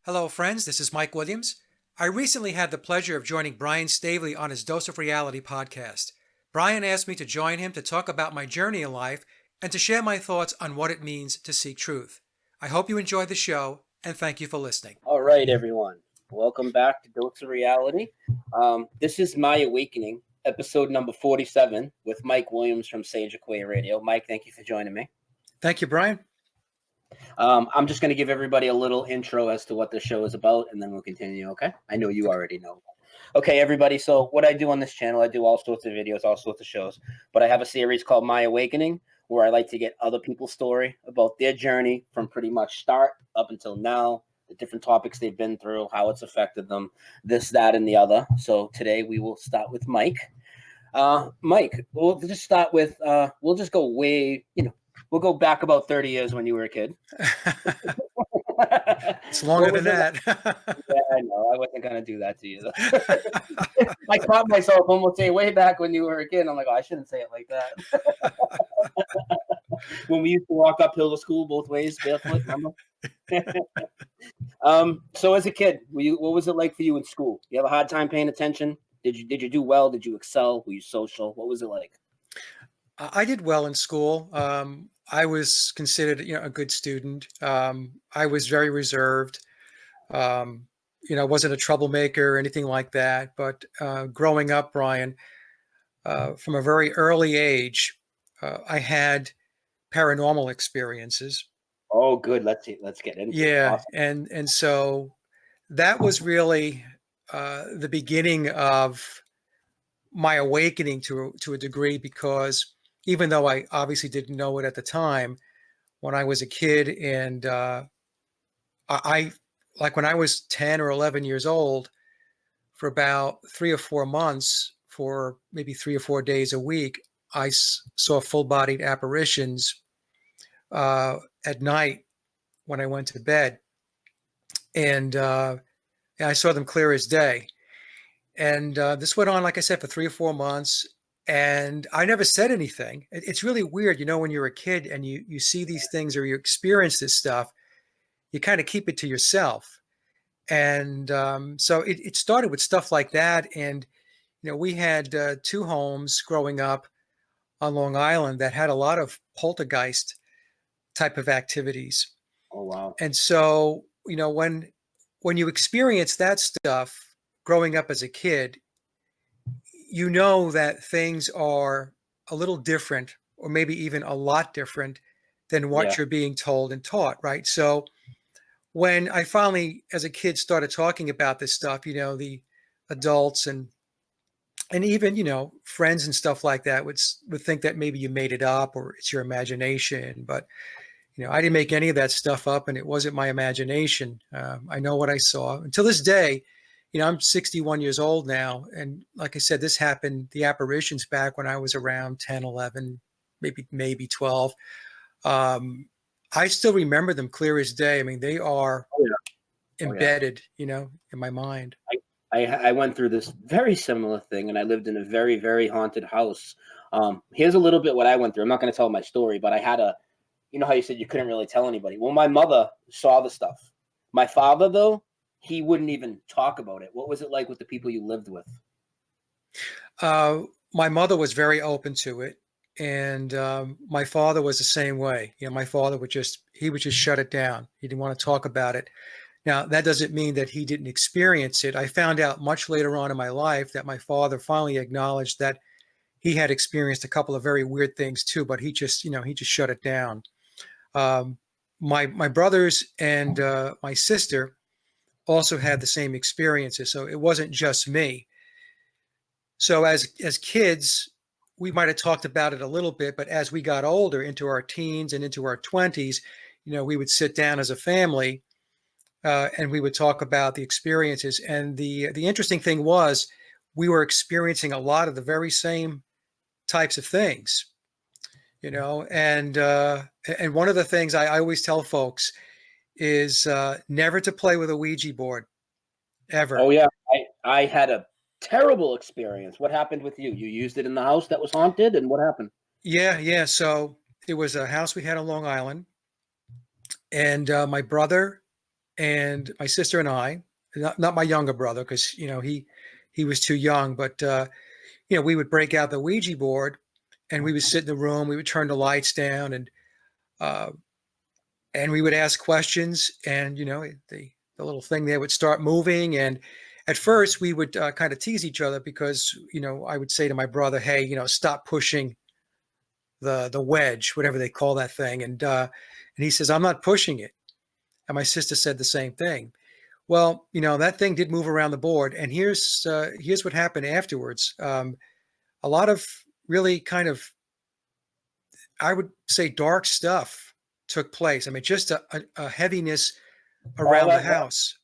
Hello, friends. This is Mike Williams. I recently had the pleasure of joining Brian Stavely on his Dose of Reality podcast. Brian asked me to join him to talk about my journey in life and to share my thoughts on what it means to seek truth. I hope you enjoy the show and thank you for listening. All right, everyone. Welcome back to Dose of Reality. This is My Awakening, episode number 47, with Mike Williams from Sage of Quay Radio. Mike, thank you for joining me. Thank you, Brian. I'm just going to give everybody a little intro as to what the show is about, and then we'll continue, okay? I know you already know. Okay, everybody, so what I do on this channel, I do all sorts of videos, all sorts of shows, but I have a series called My Awakening, where I like to get other people's story about their journey from pretty much start up until now, the different topics they've been through, how it's affected them, this, that, and the other. So today we will start with Mike. Mike, we'll just start with, we'll just go way, we'll go back about 30 years when you were a kid. It's longer than that. Yeah, I know. I wasn't going to do that to you. I caught myself almost saying way back when you were a kid. I'm like, oh, I shouldn't say it like that. When we used to walk uphill to school both ways, barefoot, remember? So as a kid, what was it like for you in school? You have a hard time paying attention? Did you do well? Did you excel? Were you social? What was it like? I did well in school. I was considered, a good student. I was very reserved. I wasn't a troublemaker or anything like that. But growing up, Brian, from a very early age, I had paranormal experiences. Oh, good. Let's get into it. Yeah, Awesome. and so that was really the beginning of my awakening to a degree, because even though I obviously didn't know it at the time, when I was a kid, and I like when I was 10 or 11 years old, for about 3 or 4 months, for maybe 3 or 4 days a week, I saw full-bodied apparitions at night when I went to bed, and I saw them clear as day. And this went on, like I said, for 3 or 4 months. And I never said anything. It's really weird, when you're a kid and you see these things or you experience this stuff, you kind of keep it to yourself. And so it started with stuff like that. And, we had two homes growing up on Long Island that had a lot of poltergeist type of activities. Oh, wow. And so, when you experience that stuff growing up as a kid, you know that things are a little different, or maybe even a lot different than what Yeah. you're being told and taught, right? So when I finally, as a kid, started talking about this stuff, the adults and even, friends and stuff like that would think that maybe you made it up or it's your imagination. But, I didn't make any of that stuff up, and it wasn't my imagination. I know what I saw. Until this day, I'm 61 years old now. And like I said, this happened, the apparitions, back when I was around 10, 11, maybe 12. I still remember them clear as day. I mean, they are Oh, yeah. Oh, yeah. embedded, in my mind. I went through this very similar thing, and I lived in a very, very haunted house. Here's a little bit what I went through. I'm not going to tell my story, but I had how you said you couldn't really tell anybody. Well, my mother saw the stuff. My father, though, he wouldn't even talk about it. What was it like with the people you lived with? My mother was very open to it. And my father was the same way. My father would just shut it down. He didn't want to talk about it. Now, that doesn't mean that he didn't experience it. I found out much later on in my life that my father finally acknowledged that he had experienced a couple of very weird things too, but he just shut it down. My brothers and my sister also had the same experiences, so it wasn't just me. So as kids, we might have talked about it a little bit, but as we got older, into our teens and into our 20s, we would sit down as a family and we would talk about the experiences. And the interesting thing was, we were experiencing a lot of the very same types of things. And one of the things I always tell folks is never to play with a Ouija board, ever. Oh, yeah. I had a terrible experience. What happened with you? You used it in the house that was haunted, and what happened? Yeah. So it was a house we had on Long Island, and my brother and my sister and I, not my younger brother, because he was too young, but we would break out the Ouija board, and we would sit in the room. We would turn the lights down, uh, and we would ask questions, and the little thing there would start moving. And at first, we would kind of tease each other because I would say to my brother, "Hey, stop pushing the wedge, whatever they call that thing," and he says, "I'm not pushing it." And my sister said the same thing. Well, that thing did move around the board, and here's what happened afterwards. A lot of really kind of, I would say, dark stuff took place. I mean, just a heaviness All around the at once. house.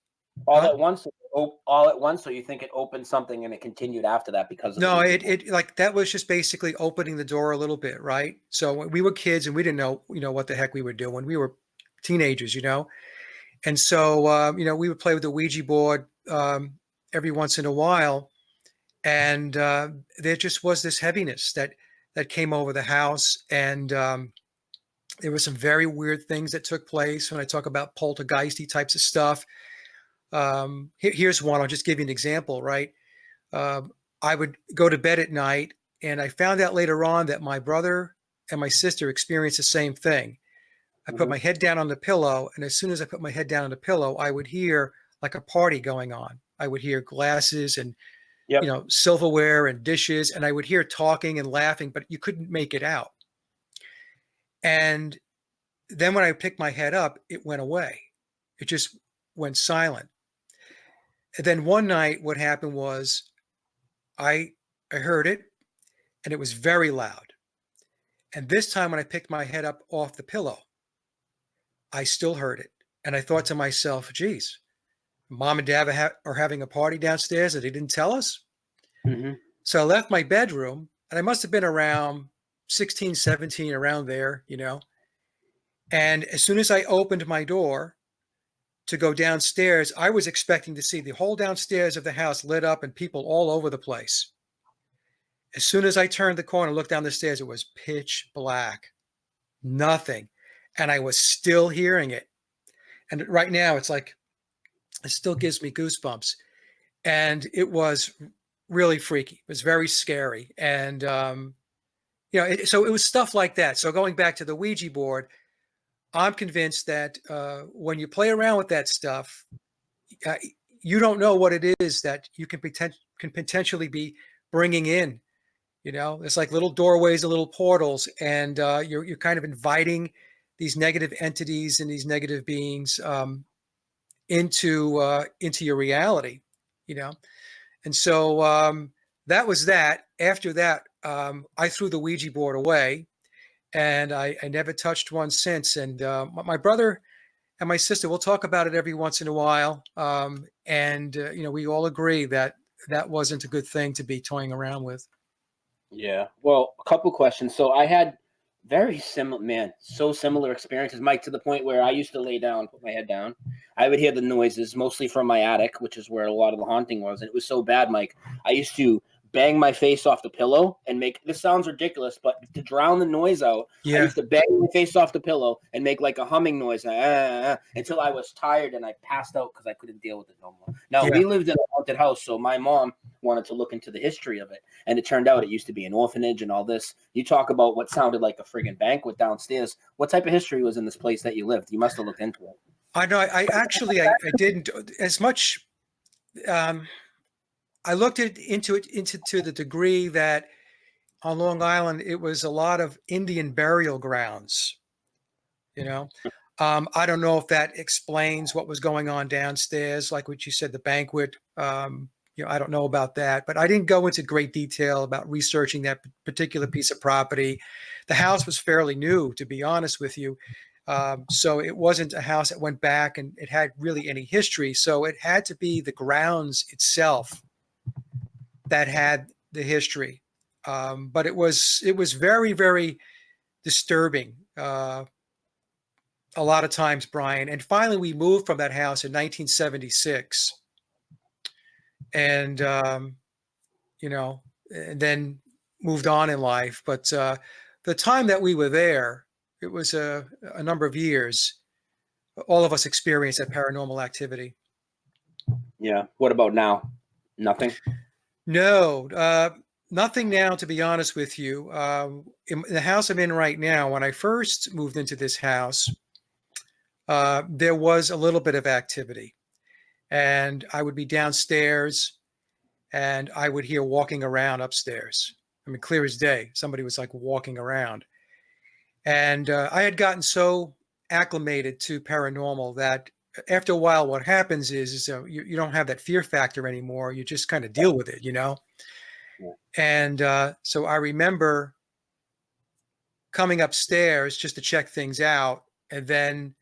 All Huh? at once. All at once. So you think it opened something and it continued after that because of the No, Ouija board? it like that was just basically opening the door a little bit, right? So when we were kids and we didn't know, what the heck we were doing. We were teenagers. And so, we would play with the Ouija board every once in a while, and there just was this heaviness that came over the house, and there were some very weird things that took place. When I talk about poltergeisty types of stuff, here's one. I'll just give you an example, right? I would go to bed at night, and I found out later on that my brother and my sister experienced the same thing. I put my head down on the pillow, and as soon as I put my head down on the pillow, I would hear like a party going on. I would hear glasses and Yep. silverware and dishes, and I would hear talking and laughing, but you couldn't make it out. And then when I picked my head up, it went away. It just went silent. And then one night, what happened was I heard it, and it was very loud. And this time, when I picked my head up off the pillow, I still heard it. And I thought to myself, geez, mom and dad are having a party downstairs that they didn't tell us. Mm-hmm. So I left my bedroom, and I must have been around 16, 17, around there. And as soon as I opened my door to go downstairs, I was expecting to see the whole downstairs of the house lit up and people all over the place. As soon as I turned the corner and looked down the stairs, it was pitch black, nothing. And I was still hearing it. And right now, it's like, it still gives me goosebumps. And it was really freaky. It was very scary. And, so it was stuff like that. So going back to the Ouija board, I'm convinced that when you play around with that stuff, uh, you don't know what it is that you can potentially be bringing in. It's like little doorways and little portals, and you're kind of inviting these negative entities and these negative beings into your reality. And so that was that. After that, I threw the Ouija board away, and I never touched one since. And my brother and my sister, we'll talk about it every once in a while, and we all agree that that wasn't a good thing to be toying around with. Yeah. Well, a couple questions. So I had very similar, man, so similar experiences, Mike, to the point where I used to lay down, put my head down. I would hear the noises mostly from my attic, which is where a lot of the haunting was. And it was so bad, Mike. I used to bang my face off the pillow and make, this sounds ridiculous, but to drown the noise out, I Yeah. used to bang my face off the pillow and make like a humming noise until I was tired and I passed out because I couldn't deal with it no more. Now, Yeah. we lived in a haunted house, so my mom wanted to look into the history of it. And it turned out it used to be an orphanage and all this. You talk about what sounded like a friggin' banquet downstairs. What type of history was in this place that you lived? You must have looked into it. I know. I actually I didn't as much. I looked into it to the degree that on Long Island it was a lot of Indian burial grounds. You know, I don't know if that explains what was going on downstairs, like what you said, the banquet. I don't know about that, but I didn't go into great detail about researching that particular piece of property. The house was fairly new, to be honest with you. So it wasn't a house that went back and it had really any history. So it had to be the grounds itself that had the history. But it was very, very disturbing. A lot of times, Brian. And finally, we moved from that house in 1976. And, and then moved on in life. But the time that we were there, it was a number of years. all of us experience that paranormal activity. Yeah. What about now? Nothing. No, nothing now, to be honest with you. In the house I'm in right now, when I first moved into this house, there was a little bit of activity. And I would be downstairs and I would hear walking around upstairs. I mean, clear as day, somebody was like walking around. And I had gotten so acclimated to paranormal that after a while, what happens is you don't have that fear factor anymore. You just kind of deal with it, you know? Yeah. And so I remember coming upstairs just to check things out and then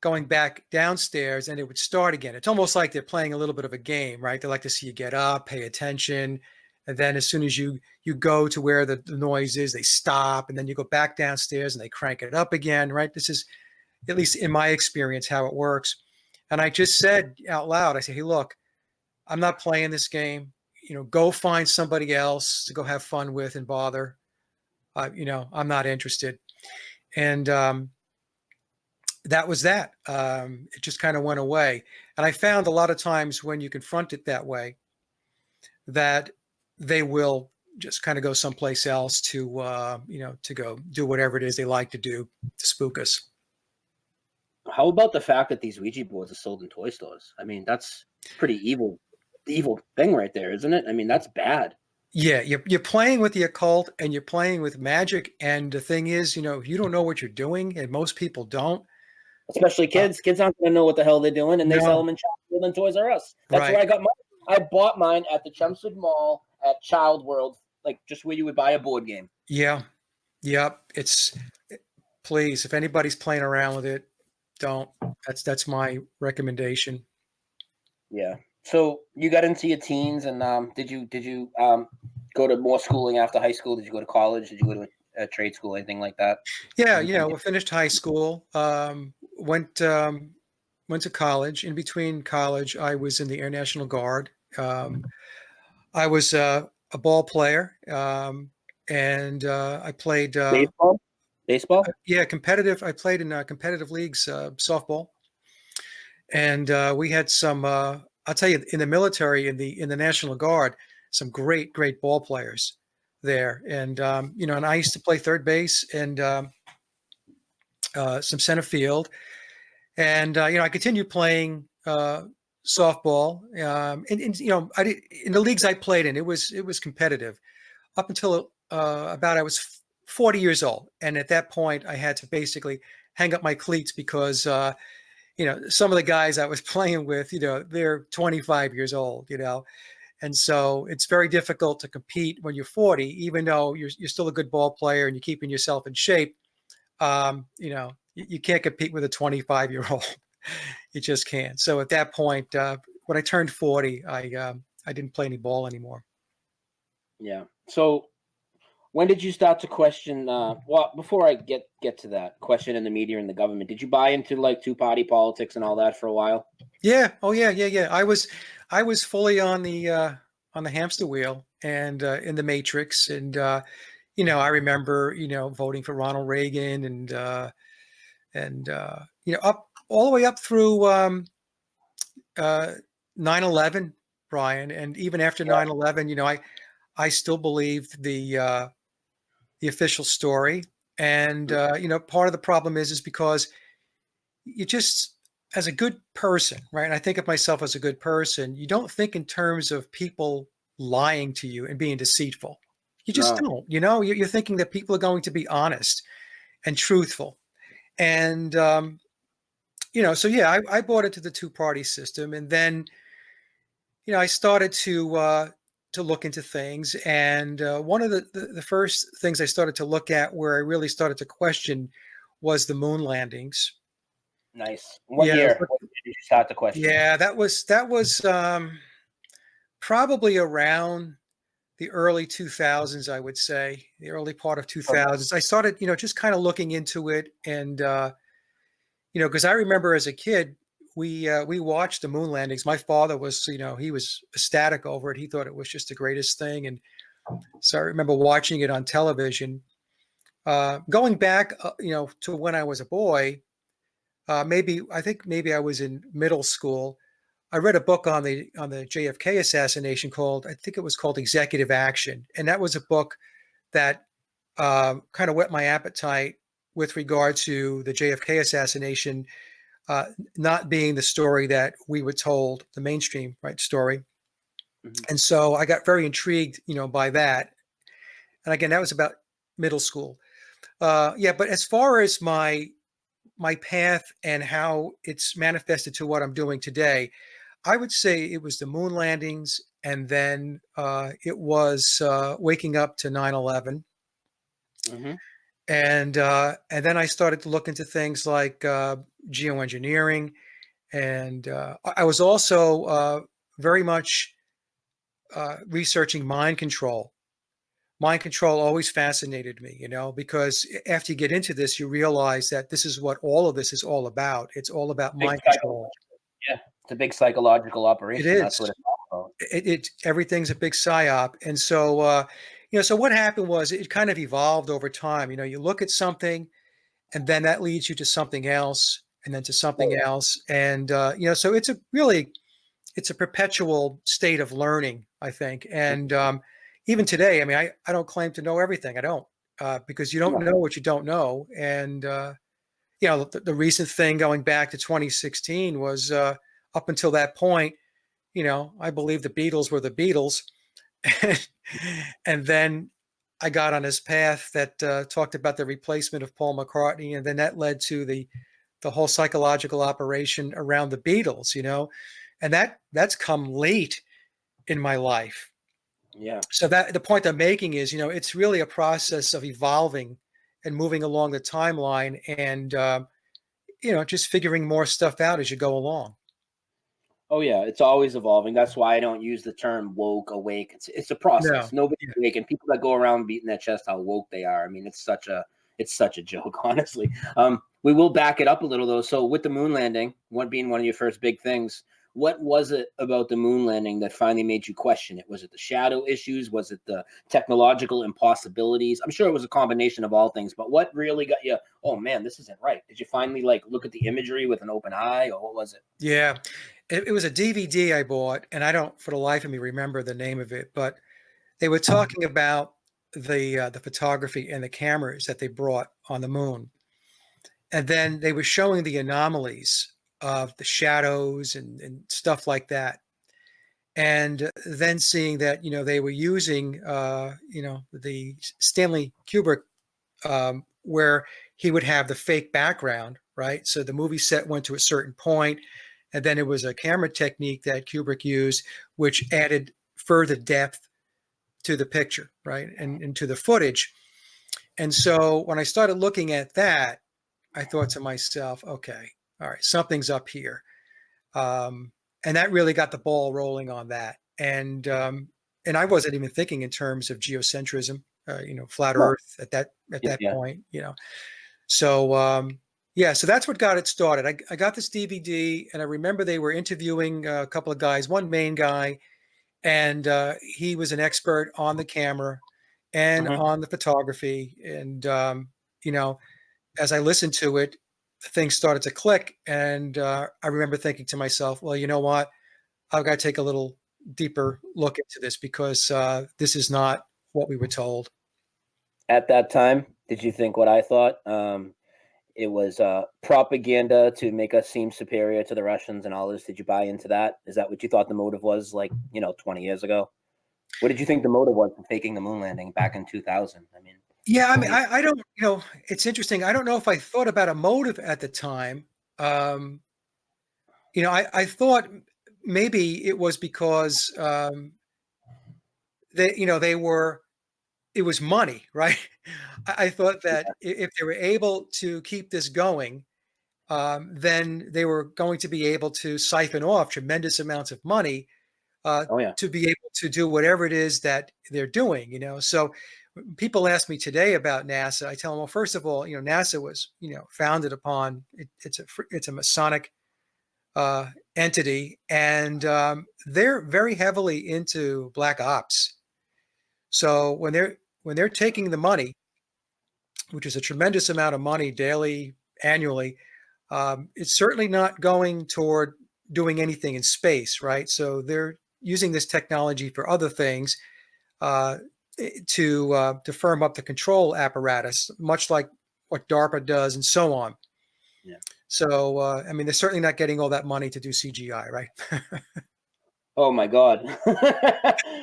going back downstairs and it would start again. It's almost like they're playing a little bit of a game, right? They like to see you get up, pay attention. And then as soon as you go to where the noise is, they stop. And then you go back downstairs and they crank it up again, right? This is, at least in my experience, how it works. And I just said out loud, I said, hey, look, I'm not playing this game. You know, go find somebody else to go have fun with and bother. You know, I'm not interested. And that was that. It just kind of went away. And I found a lot of times when you confront it that way, that they will just kind of go someplace else to, you know, to go do whatever it is they like to do to spook us. How about the fact that these Ouija boards are sold in toy stores? I mean, that's pretty evil thing right there, isn't it? I mean, that's bad. Yeah, you're playing with the occult and you're playing with magic. And the thing is, you know, you don't know what you're doing, and most people don't. Especially kids. Kids aren't going to know what the hell they're doing, and they sell No, them in Chelmsford and Toys R Us. That's right. where I got mine. I bought mine at the Chelmsford Mall at Child World, like just where you would buy a board game. Yeah. Yep. It's, please, if anybody's playing around with it, don't. That's my recommendation. Yeah. So you got into your teens, and did you go to more schooling after high school? Did you go to college? Did you go to a trade school, anything like that? Yeah, you Anything? know, we finished high school, went to college. In between college, I was in the Air National Guard. I was a ball player, and I played, Baseball? Baseball? yeah, competitive. I played in competitive leagues, softball, and we had some. I'll tell you, in the military, in the National Guard, some great ball players there, and you know, and I used to play third base and some center field. And you know, I continued playing softball. And you know, I did, in the leagues I played in, it was competitive up until about I was 40 years old, and at that point, I had to basically hang up my cleats because you know, some of the guys I was playing with, you know, they're 25 years old, you know, and so it's very difficult to compete when you're 40, even though you're still a good ball player and you're keeping yourself in shape. You know, you can't compete with a 25-year-old. You just can't. So at that point, when I turned 40, I didn't play any ball anymore. Yeah. So when did you start to question? Well, before I get to that, question in the media and the government, did you buy into like two-party politics and all that for a while? Yeah. Oh yeah. Yeah. Yeah. I was fully on the hamster wheel and in the Matrix, and you know, I remember, you know, voting for Ronald Reagan and you know, up all the way up through uh, 9/11, Brian, and even after Yeah. 9/11, you know, I still believed the official story. And you know, part of the problem is because you just, as a good person, right? And I think of myself as a good person. You don't think in terms of people lying to you and being deceitful. You just No. don't. You know, you're thinking that people are going to be honest and truthful. And you know, so yeah, I bought into the two-party system, and then you know, I started to look into things, and one of the first things I started to look at, where I really started to question, was the moon landings. Nice. What Yeah, year? What year did you start to question? yeah, that was probably around the early 2000s, I would say, the early part of Okay. 2000s. I started, you know, just kind of looking into it, and you know, because I remember as a kid, we watched the moon landings. My father was, you know, he was ecstatic over it. He thought it was just the greatest thing, and so I remember watching it on television. Going back, you know, to when I was a boy, I think maybe I was in middle school. I read a book on the JFK assassination called, I think it was called Executive Action, and that was a book that kind of whet my appetite with regard to the JFK assassination uh, not being the story that we were told, the mainstream right story. Mhm. And so I got very intrigued, by that. And again, that was about middle school. Yeah, but as far as my path and how it's manifested to what I'm doing today, I would say it was the moon landings, and then it was waking up to 9/11, Mhm. and then I started to look into things like geoengineering, and I was also very much researching mind control. Mind control always fascinated me, because after you get into this, you realize that this is what all of this is all about. It's all about Big mind psycho control. Yeah, it's a big psychological It operation. That's is. what it's all about. It everything's a big psyop, and so so what happened was it kind of evolved over time. You look at something, and then that leads you to something else, and then to something Oh, yeah. else, and so it's a perpetual state of learning, I think. And even today, I mean, I don't claim to know everything. I don't, because you don't No. know what you don't know. And the recent thing going back to 2016 was up until that point. I believe the Beatles were the Beatles, and then I got on this path that talked about the replacement of Paul McCartney, and then that led to the whole psychological operation around the Beatles. And that's come late in my life. Yeah. So that the point I'm making is, it's really a process of evolving and moving along the timeline, and just figuring more stuff out as you go along. Oh yeah, it's always evolving. That's why I don't use the term woke, awake. It's a process. No, Nobody's yeah, awake, and people that go around beating their chest how woke they are. I mean, it's such a joke, honestly. We will back it up a little though. So with the moon landing, one being one of your first big things, what was it about the moon landing that finally made you question it? Was it the shadow issues? Was it the technological impossibilities? I'm sure it was a combination of all things, but what really got you? Oh man, this isn't right. Did you finally like look at the imagery with an open eye, or what was it? yeah. It was a DVD I bought, and I don't, for the life of me, remember the name of it. But they were talking about the photography and the cameras that they brought on the moon, and then they were showing the anomalies of the shadows and stuff like that. And then seeing that they were using the Stanley Kubrick, where he would have the fake background, right? So the movie set went to a certain point, and then it was a camera technique that Kubrick used, which added further depth to the picture, right, and to the footage. And so when I started looking at that, I thought to myself, okay, all right, something's up here. Um, and that really got the ball rolling on that. And I wasn't even thinking in terms of geocentrism, flat No. Earth at that Yeah. point. So yeah, so that's what got it started. I got this DVD, and I remember they were interviewing a couple of guys, one main guy, and he was an expert on the camera and Mhm. on the photography. And you know, as I listened to it, things started to click, and I remember thinking to myself, well, you know what? I've got to take a little deeper look into this, because this is not what we were told. At that time, did you think what I thought? It was propaganda to make us seem superior to the Russians and all this. Did you buy into that? Is that what you thought the motive was, like 20 years ago? What did you think the motive was for faking the moon landing back in 2000? I mean, Yeah, I mean, 20. I don't, it's interesting. I don't know if I thought about a motive at the time. Um, I thought maybe it was because they were, it was money, right? I thought that if they were able to keep this going, then they were going to be able to siphon off tremendous amounts of money Oh yeah. to be able to do whatever it is that they're doing. So when people ask me today about NASA, I tell them, well, first of all, NASA was, founded upon it's a Masonic uh, entity, and they're very heavily into black ops. So when they're taking the money, which is a tremendous amount of money daily, annually, It's certainly not going toward doing anything in space, right? So they're using this technology for other things, uh, to firm up the control apparatus, much like what DARPA does, and so on. Yeah. So, I mean, they're certainly not getting all that money to do CGI, right? Oh my God.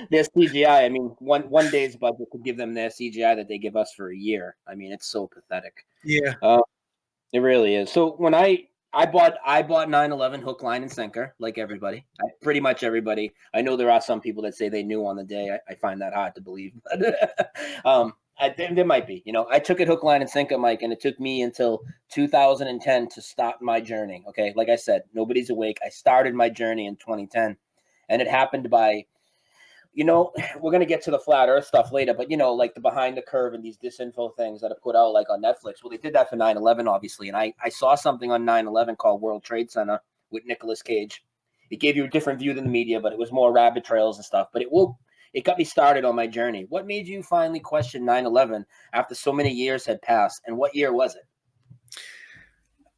Their CGI. I mean, one day's budget could give them their CGI that they give us for a year. I mean, it's so pathetic. Yeah. It really is. So when I bought 9/11 hook, line, and sinker, like everybody. Pretty much everybody. I know there are some people that say they knew on the day. I find that hard to believe. But, there might be. You know, I took it hook, line, and sinker, Mike, and it took me until 2010 to start my journey. Okay, like I said, nobody's awake. I started my journey in 2010, and it happened by, you know, we're gonna get to the flat Earth stuff later, but you know, like the behind the curve and these disinfo things that are put out like on Netflix. Well, they did that for 9/11, obviously, and I saw something on 9/11 called World Trade Center with Nicolas Cage. It gave you a different view than the media, but it was more rabbit trails and stuff. But it got me started on my journey. What made you finally question 9/11 after so many years had passed, and what year was it?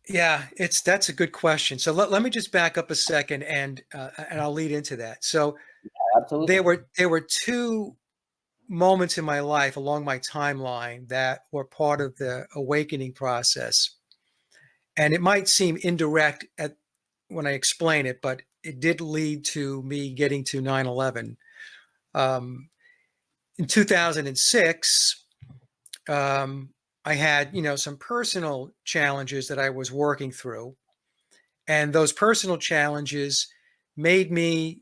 Yeah, that's a good question. So let me just back up a second, and I'll lead into that. So Absolutely. there were two moments in my life along my timeline that were part of the awakening process. And it might seem indirect when I explain it, but it did lead to me getting to 9/11. Um, in 2006, I had, some personal challenges that I was working through. And those personal challenges made me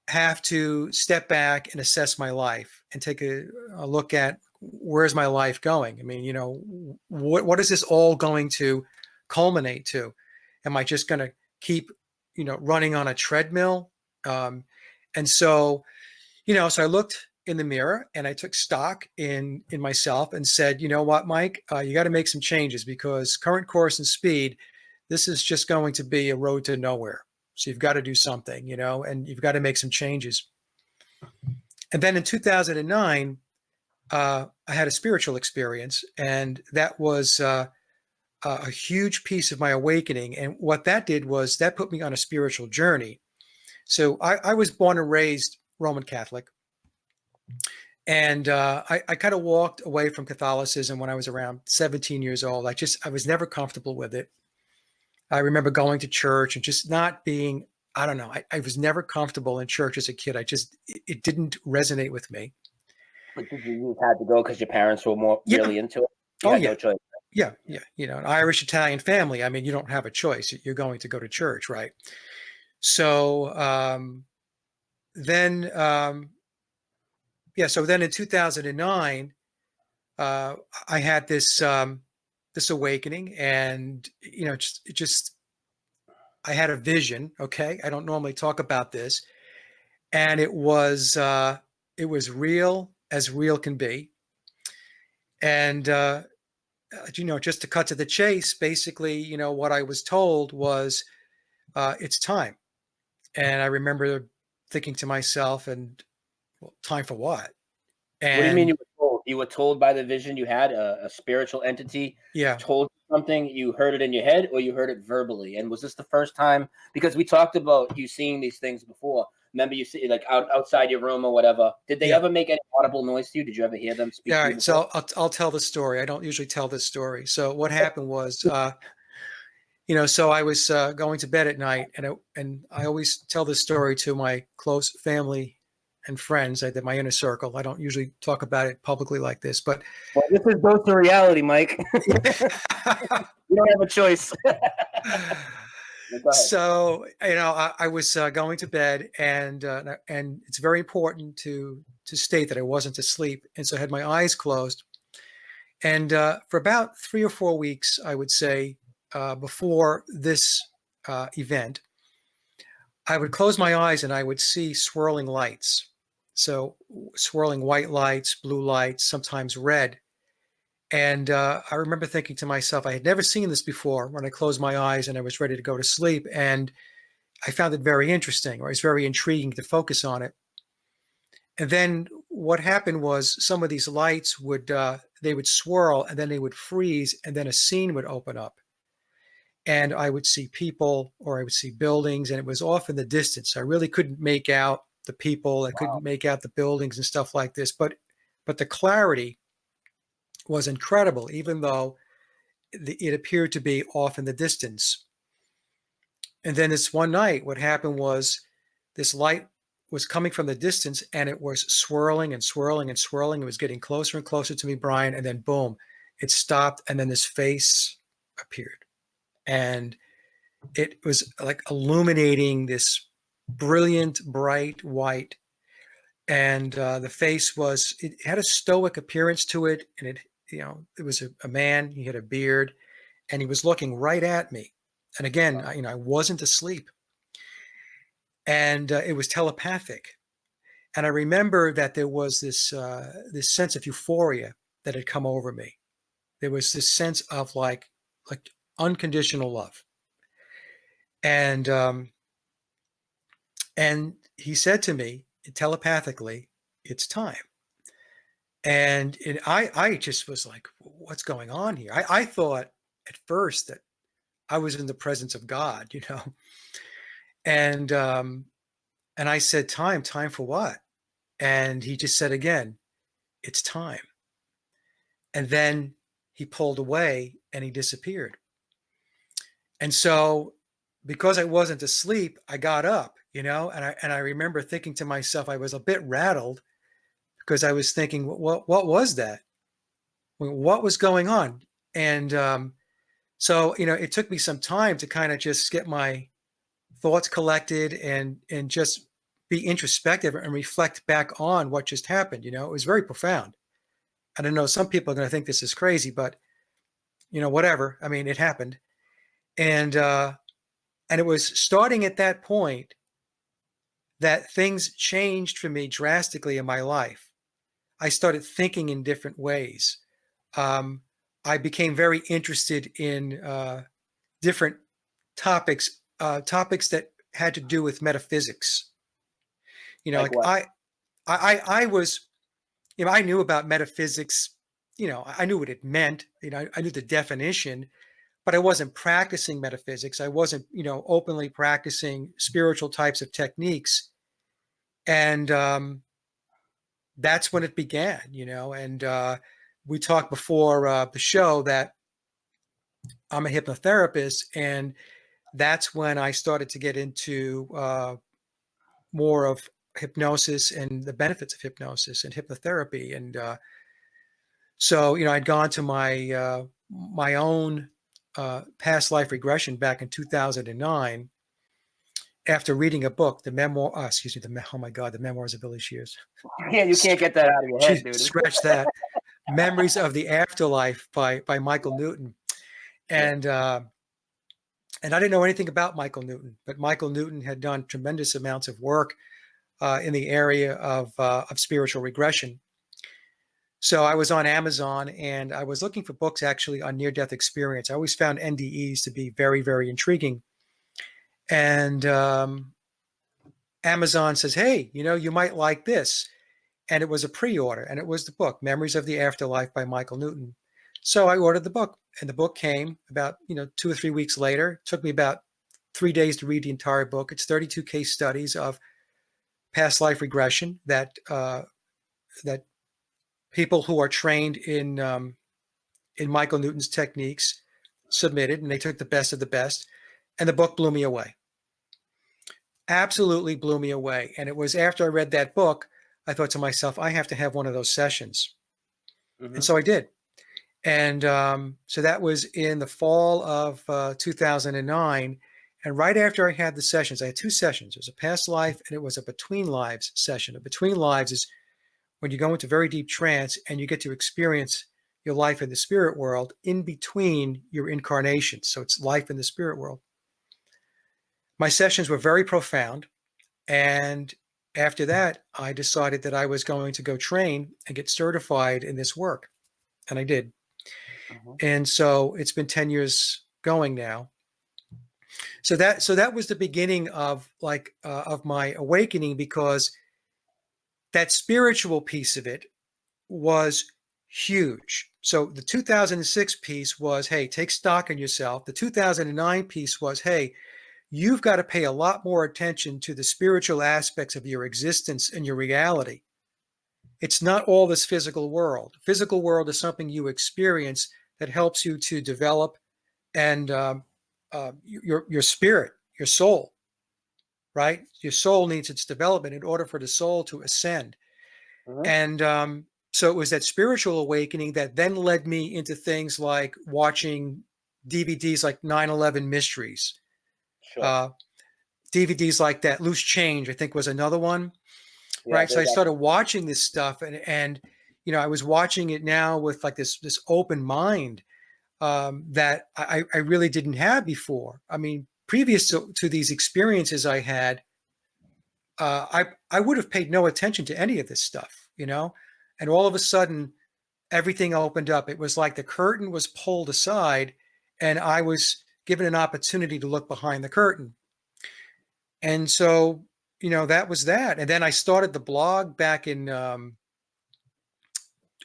have to step back and assess my life and take a look at, where's my life going? I mean, what is this all going to culminate to? Am I just going to keep, running on a treadmill? Um, and so, so I looked in the mirror and I took stock in myself and said, you know what, Mike, you got to make some changes, because current course and speed, this is just going to be a road to nowhere. So you've got to do something, and you've got to make some changes. And then in 2009, I had a spiritual experience, and that was a huge piece of my awakening. And what that did was that put me on a spiritual journey. So I was born and raised Roman Catholic. And I kind of walked away from Catholicism when I was around 17 years old. I was never comfortable with it. I remember going to church and just not being, I don't know, I was never comfortable in church as a kid. It didn't resonate with me. But did you just had to go because your parents were more Yeah. really into it? You Oh, had yeah. no choice. Yeah. Yeah. An Irish Italian family. I mean, you don't have a choice. You're going to go to church, right? So then, so then in 2009, I had this awakening, and just I had a vision. Okay, I don't normally talk about this, and it was real as real can be. And just to cut to the chase, basically, what I was told was, it's time. And I remember thinking to myself, and well, time for what? What do you mean And you were told? You were told by the vision you had, a spiritual entity yeah, told you something, you heard it in your head, or you heard it verbally? And was this the first time? Because we talked about you seeing these things before. Remember you see like outside your room or whatever. Did they yeah. ever make any audible noise to you? Did you ever hear them speak Yeah, to all you right. before? So I'll tell the story. I don't usually tell this story. So what happened was, so I was going to bed at night, and I always tell this story to my close family and friends, my inner circle. I don't usually talk about it publicly like this, but Well, this is dose to reality, Mike. You don't have a choice. Go ahead. so I was going to bed, and it's very important to state that I wasn't asleep, and so I had my eyes closed. And for about 3 or 4 weeks, I would say, before this event, I would close my eyes and I would see swirling lights. So swirling white lights, blue lights, sometimes red. And I remember thinking to myself, I had never seen this before when I closed my eyes and I was ready to go to sleep. And I found it very interesting, or it's very intriguing to focus on it. And then what happened was some of these lights they would swirl, and then they would freeze, and then a scene would open up. and I would see people or I would see buildings, and it was off in the distance. I really couldn't make out the people. I couldn't make out the buildings and stuff like this, but the clarity was incredible, even though it appeared to be off in the distance. And then this one night, what happened was this light was coming from the distance, and it was swirling and swirling and swirling. It was getting closer and closer to me, Brian, and then boom, it stopped, and then this face appeared. And it was like illuminating this brilliant, bright white. And the face it had a stoic appearance to it. And it was a man, he had a beard, and he was looking right at me. And again, I wasn't asleep. And it was telepathic. And I remember that there was this sense of euphoria that had come over me. There was this sense of like unconditional love. And he said to me telepathically, "It's time." And I just was like, "What's going on here?" I thought at first that I was in the presence of God, And I said, "Time for what?" And he just said again, "It's time." And then he pulled away and he disappeared. And so, because I wasn't asleep, I got up, and I remember thinking to myself, I was a bit rattled because I was thinking, what was that? What was going on? And so, it took me some time to kind of just get my thoughts collected and just be introspective and reflect back on what just happened. It was very profound. I don't know, some people are going to think this is crazy, but whatever. I mean, it happened. And it was starting at that point that things changed for me drastically in my life. I started thinking in different ways. I became very interested in different topics, topics that had to do with metaphysics. Like what? I was, I knew about metaphysics. I knew what it meant. I knew the definition, but I wasn't practicing metaphysics. I wasn't, openly practicing spiritual types of techniques. And that's when it began, and we talked before the show that I'm a hypnotherapist, and that's when I started to get into more of hypnosis and the benefits of hypnosis and hypnotherapy. And so, I'd gone to my own past life regression back in 2009 after reading a book, the Memoirs of Billy Shears. Yeah, you can't get that out of your head, dude. Scratch that. Memories of the Afterlife by Michael Newton. And I didn't know anything about Michael Newton, but Michael Newton had done tremendous amounts of work in the area of spiritual regression. So I was on Amazon and I was looking for books actually on near-death experience. I always found NDEs to be very, very intriguing. And Amazon says, "Hey, you might like this." And it was a pre-order, and it was the book, Memories of the Afterlife by Michael Newton. So I ordered the book, and the book came about, 2 or 3 weeks later. It took me about 3 days to read the entire book. It's 32 case studies of past life regression that people who are trained in Michael Newton's techniques submitted, and they took the best of the best. And the book blew me away. Absolutely blew me away. And it was after I read that book, I thought to myself, I have to have one of those sessions. Mm-hmm. And so I did. And so that was in the fall of 2009. And right after I had the sessions, I had 2 sessions. It was a past life and it was a between lives session. A between lives is when you go into very deep trance and you get to experience your life in the spirit world in between your incarnations. So it's life in the spirit world. My sessions were very profound. And after that, I decided that I was going to go train and get certified in this work. And I did. Uh-huh. And so it's been 10 years going now. So that was the beginning of of my awakening, because that spiritual piece of it was huge. So the 2006 piece was, hey, take stock in yourself. The 2009 piece was, hey, you've got to pay a lot more attention to the spiritual aspects of your existence and your reality. It's not all this physical world. Physical world is something you experience that helps you to develop and your spirit, your soul, right? Your soul needs its development in order for the soul to ascend. Mhm. And so it was that spiritual awakening that then led me into things like watching DVDs like 9/11 Mysteries, Sure. uh, DVDs like that. Loose Change, I think, was another one, Yeah, right? So I those started watching this stuff, and I was watching it now with like this open mind that I really didn't have before. I mean, previous to these experiences I had, I would have paid no attention to any of this stuff, and all of a sudden everything opened up. It was like the curtain was pulled aside, and I was given an opportunity to look behind the curtain. And so, that was that. And then I started the blog back in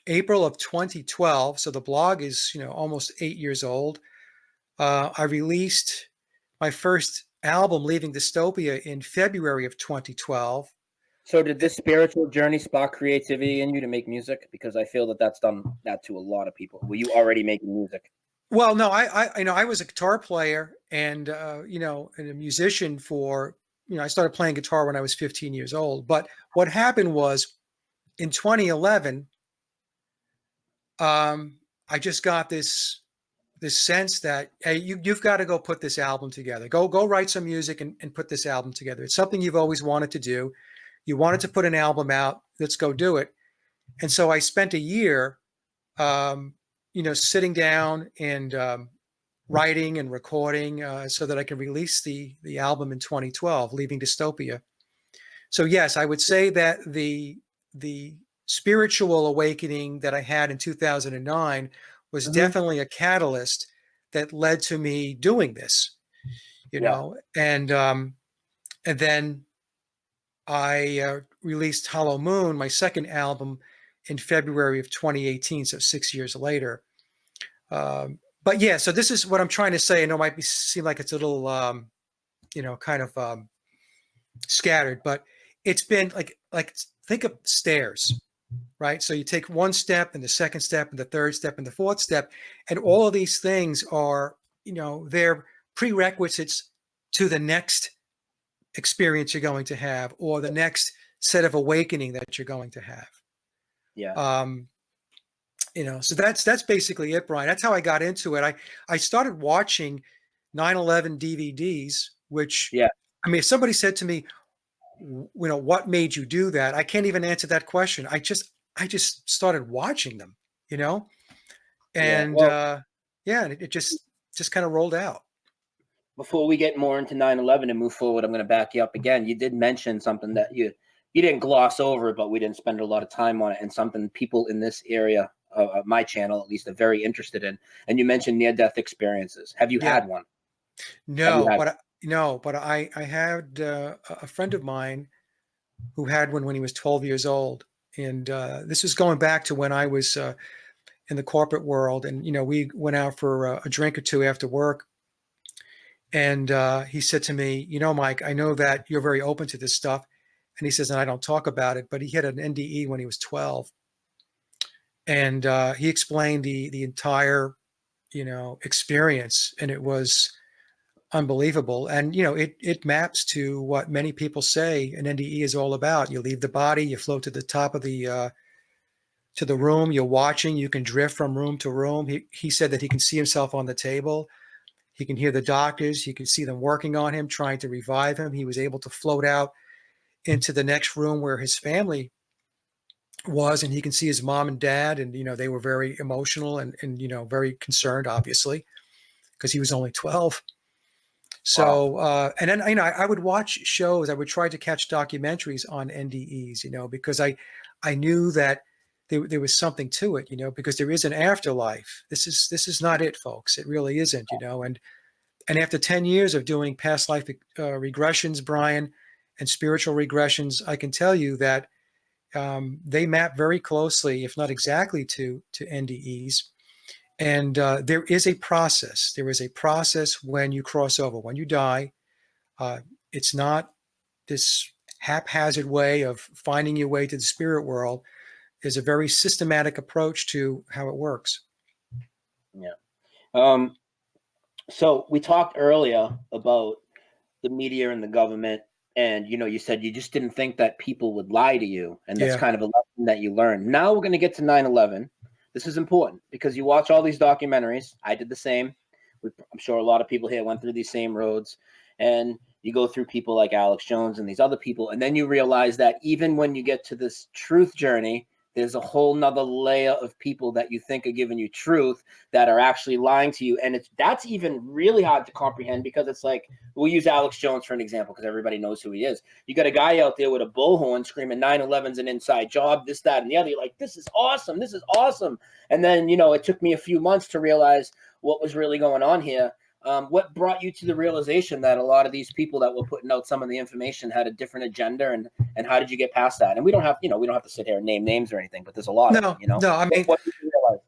April of 2012. So the blog is, almost 8 years old. I released my first album, Leaving Dystopia, in February of 2012. So did this spiritual journey spark creativity in you to make music? Because I feel that that's done that to a lot of people. Were you already making music? Well, no, I was a guitar player and, and a musician for, I started playing guitar when I was 15 years old. But what happened was in 2011, I just got this sense that, hey, you've got to go put this album together. Go write some music and put this album together. It's something you've always wanted to do. You wanted to put an album out. Let's go do it. And so I spent a year, sitting down and writing and recording so that I could release the album in 2012, Leaving Dystopia. So yes, I would say that the spiritual awakening that I had in 2009 was Mhm. definitely a catalyst that led to me doing this, Yeah. and then I released Hollow Moon, my second album, in February of 2018, so 6 years later. But yeah, so this is what I'm trying to say. I know it might seem like it's a little, kind of scattered, but it's been like think of stairs, right? So you take one step and the second step and the third step and the fourth step, and all of these things are, they're prerequisites to the next experience you're going to have or the next set of awakening that you're going to have. Yeah. Um, so that's basically it, Brian. That's how I got into it. I started watching 9/11 DVDs, which, Yeah. I mean, if somebody said to me, what made you do that? I can't even answer that question. I just started watching them, you know, Yeah. and Well, yeah, and it just kind of rolled out. before we get more into 9/11 and move forward, I'm going to back you up again. You did mention something that you didn't gloss over, but we didn't spend a lot of time on it, and something people in this area of my channel, at least, are very interested in. And you mentioned near-death experiences. Have you Yeah, had one? Have you no, had? but no, but I had a friend of mine who had one when he was 12 years old, and this was going back to when I was in the corporate world, and we went out for a drink or two after work. And he said to me, Mike, I know that you're very open to this stuff. And he says, and I don't talk about it, but he had an NDE when he was 12. And he explained the entire, experience. And it was unbelievable. And, it maps to what many people say an NDE is all about. You leave the body, you float to the top of to the room, you're watching, you can drift from room to room. He said that he can see himself on the table. He can hear the doctors. He could see them working on him, trying to revive him. He was able to float out into the next room where his family was, and he can see his mom and dad. And, they were very emotional and very concerned, obviously, because he was only 12. Wow. So, and then, I would watch shows. I would try to catch documentaries on NDEs, because I knew that there was something to it, because there is an afterlife. This is not it, folks. It really isn't, and after 10 years of doing past life regressions, Brian, and spiritual regressions, I can tell you that they map very closely, if not exactly, to NDEs. And there is a process. There is a process when you cross over, when you die. It's not this haphazard way of finding your way to the spirit world. There's a very systematic approach to how it works. Yeah. So we talked earlier about the media and the government, and you said you just didn't think that people would lie to you, and that's kind of a lesson that you learned. Now we're going to get to 9/11. This is important because you watch all these documentaries. I did the same. I'm sure a lot of people here went through these same roads, and you go through people like Alex Jones and these other people, and then you realize that even when you get to this truth journey, there's a whole nother layer of people that you think are giving you truth that are actually lying to you. And that's even really hard to comprehend, because it's like, we'll use Alex Jones for an example because everybody knows who he is. You got a guy out there with a bullhorn screaming 9/11's an inside job, this, that, and the other. You're like, this is awesome. This is awesome. And then, it took me a few months to realize what was really going on here. What brought you to the realization that a lot of these people that were putting out some of the information had a different agenda, and how did you get past that? And we don't have to sit here and name names or anything, but there's a lot of them, No, I mean, what did you realize?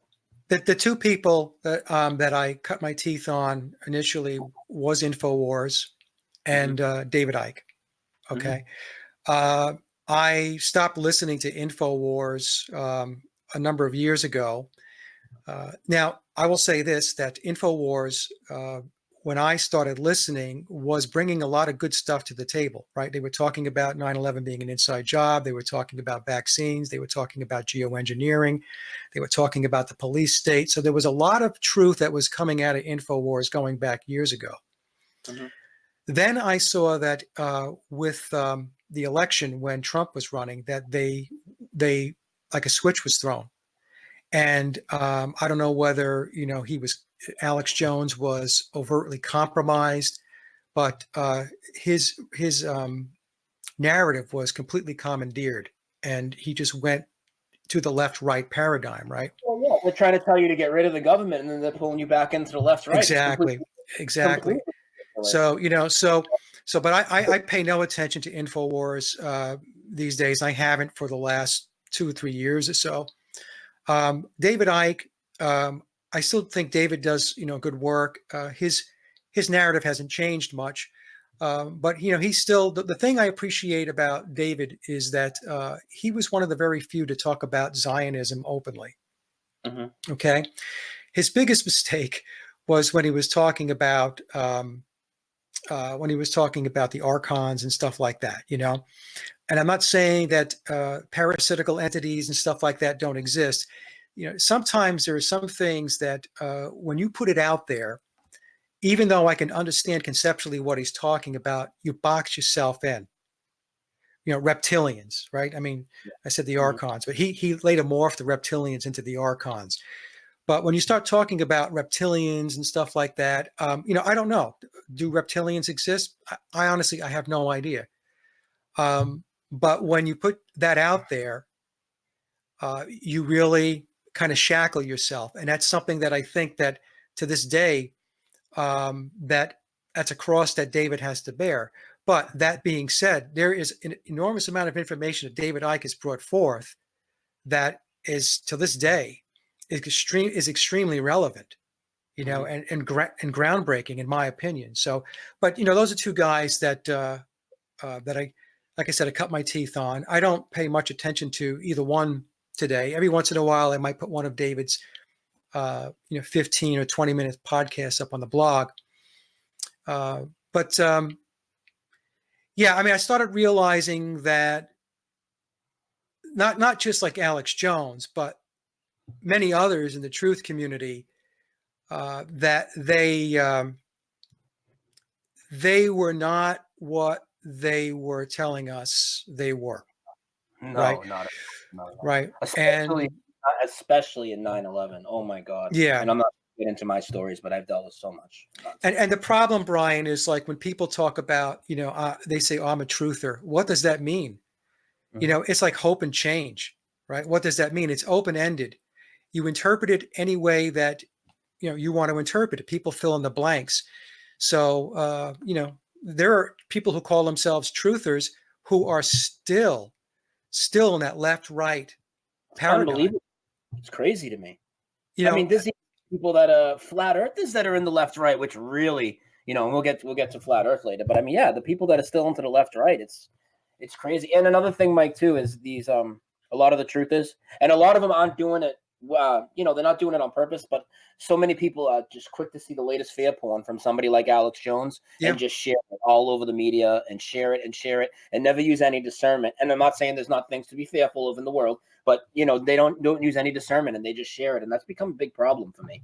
the two people that I cut my teeth on initially was InfoWars and David Icke. Okay. I stopped listening to InfoWars a number of years ago. Now, I will say this, that InfoWars, when I started listening, was bringing a lot of good stuff to the table, right? They were talking about 9/11 being an inside job. They were talking about vaccines. They were talking about geoengineering. They were talking about the police state. So there was a lot of truth that was coming out of InfoWars going back years ago. Then I saw that with the election, when Trump was running, that they like a switch was thrown. And I don't know whether, Alex Jones was overtly compromised, but his narrative was completely commandeered, and he just went to the left-right paradigm, right? Well, yeah, they're trying to tell you to get rid of the government, and then they're pulling you back into the left-right. Exactly. So, but I pay no attention to InfoWars these days. I haven't for the last 2 or 3 years or so. David Icke, I still think David does, good work. His narrative hasn't changed much, but he's still the thing I appreciate about David is that he was one of the very few to talk about Zionism openly. Okay, his biggest mistake was when he was talking about the archons and stuff like that, And I'm not saying that parasitical entities and stuff like that don't exist. Sometimes there are some things that when you put it out there, even though I can understand conceptually what he's talking about, you box yourself in. Reptilians, right? I mean, I said the archons, but he later morphed the reptilians into the archons. But when you start talking about reptilians and stuff like that, I don't know. Do reptilians exist? I honestly, I have no idea. But when you put that out there, you really kind of shackle yourself. And that's something that I think that to this day, that's a cross that David has to bear. But that being said, there is an enormous amount of information that David Icke has brought forth that is, to this day, is extremely relevant, and groundbreaking, in my opinion. So, but those are two guys that I, like I said, I cut my teeth on. I don't pay much attention to either one today. Every once in a while, I might put one of David's, 15 or 20-minute podcasts up on the blog. But yeah, I mean, I started realizing that not just like Alex Jones, but many others in the truth community, that they were not what they were telling us they were. No, right? not Right. And especially in 9/11. Oh my God. yeah. And I'm not get into my stories, but I've dealt with so much. And the problem, Brian, is like when people talk about, they say, oh, I'm a truther. What does that mean? It's like hope and change, right? What does that mean? It's open-ended. You interpret it any way that, you want to interpret it. People fill in the blanks. So, there are people who call themselves truthers who are still still in that left-right paradigm. Unbelievable. It's crazy to me. You I know, mean, there's people that flat earthers that are in the left right, which really, and we'll get to flat earth later. But I mean, yeah, the people that are still into the left right, it's crazy. And another thing, Mike, too, is these a lot of the truth is, and a lot of them aren't doing it. They're not doing it on purpose, but so many people are just quick to see the latest fear porn from somebody like Alex Jones and just share it all over the media and share it and never use any discernment. And I'm not saying there's not things to be fearful of in the world, but they don't use any discernment and they just share it, and that's become a big problem for me.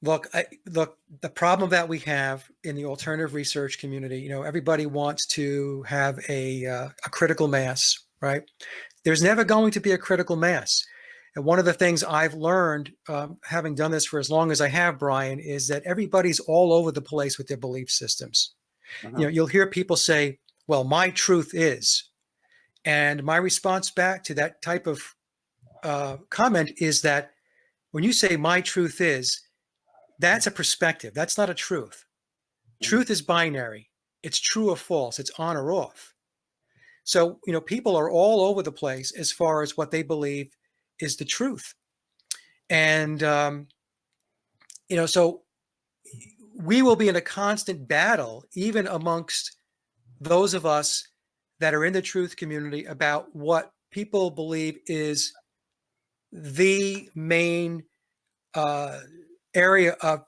Look, the problem that we have in the alternative research community, everybody wants to have a critical mass, right? There's never going to be a critical mass. And one of the things I've learned, having done this for as long as I have, Brian, is that everybody's all over the place with their belief systems. You'll hear people say, well, my truth is. And my response back to that type of comment is that when you say my truth is, that's a perspective. That's not a truth. Truth is binary. It's true or false. It's on or off. So, people are all over the place as far as what they believe is the truth. And, so we will be in a constant battle, even amongst those of us that are in the truth community, about what people believe is the main area of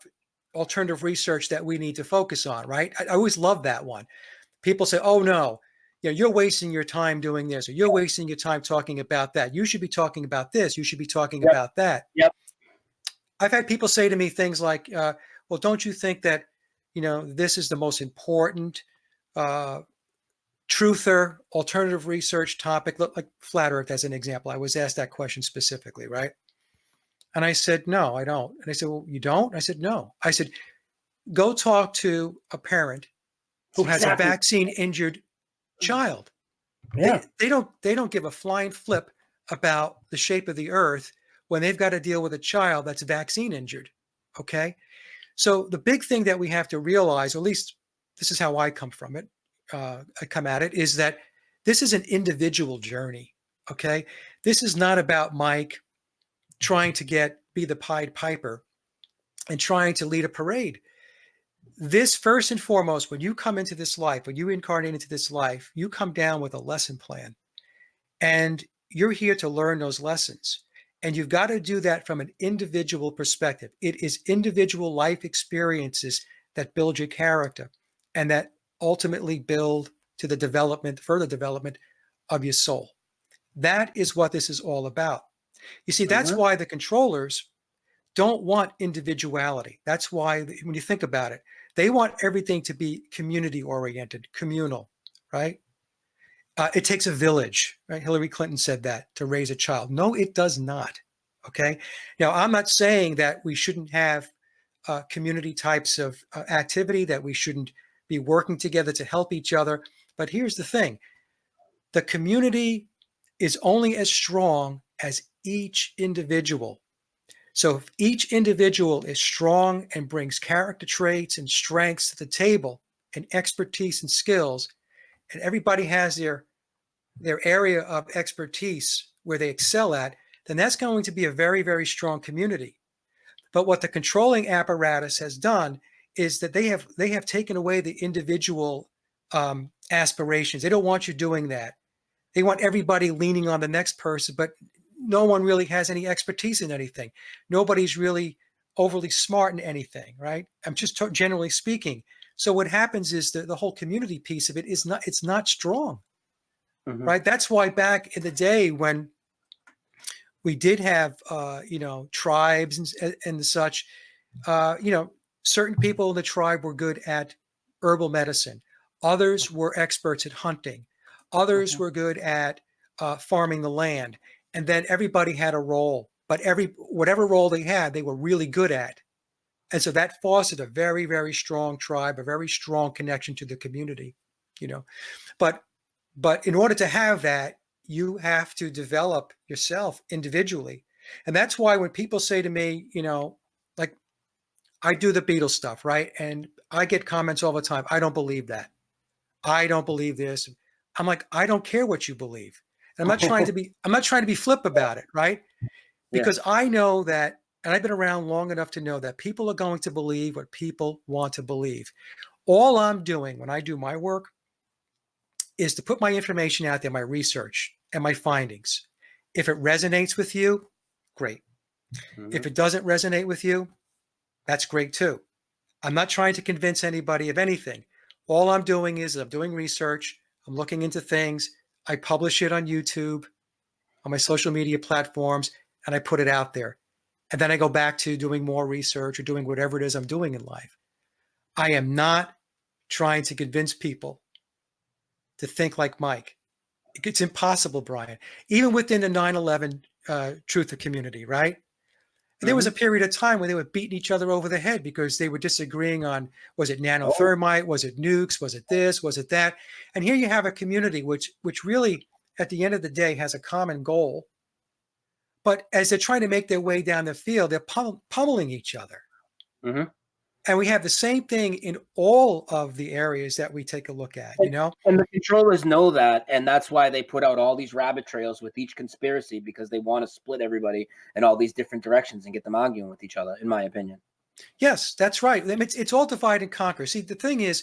alternative research that we need to focus on, right? I always love that one. People say, oh, no, you're wasting your time doing this, or you're wasting your time talking about that. You should be talking about this. You should be talking about that. Yep. I've had people say to me things like, well, don't you think that, this is the most important truther alternative research topic, like flat earth as an example. I was asked that question specifically, right? And I said, no, I don't. And they said, well, you don't? I said, no. I said, go talk to a parent who has a vaccine injured child. Yeah. They don't give a flying flip about the shape of the earth when they've got to deal with a child that's vaccine injured. Okay. So the big thing that we have to realize, or at least this is how I come from it, I come at it, is that this is an individual journey. Okay. This is not about Mike trying to be the Pied Piper and trying to lead a parade. This, first and foremost, when you come into this life, when you incarnate into this life, you come down with a lesson plan, and you're here to learn those lessons. And you've got to do that from an individual perspective. It is individual life experiences that build your character and that ultimately build to the further development of your soul. That is what this is all about. You see, that's why the controllers don't want individuality. That's why, when you think about it, they want everything to be community oriented, communal, right? It takes a village, right? Hillary Clinton said that, to raise a child. No, it does not. Okay. Now, I'm not saying that we shouldn't have community types of activity, that we shouldn't be working together to help each other. But here's the thing. The community is only as strong as each individual. So if each individual is strong and brings character traits and strengths to the table and expertise and skills, and everybody has their area of expertise where they excel at, then that's going to be a very, very strong community. But what the controlling apparatus has done is that they have taken away the individual aspirations. They don't want you doing that. They want everybody leaning on the next person, but no one really has any expertise in anything. Nobody's really overly smart in anything, right? I'm just generally speaking. So what happens is the whole community piece of it it's not strong, right? That's why back in the day when we did have, tribes and such, certain people in the tribe were good at herbal medicine. Others were experts at hunting. Others were good at farming the land. And then everybody had a role, but whatever role they had, they were really good at. And so that fostered a very, very strong tribe, a very strong connection to the community, But in order to have that, you have to develop yourself individually. And that's why when people say to me, like, I do the Beatles stuff, right? And I get comments all the time. I don't believe that. I don't believe this. I'm like, I don't care what you believe. And I'm not trying to be flip about it, right? Yeah. Because I know that, and I've been around long enough to know that people are going to believe what people want to believe. All I'm doing when I do my work is to put my information out there, my research and my findings. If it resonates with you, great. If it doesn't resonate with you, that's great too. I'm not trying to convince anybody of anything. All I'm doing is I'm doing research, I'm looking into things, I publish it on YouTube, on my social media platforms, and I put it out there. And then I go back to doing more research or doing whatever it is I'm doing in life. I am not trying to convince people to think like Mike. It's impossible, Brian. Even within the 9/11 truther community, right? There was a period of time where they were beating each other over the head because they were disagreeing on, was it Oh, nanothermite, was it nukes, was it this, was it that? And here you have a community which really, at the end of the day, has a common goal. But as they're trying to make their way down the field, they're pummeling each other. mm-hmm. And we have the same thing in all of the areas that we take a look at, you know? And the controllers know that, and that's why they put out all these rabbit trails with each conspiracy, because they want to split everybody in all these different directions and get them arguing with each other, in my opinion. Yes, that's right. I mean, it's all divide and conquer. See, the thing is,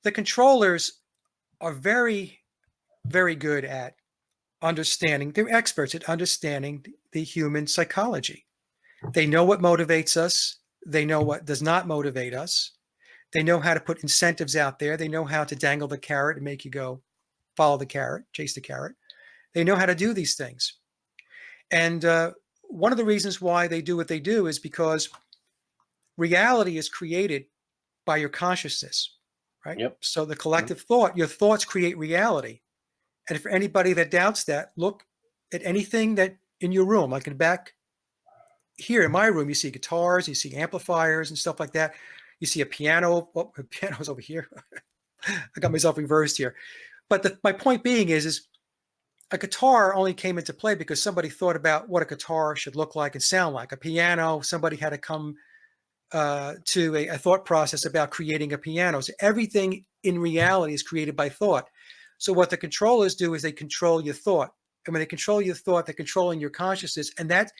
the controllers are very, very good at understanding. They're experts at understanding the human psychology. They know what motivates us. They know what does not motivate us. They know how to put incentives out there. They know how to dangle the carrot and make you go follow the carrot, chase the carrot. They know how to do these things. And one of the reasons why they do what they do is because reality is created by your consciousness, right? Yep. So the collective thought, your thoughts create reality. And for anybody that doubts that, look at anything that in your room, like in the back here in my room, you see guitars, you see amplifiers and stuff like that. You see a piano. Oh, the piano's over here. I got myself reversed here. But my point being is a guitar only came into play because somebody thought about what a guitar should look like and sound like. A piano, somebody had to come to a thought process about creating a piano. So everything in reality is created by thought. So what the controllers do is they control your thought. And when they control your thought, they're controlling your consciousness. And that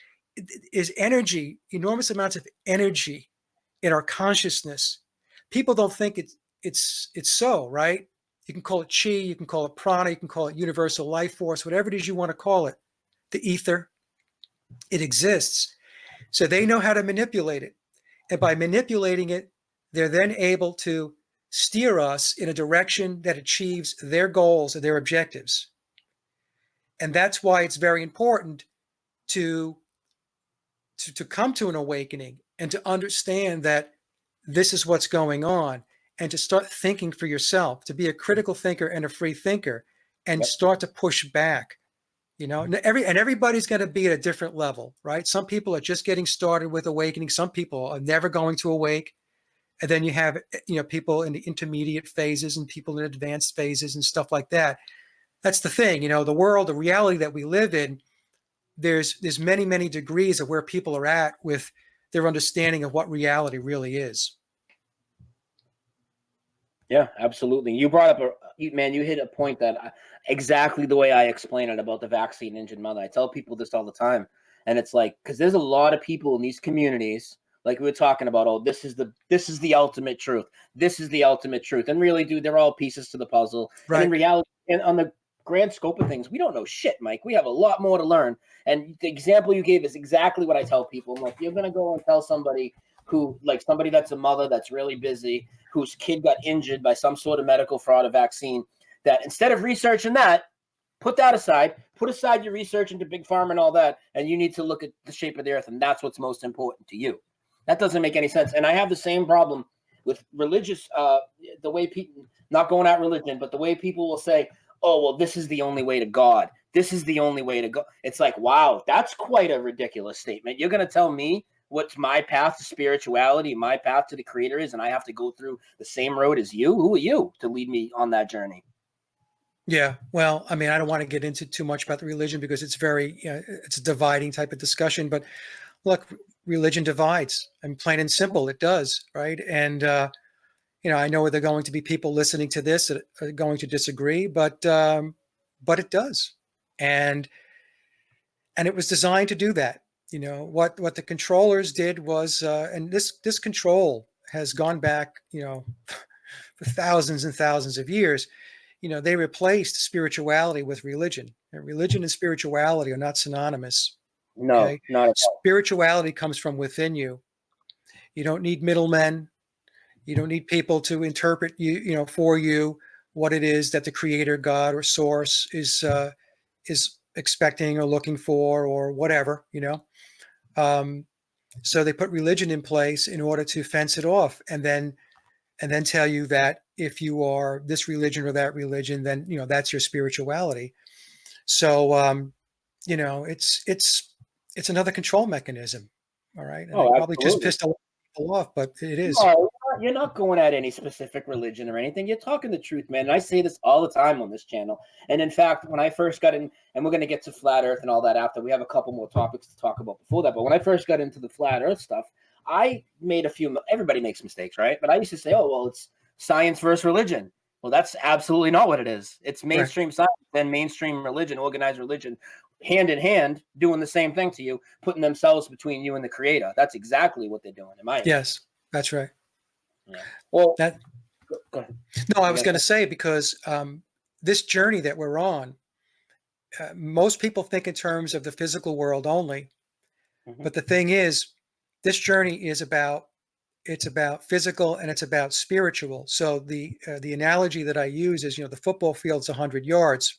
is energy, enormous amounts of energy in our consciousness. People don't think it's so, right? You can call it chi, you can call it prana, you can call it universal life force, whatever it is you want to call it, the ether. It exists. So they know how to manipulate it. And by manipulating it, they're then able to steer us in a direction that achieves their goals and their objectives. And that's why it's very important to come to an awakening and to understand that this is what's going on, and to start thinking for yourself, to be a critical thinker and a free thinker, and start to push back. You know, and everybody's going to be at a different level, right? Some people are just getting started with awakening. Some people are never going to awake. And then you have, people in the intermediate phases and people in advanced phases and stuff like that. That's the thing, the world, the reality that we live in, there's many, many degrees of where people are at with their understanding of what reality really is. Yeah, absolutely. You brought up you hit a point that exactly the way I explain it about the vaccine engine mother. I tell people this all the time, and it's like, because there's a lot of people in these communities, like we were talking about, oh, this is the ultimate truth. This is the ultimate truth, and really, dude, they're all pieces to the puzzle. Right. And in reality, and on the grand scope of things, we don't know shit, Mike. We have a lot more to learn. And the example you gave is exactly what I tell people. I'm like, you're gonna go and tell somebody somebody that's a mother that's really busy, whose kid got injured by some sort of medical fraud or vaccine, that instead of researching that, put that aside, put aside your research into big pharma and all that, and you need to look at the shape of the earth, and that's what's most important to you. That doesn't make any sense. And I have the same problem with religious, the way people, not going at religion, but the way people will say, oh, well, this is the only way to God. This is the only way to go. It's like, wow, that's quite a ridiculous statement. You're going to tell me what's my path to spirituality, my path to the creator is, and I have to go through the same road as you? Who are you to lead me on that journey? Yeah, well, I mean, I don't want to get into too much about the religion because it's it's a dividing type of discussion. But look, religion divides. I mean, plain and simple, it does, right? And I know there are going to be people listening to this that are going to disagree, but it does. and it was designed to do that. What the controllers did was, and this control has gone back, for thousands and thousands of years. They replaced spirituality with religion, and religion and spirituality are not synonymous. No, Okay, not at all. spirituality comes from within you. You don't need middlemen. You don't need people to interpret for you what it is that the creator, God, or source is expecting or looking for, or whatever. So they put religion in place in order to fence it off, and then tell you that if you are this religion or that religion, then that's your spirituality. So it's another control mechanism. All right, and I Oh, probably just absolutely. pissed a lot of people off, but it is. No, you're not going at any specific religion or anything. You're talking the truth, man. And I say this all the time on this channel. And in fact, when I first got in, and we're going to get to flat Earth and all that after, we have a couple more topics to talk about before that. But when I first got into the flat Earth stuff, I made everybody makes mistakes, right? But I used to say, oh, well, it's science versus religion. Well, that's absolutely not what it is. It's mainstream science and mainstream religion, organized religion, hand in hand, doing the same thing to you, putting themselves between you and the creator. That's exactly what they're doing, in my opinion. Yes, that's right. Yeah. Well, That go ahead. no, I was going to say, because this journey that we're on, most people think in terms of the physical world only, but the thing is, this journey is about physical and it's about spiritual. So the analogy that I use is, the football field's 100 yards,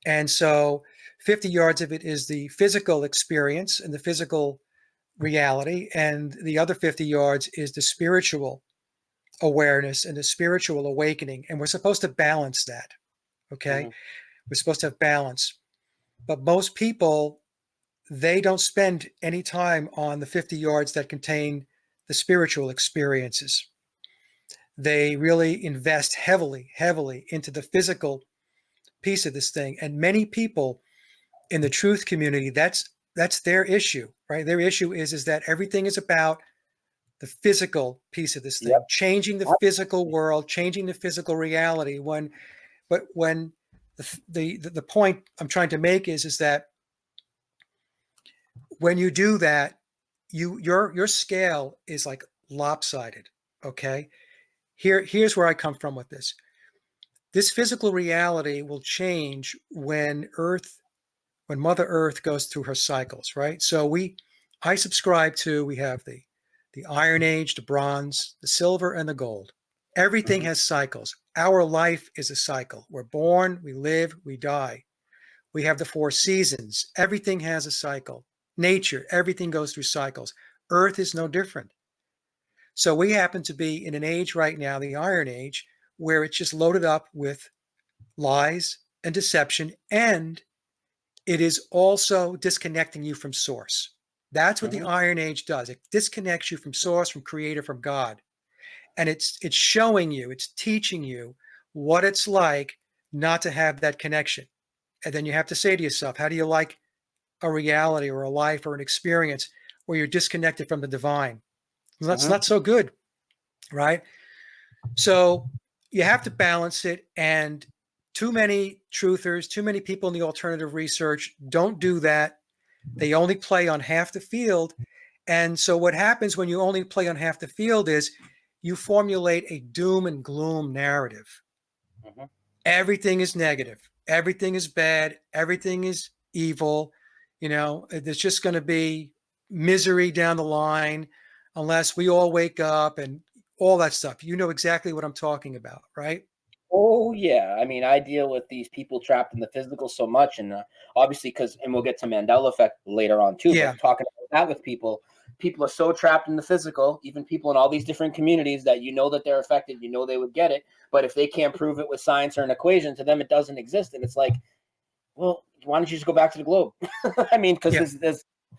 and so 50 yards of it is the physical experience and the physical reality, and the other 50 yards is the spiritual awareness and the spiritual awakening, and we're supposed to balance that. Okay, we're supposed to have balance, but most people, they don't spend any time on the 50 yards that contain the spiritual experiences. They really invest heavily into the physical piece of this thing, and many people in the truth community, that's their issue, right? Their issue is that everything is about the physical piece of this thing, Yep. changing the physical world, changing the physical reality. When the point I'm trying to make is that when you do that, your scale is like lopsided. Okay, here's where I come from with this. This physical reality will change when Mother Earth goes through her cycles, right? So I subscribe to, we have the Iron Age, the Bronze, the Silver, and the Gold. Everything has cycles. Our life is a cycle. We're born, we live, we die. We have the 4 seasons. Everything has a cycle. Nature, everything goes through cycles. Earth is no different. So we happen to be in an age right now, the Iron Age, where it's just loaded up with lies and deception, and it is also disconnecting you from source. That's what the Iron Age does. It disconnects you from source, from creator, from God. And it's showing you, it's teaching you what it's like not to have that connection. And then you have to say to yourself, how do you like a reality or a life or an experience where you're disconnected from the divine? Well, that's not so good, right? So you have to balance it. And too many truthers, too many people in the alternative research don't do that. They only play on half the field. And so what happens when you only play on half the field is you formulate a doom and gloom narrative. Everything is negative. Everything is bad. Everything is evil. There's just going to be misery down the line unless we all wake up and all that stuff. You know exactly what I'm talking about, right? Oh yeah, I mean, I deal with these people trapped in the physical so much, and obviously, and we'll get to Mandela effect later on too. Yeah. But talking about that with people are so trapped in the physical. Even people in all these different communities that that they're affected, they would get it. But if they can't prove it with science or an equation, to them it doesn't exist, and it's like, well, why don't you just go back to the globe? I mean, because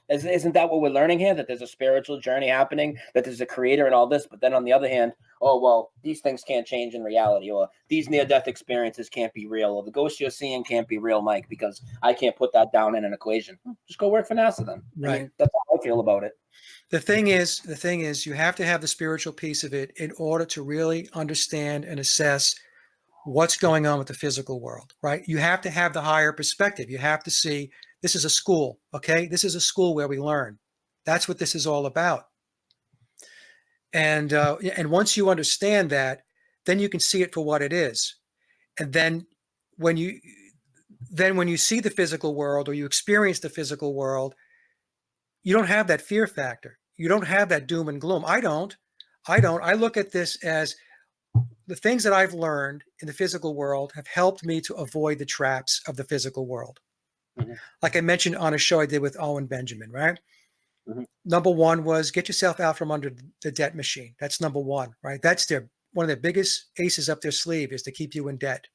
isn't that what we're learning here? That there's a spiritual journey happening, that there's a creator and all this. But then on the other hand, oh, well, these things can't change in reality, or these near-death experiences can't be real, or the ghosts you're seeing can't be real, Mike, because I can't put that down in an equation. Just go work for NASA then. Right. I mean, that's how I feel about it. The thing is, you have to have the spiritual piece of it in order to really understand and assess what's going on with the physical world, right? You have to have the higher perspective. You have to see this is a school, okay? This is a school where we learn. That's what this is all about. And once you understand that, then you can see it for what it is. And when you when you see the physical world or you experience the physical world, you don't have that fear factor. You don't have that doom and gloom. I don't. I look at this as the things that I've learned in the physical world have helped me to avoid the traps of the physical world. Mm-hmm. Like I mentioned on a show I did with Owen Benjamin, right? Mm-hmm. Number one was get yourself out from under the debt machine. That's number one, right? That's one of their biggest aces up their sleeve is to keep you in debt.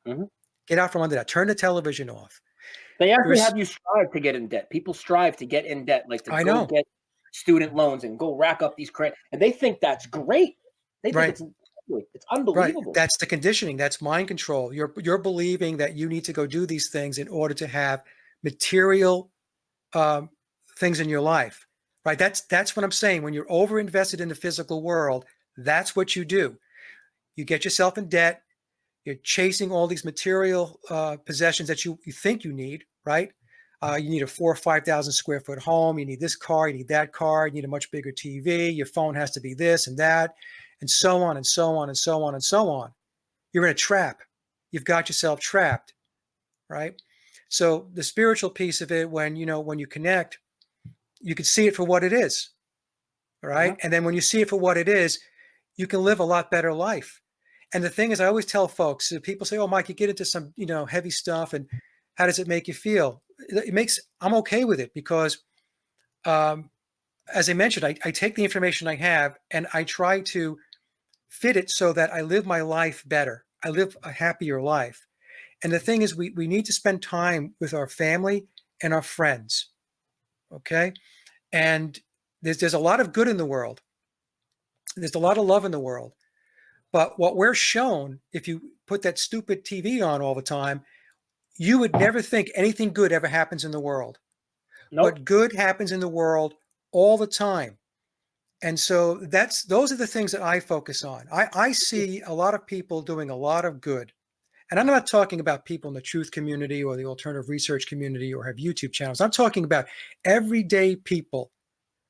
Mm-hmm. Get out from under that. Turn the television off. They actually have you strive to get in debt. People strive to get in debt, like to go get student loans and go rack up these credit, and they think that's great. They think it's unbelievable. Right. That's the conditioning. That's mind control. You're believing that you need to go do these things in order to have material things in your life. Right. That's what I'm saying. When you're over invested in the physical world, that's what you do. You get yourself in debt. You're chasing all these material possessions that you think you need. Right. You need a 4,000 or 5,000 square foot home. You need this car. You need that car. You need a much bigger TV. Your phone has to be this and that, and so on and so on and so on and so on. You're in a trap. You've got yourself trapped, right? So the spiritual piece of it, when you connect, you can see it for what it is, right? And then when you see it for what it is, you can live a lot better life. And the thing is, I always tell folks, people say, "Oh, Mike, you get into some heavy stuff, and how does it make you feel?" I'm okay with it because, as I mentioned, I take the information I have and I try to fit it so that I live my life better. I live a happier life. And the thing is, we need to spend time with our family and our friends. Okay. And there's a lot of good in the world. There's a lot of love in the world. But what we're shown, if you put that stupid TV on all the time, you would never think anything good ever happens in the world. Nope. But good happens in the world all the time. And so those are the things that I focus on. I see a lot of people doing a lot of good. And I'm not talking about people in the truth community or the alternative research community or have YouTube channels. I'm talking about everyday people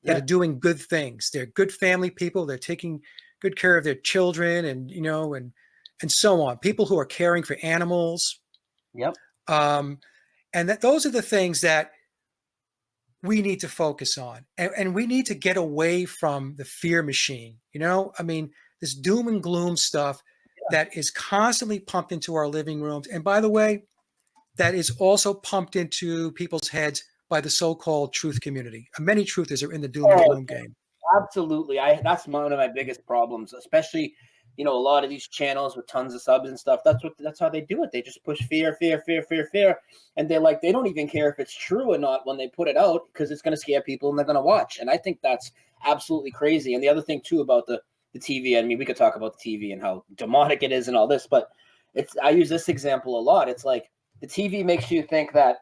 that are doing good things. They're good family people. They're taking good care of their children and so on. People who are caring for animals. Yep. And those are the things that we need to focus on. And we need to get away from the fear machine. I mean, this doom and gloom stuff that is constantly pumped into our living rooms. And by the way, that is also pumped into people's heads by the so-called truth community. Many truthers are in the doom and gloom game. Absolutely. That's one of my biggest problems, especially, a lot of these channels with tons of subs and stuff. That's how they do it. They just push fear. And they don't even care if it's true or not when they put it out because it's going to scare people and they're going to watch. And I think that's absolutely crazy. And the other thing too about the TV, I mean, we could talk about the TV and how demonic it is and all this, but I use this example a lot. It's like the TV makes you think that,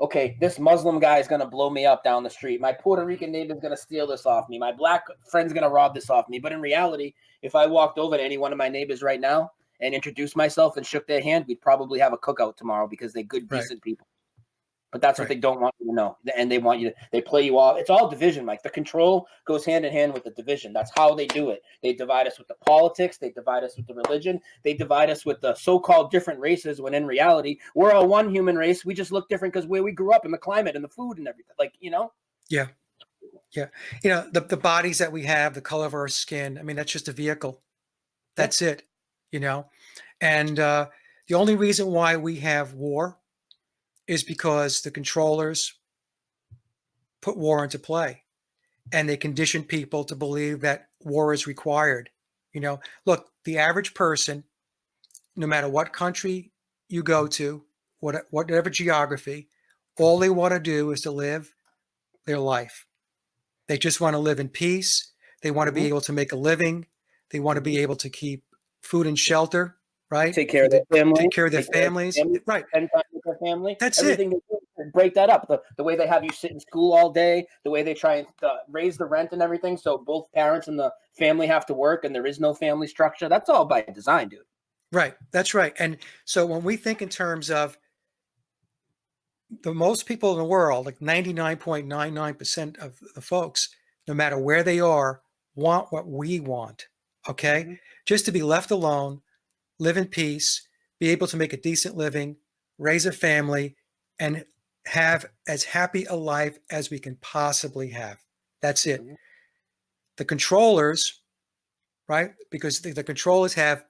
okay, this Muslim guy is going to blow me up down the street. My Puerto Rican neighbor is going to steal this off me. My black friend's going to rob this off me. But in reality, if I walked over to any one of my neighbors right now and introduced myself and shook their hand, we'd probably have a cookout tomorrow because they're good, decent people. But that's what they don't want you to know. And they play you off. It's all division, Mike. The control goes hand in hand with the division. That's how they do it. They divide us with the politics. They divide us with the religion. They divide us with the so-called different races when in reality, we're all one human race. We just look different because where we grew up and the climate and the food and everything. Yeah. Yeah. The bodies that we have, the color of our skin, I mean, that's just a vehicle. That's it, And the only reason why we have war is because the controllers put war into play and they condition people to believe that war is required. Look, the average person, no matter what country you go to, whatever geography, all they want to do is to live their life. They just want to live in peace. They want to be able to make a living. They want to be able to keep food and shelter, right? Take care of their family. Take care of their families. Right. Spend time with their family. That's everything it. Break that up. The way they have you sit in school all day, the way they try and raise the rent and everything. So both parents and the family have to work and there is no family structure. That's all by design, dude. Right. That's right. And so when we think in terms of the most people in the world, like 99.99% of the folks, no matter where they are, want what we want. Okay. Mm-hmm. Just to be left alone, live in peace, be able to make a decent living, raise a family, and have as happy a life as we can possibly have. That's it. Mm-hmm. The controllers, right? Because the controllers have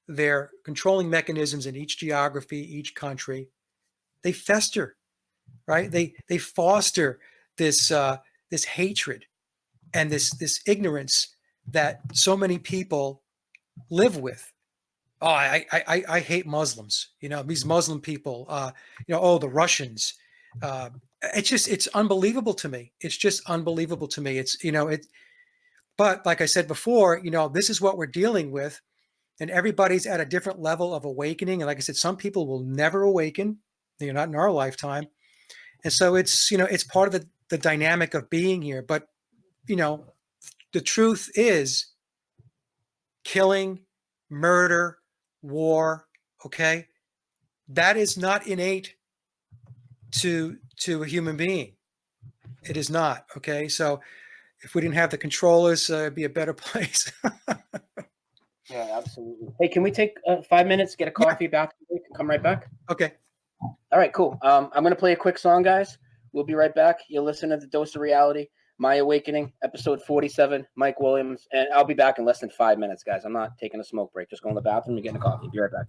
their controlling mechanisms in each geography, each country. They fester, right? They foster this this hatred and this ignorance that so many people live with. Oh, I hate Muslims. You know, these Muslim people. You know, oh, the Russians. It's unbelievable to me. It's just unbelievable to me. It's you know it. But like I said before, you know, this is what we're dealing with, and everybody's at a different level of awakening. And like I said, some people will never awaken. You're not in our lifetime, and so it's you know it's part of the dynamic of being here. But you know, the truth is killing, murder, war. Okay, that is not innate to a human being. It is not. Okay, so if we didn't have the controllers, it'd be a better place. Yeah, absolutely. Hey, can we take 5 minutes, get a Yeah. coffee, back, and come right back? Okay. All right, cool. I'm going to play a quick song, guys. We'll be right back. You'll listen to The Dose of Reality, My Awakening, episode 47, Mike Williams. And I'll be back in less than 5 minutes, guys. I'm not taking a smoke break. Just going to the bathroom and getting a coffee. Be right back.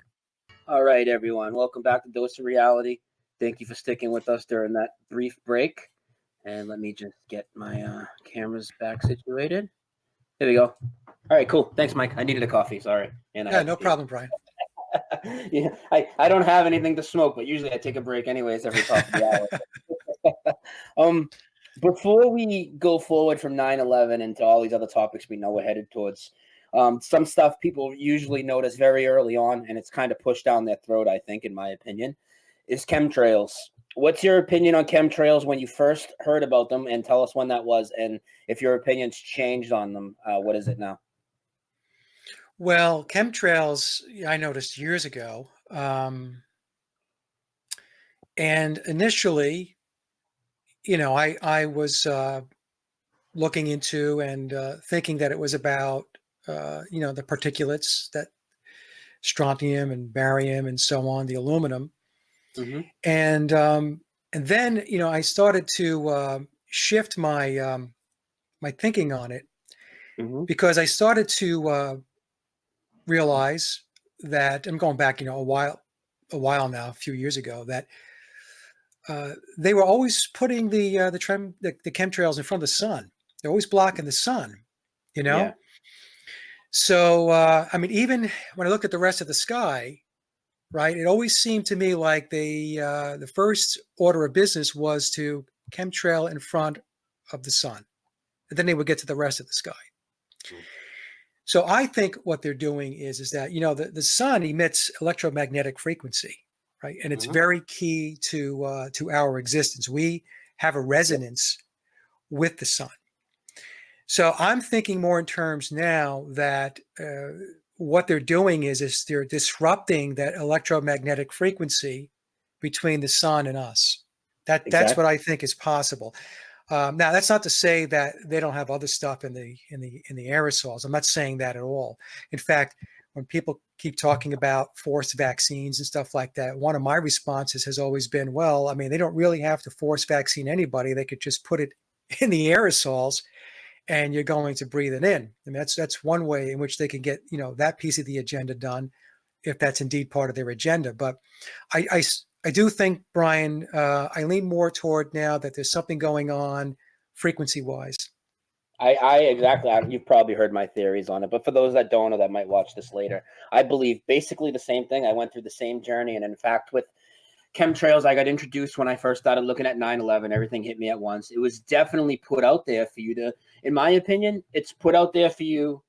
All right, everyone. Welcome back to Dose of Reality. Thank you for sticking with us during that brief break. And let me just get my cameras back situated. There we go. All right, cool. Thanks, Mike. I needed a coffee. Sorry. And I Yeah, had no to problem, Brian. yeah, I don't have anything to smoke, but usually I take a break anyways every top of the hour. Before we go forward from 9/11 into all these other topics we know we're headed towards, some stuff people usually notice very early on, and it's kind of pushed down their throat, I think, in my opinion, is chemtrails. What's your opinion on chemtrails when you first heard about them, and tell us when that was, and if your opinion's changed on them, what is it now? Well, chemtrails, I noticed years ago. And initially, you know, I was looking into and thinking that it was about, you know, the particulates, that strontium and barium and so on, the aluminum. Mm-hmm. And then, you know, I started to shift my my thinking on it Mm-hmm. because I started to realize that I'm going back, you know, a while now, a few years ago, that they were always putting the chemtrails in front of the sun. They're always blocking the sun, you Yeah. know. So I mean, even when I looked at the rest of the sky, right, it always seemed to me like the first order of business was to chemtrail in front of the sun, and then they would get to the rest of the sky. So I think what they're doing is that you know the sun emits electromagnetic frequency, right, and it's Mm-hmm. very key to our existence. We have a Yep. resonance with the sun. So I'm thinking more in terms now that what they're doing is they're disrupting that electromagnetic frequency between the sun and us. That's Exactly. what I think is possible. Now, that's not to say that they don't have other stuff in the aerosols. I'm not saying that at all. In fact, when people keep talking about forced vaccines and stuff like that, one of my responses has always been, well, I mean, they don't really have to force vaccine anybody. They could just put it in the aerosols, and you're going to breathe it in. I mean, that's one way in which they can get that piece of the agenda done, if that's indeed part of their agenda. But I do think, Brian, I lean more toward now that there's something going on frequency wise. I exactly. You've probably heard my theories on it, but for those that don't or that might watch this later, I believe basically the same thing. I went through the same journey, and in fact, with chemtrails, I got introduced when I first started looking at 9/11. Everything hit me at once. It was definitely put out there for you to, in my opinion, it's put out there for you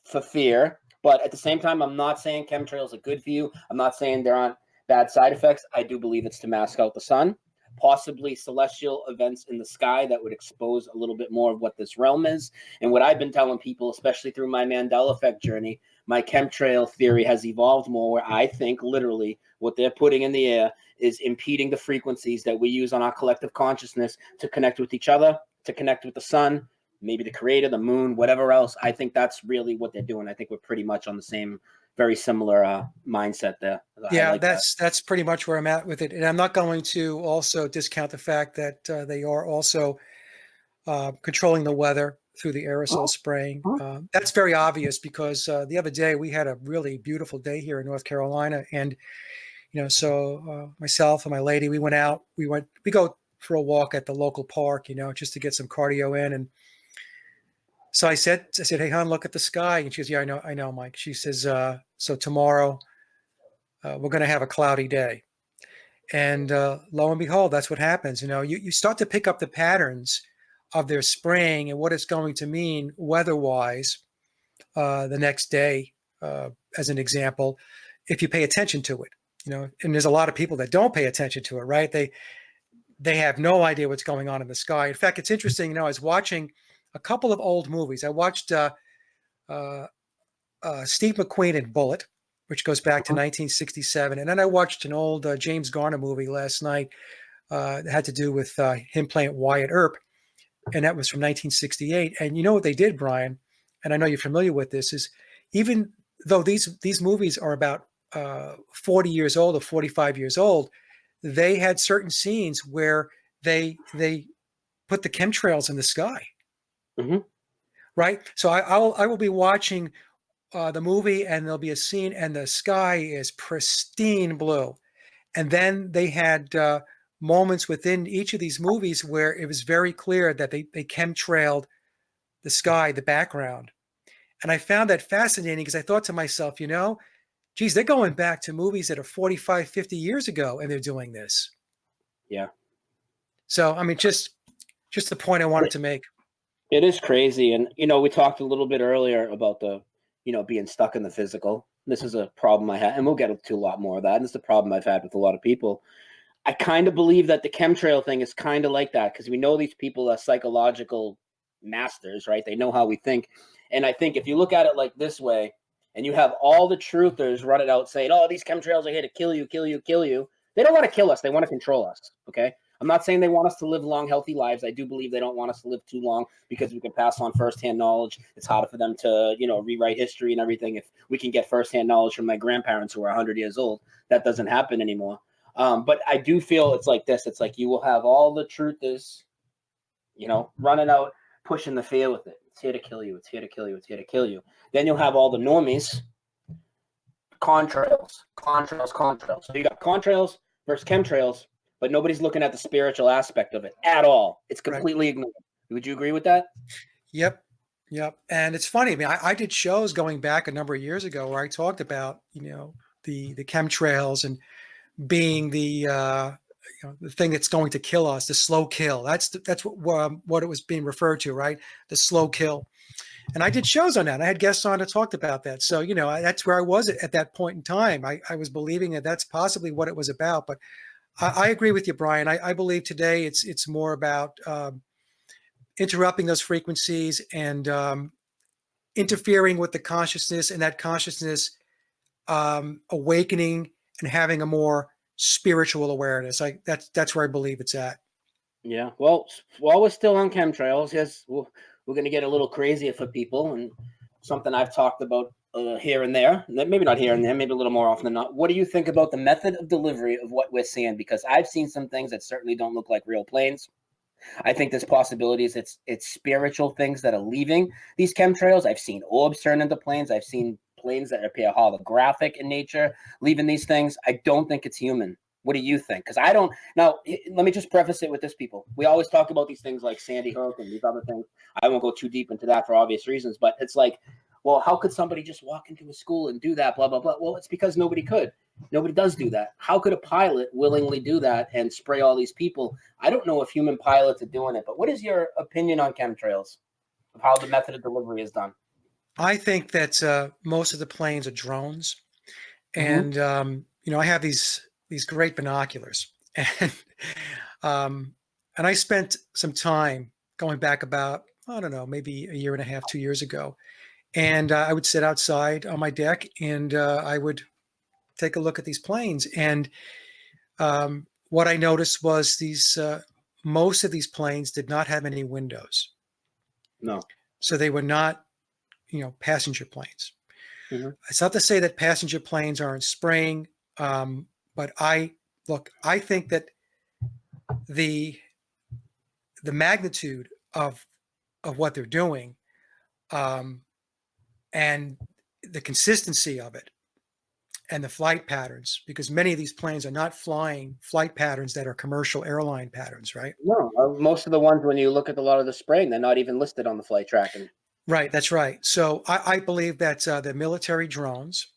for fear. But at the same time, I'm not saying chemtrails are good for you. I'm not saying there aren't bad side effects. I do believe it's to mask out the sun, possibly celestial events in the sky that would expose a little bit more of what this realm is. And what I've been telling people, especially through my Mandela effect journey, my chemtrail theory has evolved more, where I think literally what they're putting in the air is impeding the frequencies that we use on our collective consciousness to connect with each other, to connect with the sun, maybe the creator, the moon, whatever else. I think that's really what they're doing. I think we're pretty much on the same, very similar mindset there. I Yeah, like that. that's pretty much where I'm at with it. And I'm not going to also discount the fact that they are also controlling the weather through the aerosol spraying. That's very obvious because the other day we had a really beautiful day here in North Carolina, and so myself and my lady, we went out. We go for a walk at the local park, just to get some cardio in. And so I said, "Hey, hon, look at the sky." And she goes, "Yeah, I know, Mike." She says, "So tomorrow we're going to have a cloudy day." And lo and behold, that's what happens. You start to pick up the patterns of their spraying and what it's going to mean weather-wise the next day, as an example, if you pay attention to it. And there's a lot of people that don't pay attention to it, right? They have no idea what's going on in the sky. In fact, it's interesting. I was watching a couple of old movies. I watched Steve McQueen in Bullet, which goes back to 1967. And then I watched an old James Garner movie last night that had to do with him playing Wyatt Earp, and that was from 1968. And you know what they did, Brian, and I know you're familiar with this, is even though these movies are about 40 years old or 45 years old, they had certain scenes where they put the chemtrails in the sky, right? So I will be watching the movie, and there'll be a scene, and the sky is pristine blue. And then they had moments within each of these movies where it was very clear that they chemtrailed the sky, the background. And I found that fascinating because I thought to myself, geez, they're going back to movies that are 45, 50 years ago, and they're doing this. Yeah. So, I mean, just the point I wanted to make. It is crazy. And, we talked a little bit earlier about the, being stuck in the physical. This is a problem I had, and we'll get into a lot more of that. And it's the problem I've had with a lot of people. I kind of believe that the chemtrail thing is kind of like that, because we know these people are psychological masters, right? They know how we think. And I think if you look at it like this way, and you have all the truthers running out saying, "Oh, these chemtrails are here to kill you, kill you, kill you." They don't want to kill us. They want to control us. Okay. I'm not saying they want us to live long, healthy lives. I do believe they don't want us to live too long because we can pass on firsthand knowledge. It's harder for them to, rewrite history and everything. If we can get firsthand knowledge from my grandparents who are 100 years old, that doesn't happen anymore. But I do feel it's like this. It's like you will have all the truthers, running out, pushing the fear with it. It's here to kill you. It's here to kill you. It's here to kill you. Then you'll have all the normies, contrails. So you got contrails versus chemtrails, but nobody's looking at the spiritual aspect of it at all. It's completely ignored. Would you agree with that? Yep. And it's funny. I mean, I did shows going back a number of years ago where I talked about, the chemtrails and being the thing that's going to kill us, the slow kill. That's what it was being referred to, right? The slow kill. And I did shows on that. I had guests on that talked about that. So, that's where I was at that point in time. I was believing that that's possibly what it was about. But I agree with you, Brian. I believe today it's more about interrupting those frequencies and interfering with the consciousness, and that consciousness awakening and having a more spiritual awareness. That's where I believe it's at. Yeah. Well, while we're still on chemtrails, yes, we're going to get a little crazier for people, and something I've talked about here and there, maybe not here and there, maybe a little more often than not. What do you think about the method of delivery of what we're seeing? Because I've seen some things that certainly don't look like real planes. I think there's possibilities it's spiritual things that are leaving these chemtrails. I've seen orbs turn into planes. I've seen planes that appear holographic in nature leaving these things. I don't think it's human. What do you think? Because I don't. Now, let me just preface it with this, people. We always talk about these things like Sandy Hook and these other things. I won't go too deep into that for obvious reasons, but it's like, well, how could somebody just walk into a school and do that, blah, blah, blah? Well, it's because nobody could. Nobody does do that. How could a pilot willingly do that and spray all these people? I don't know if human pilots are doing it, but what is your opinion on chemtrails, of how the method of delivery is done? I think that most of the planes are drones. And, I have these great binoculars. And I spent some time going back about, I don't know, maybe a year and a half, 2 years ago, And I would sit outside on my deck, and I would take a look at these planes. And what I noticed was these most of these planes did not have any windows, No. so they were not, passenger planes. Hmm. It's not to say that passenger planes aren't spraying, but I think that the the magnitude of what they're doing, um, and the consistency of it, and the flight patterns, because many of these planes are not flying flight patterns that are commercial airline patterns, right? No, most of the ones when you look at a lot of the spraying, they're not even listed on the flight tracking. Right, that's right. So I believe that the military drones,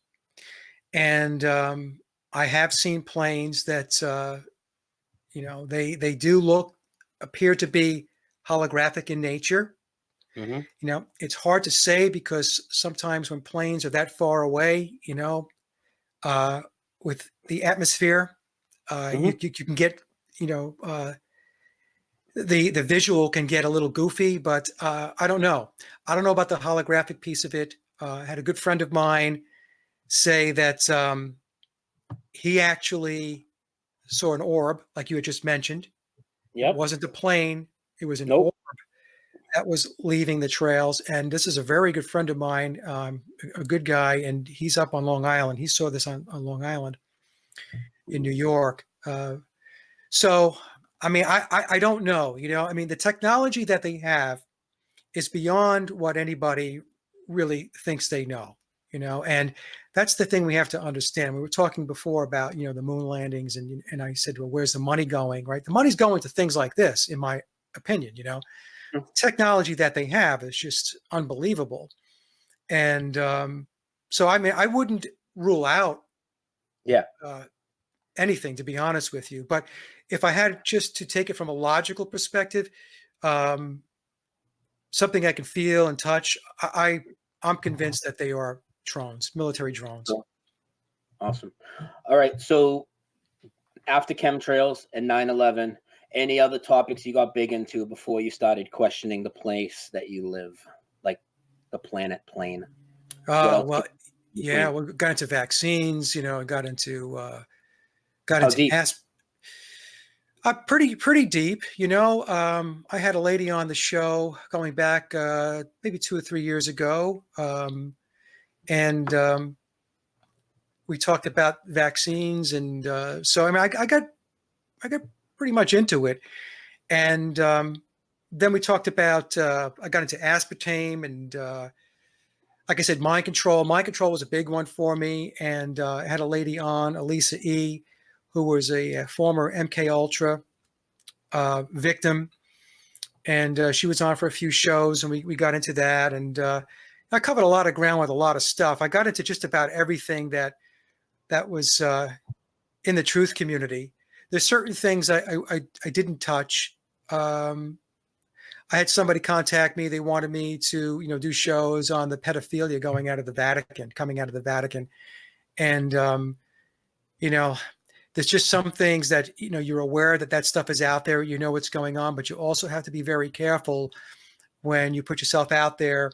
and I have seen planes that they do appear to be holographic in nature. Hmm. It's hard to say because sometimes when planes are that far away, uh, with the atmosphere, Hmm. you can get, you know, uh, the visual can get a little goofy, but I don't know. I don't know about the holographic piece of it. I had a good friend of mine say that he actually saw an orb, like you had just mentioned. It Yep. wasn't a plane; it was an orb Nope. that was leaving the trails. And this is a very good friend of mine, a good guy, and he's up on Long Island. He saw this on Long Island in New York. So, I mean, I don't know. I mean, the technology that they have is beyond what anybody really thinks they know. And that's the thing we have to understand. We were talking before about the moon landings, and I said, well, where's the money going? Right, the money's going to things like this, in my opinion. Technology that they have is just unbelievable. And so, I mean, I wouldn't rule out Yeah. uh, anything, to be honest with you. But if I had just to take it from a logical perspective, um, something I can feel and touch, I'm convinced that they are drones, military drones. Cool. Awesome. All right. So after chemtrails and 9/11, any other topics you got big into before you started questioning the place that you live, like the planet plane? What else Well, came in yeah, between? we got into vaccines. Got How into deep? pretty deep. I had a lady on the show going back maybe 2 or 3 years ago, and we talked about vaccines, and so I mean, I got pretty much into it, and then we talked about I got into aspartame, and like I said, mind control. Mind control was a big one for me, and I had a lady on, Elisa E, who was a former MK Ultra victim, and she was on for a few shows, and we got into that, and I covered a lot of ground with a lot of stuff. I got into just about everything that was in the truth community. There's certain things I didn't touch. Um, I had somebody contact me. They wanted me to do shows on the pedophilia coming out of the Vatican, and you know there's just some things that you're aware that stuff is out there. You know what's going on, but you also have to be very careful when you put yourself out there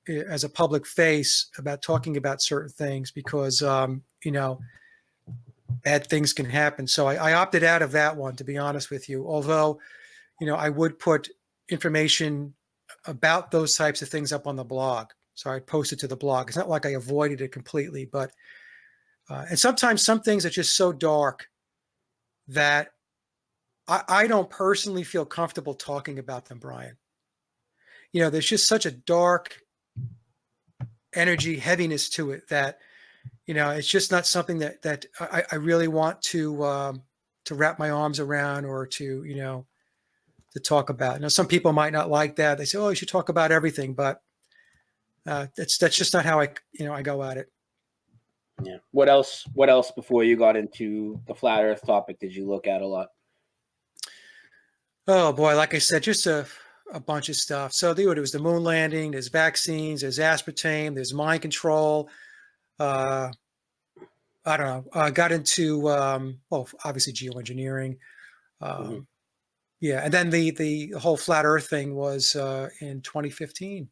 as a public face about talking about certain things, because bad things can happen. So I opted out of that one, to be honest with you. Although I would put information about those types of things up on the blog. So I posted to the blog. It's not like I avoided it completely, but and sometimes some things are just so dark that I don't personally feel comfortable talking about them, Brian. There's just such a dark energy, heaviness to it that it's just not something that I really want to wrap my arms around, or to talk about. Some people might not like that. They say, "Oh, you should talk about everything," but that's just not how I go at it. Yeah. What else? What else before you got into the flat Earth topic did you look at a lot? Oh boy, like I said, just a bunch of stuff. So there was the moon landing, there's vaccines, there's aspartame, there's mind control. Uh, I don't know. I got into well, obviously geoengineering. Hmm. Um, yeah, and then the whole flat Earth thing was in 2015.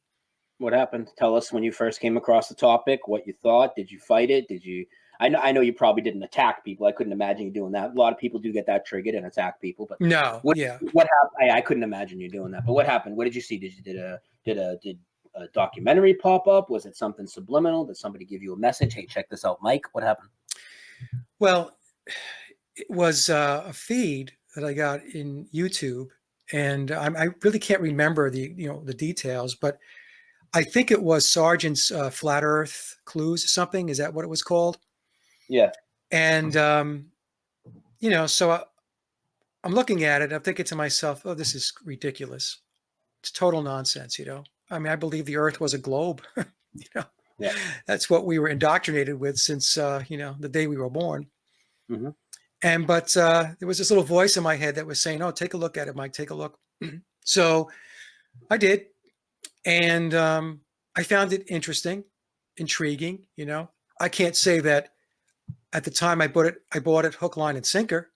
What happened? Tell us when you first came across the topic, what you thought. Did you fight it? Did you? I know you probably didn't attack people. I couldn't imagine you doing that. A lot of people do get that triggered and attack people, but No, what yeah. what happened? I couldn't imagine you doing that. But what happened? What did you see? Did a documentary pop up? Was it something subliminal? Did somebody give you a message? Hey, check this out, Mike. What happened? Well, it was a feed that I got in YouTube, and I really can't remember the details, but I think it was Sargent's Flat Earth Clues or something. Is that what it was called? Yeah. And so I'm looking at it. I'm thinking to myself, "Oh, this is ridiculous. It's total nonsense." I mean, I believe the Earth was a globe. you know, Yeah. that's what we were indoctrinated with since the day we were born. Mm-hmm. But there was this little voice in my head that was saying, "Oh, take a look at it, Mike. Take a look." So I did, and I found it interesting, intriguing. I can't say that at the time I bought it hook, line, and sinker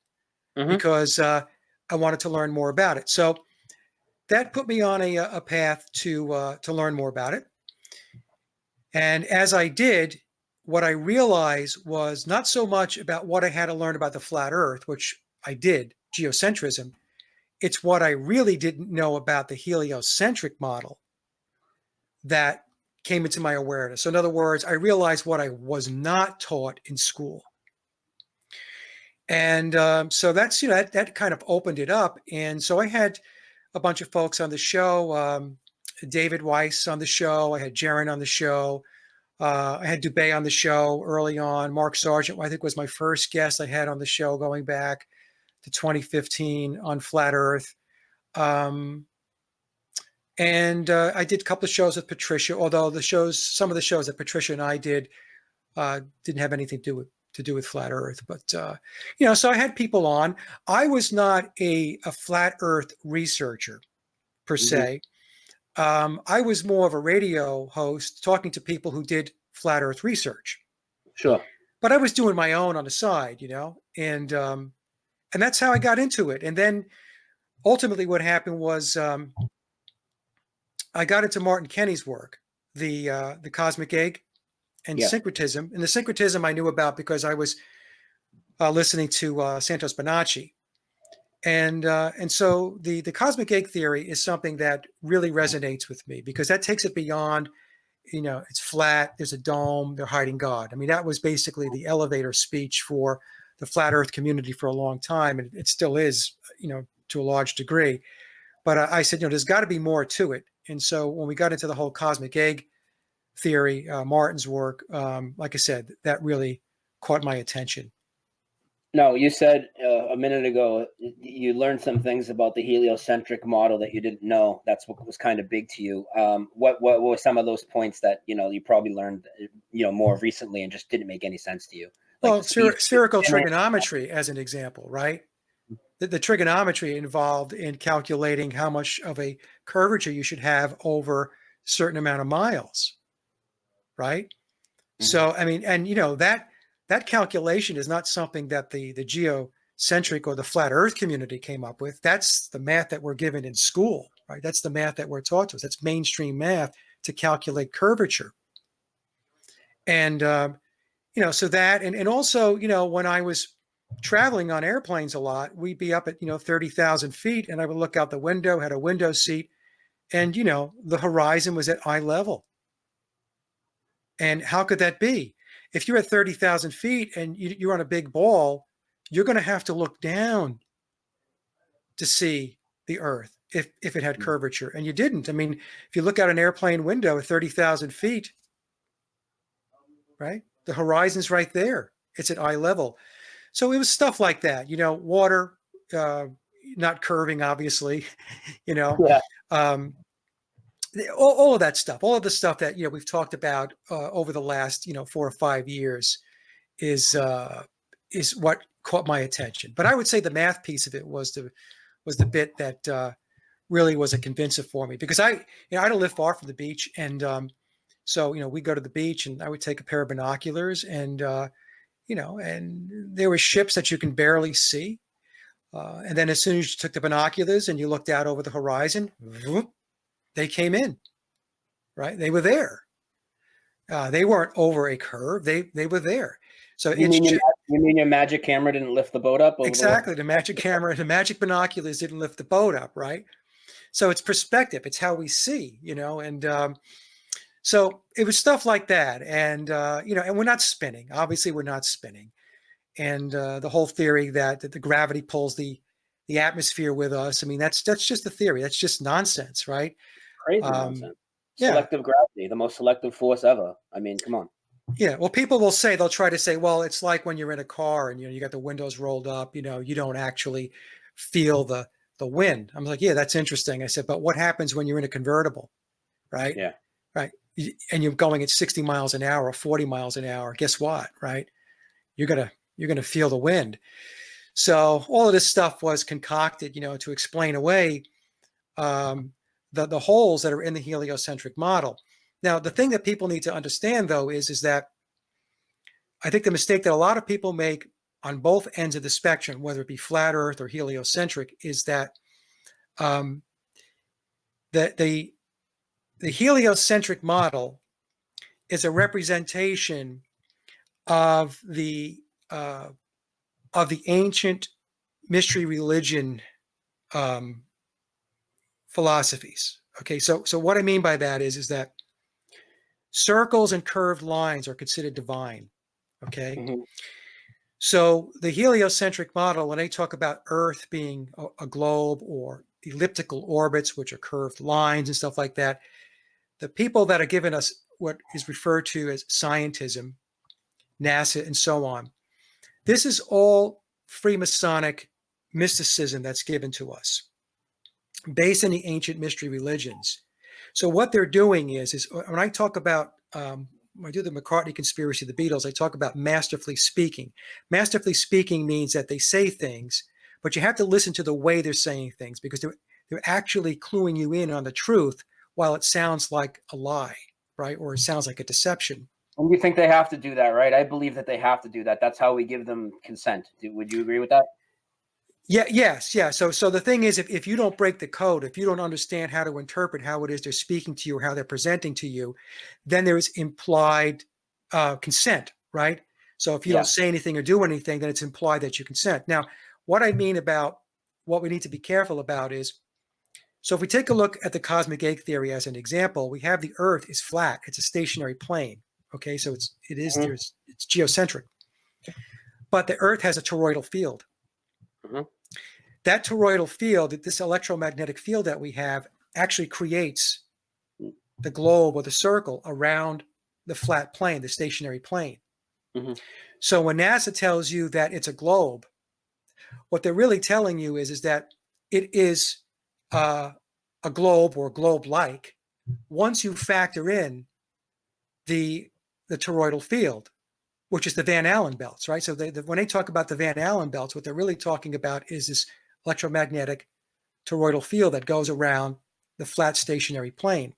Mm-hmm. because I wanted to learn more about it. So that put me on a path to learn more about it. And as I did, what I realized was not so much about what I had to learn about the flat Earth, which I did, geocentrism. It's what I really didn't know about the heliocentric model that came into my awareness. So in other words, I realized what I was not taught in school. And so that's, that kind of opened it up. And so I had a bunch of folks on the show, David Weiss on the show. I had Jaron on the show. I had Dubé on the show early on. Mark Sargent, I think, was my first guest I had on the show going back to 2015 on Flat Earth. And I did a couple of shows with Patricia, although some of the shows that Patricia and I did didn't have anything to do with Flat Earth. But, so I had people on. I was not a Flat Earth researcher per se. I was more of a radio host talking to people who did Flat Earth research. Sure. But I was doing my own on the side, and that's how I got into it. And then ultimately what happened was I got into Martin Kenny's work, the cosmic egg and syncretism. And the syncretism I knew about because I was listening to Santos Bonacci. And so the cosmic egg theory is something that really resonates with me because that takes it beyond, it's flat, there's a dome, they're hiding God. I mean, that was basically the elevator speech for the flat Earth community for a long time. And it still is, to a large degree. But I said, there's got to be more to it. And so when we got into the whole cosmic egg theory, Martin's work, like I said, that really caught my attention. No, you said a minute ago you learned some things about the heliocentric model that you didn't know. That's what was kind of big to you. What were some of those points that you probably learned more recently and just didn't make any sense to you? Like spherical trigonometry, as an example, right? The trigonometry involved in calculating how much of a curvature you should have over a certain amount of miles, right? Mm-hmm. So I mean, and that calculation is not something that the geocentric or the flat Earth community came up with. That's the math that we're given in school, right? That's the math that we're taught to us. That's mainstream math to calculate curvature. And, so that, and also, when I was traveling on airplanes a lot, we'd be up at, 30,000 feet and I would look out the window, had a window seat, and, the horizon was at eye level. And how could that be? If you're at 30,000 feet and you're on a big ball, you're going to have to look down to see the Earth if it had curvature. And you didn't. I mean, if you look out an airplane window at 30,000 feet, right? The horizon's right there. It's at eye level. So it was stuff like that, water not curving, obviously, Yeah. All of that stuff, all of the stuff that we've talked about over the last 4 or 5 years is what caught my attention. But I would say the math piece of it was the bit that really was a convincer for me because I don't live far from the beach, and so we go to the beach, and I would take a pair of binoculars, and and there were ships that you can barely see, and then as soon as you took the binoculars and you looked out over the horizon, whoop, they came in. right? They were there. They weren't over a curve. They were there. So You it's mean just, you mean your magic camera didn't lift the boat up over the water? exactly, the magic camera, the magic binoculars didn't lift the boat up, right? So it's perspective. It's how we see, and so it was stuff like that. And and we're not spinning. Obviously, we're not spinning. And the whole theory that the gravity pulls the atmosphere with us. I mean, that's just a theory. That's just nonsense, right? Crazy nonsense. Yeah. Selective gravity, the most selective force ever. I mean, come on. Yeah. Well, people will say, they'll try to say, well, it's like when you're in a car and you got the windows rolled up, you don't actually feel the wind. I'm like, yeah, that's interesting. I said, but what happens when you're in a convertible, right? Yeah. Right. And you're going at 60 miles an hour or 40 miles an hour. Guess what? Right. You're gonna feel the wind. So all of this stuff was concocted, to explain away the holes that are in the heliocentric model. Now, the thing that people need to understand, though, is that I think the mistake that a lot of people make on both ends of the spectrum, whether it be flat Earth or heliocentric, is that that the heliocentric model is a representation of the ancient mystery religion philosophies. Okay, so what I mean by that is that circles and curved lines are considered divine. Okay, so the heliocentric model, when they talk about Earth being a globe or elliptical orbits, which are curved lines and stuff like that, the people that are giving us what is referred to as scientism, NASA, and so on, this is all Freemasonic mysticism that's given to us, based on the ancient mystery religions. So what they're doing is when I talk about, when I do the McCartney conspiracy, the Beatles, I talk about masterfully speaking. Masterfully speaking means that they say things, but you have to listen to the way they're saying things, because they're actually cluing you in on the truth while it sounds like a lie, right? Or it sounds like a deception. And you think they have to do that, right? I believe that they have to do that. That's how we give them consent. Would you agree with that? Yeah, yes, yeah. So the thing is, if you don't break the code, if you don't understand how to interpret how it is they're speaking to you or how they're presenting to you, then there is implied consent, right? So if you don't say anything or do anything, then it's implied that you consent. Now, what I mean about what we need to be careful about is, so if we take a look at the cosmic egg theory as an example, we have the Earth is flat; it's a stationary plane. Okay, so it's geocentric, but the Earth has a toroidal field. That toroidal field, this electromagnetic field that we have, actually creates the globe or the circle around the flat plane, the stationary plane. So when NASA tells you that it's a globe, what they're really telling you is that it is a globe or globe-like once you factor in the toroidal field, which is the Van Allen belts, right? So when they talk about the Van Allen belts, what they're really talking about is this electromagnetic toroidal field that goes around the flat stationary plane.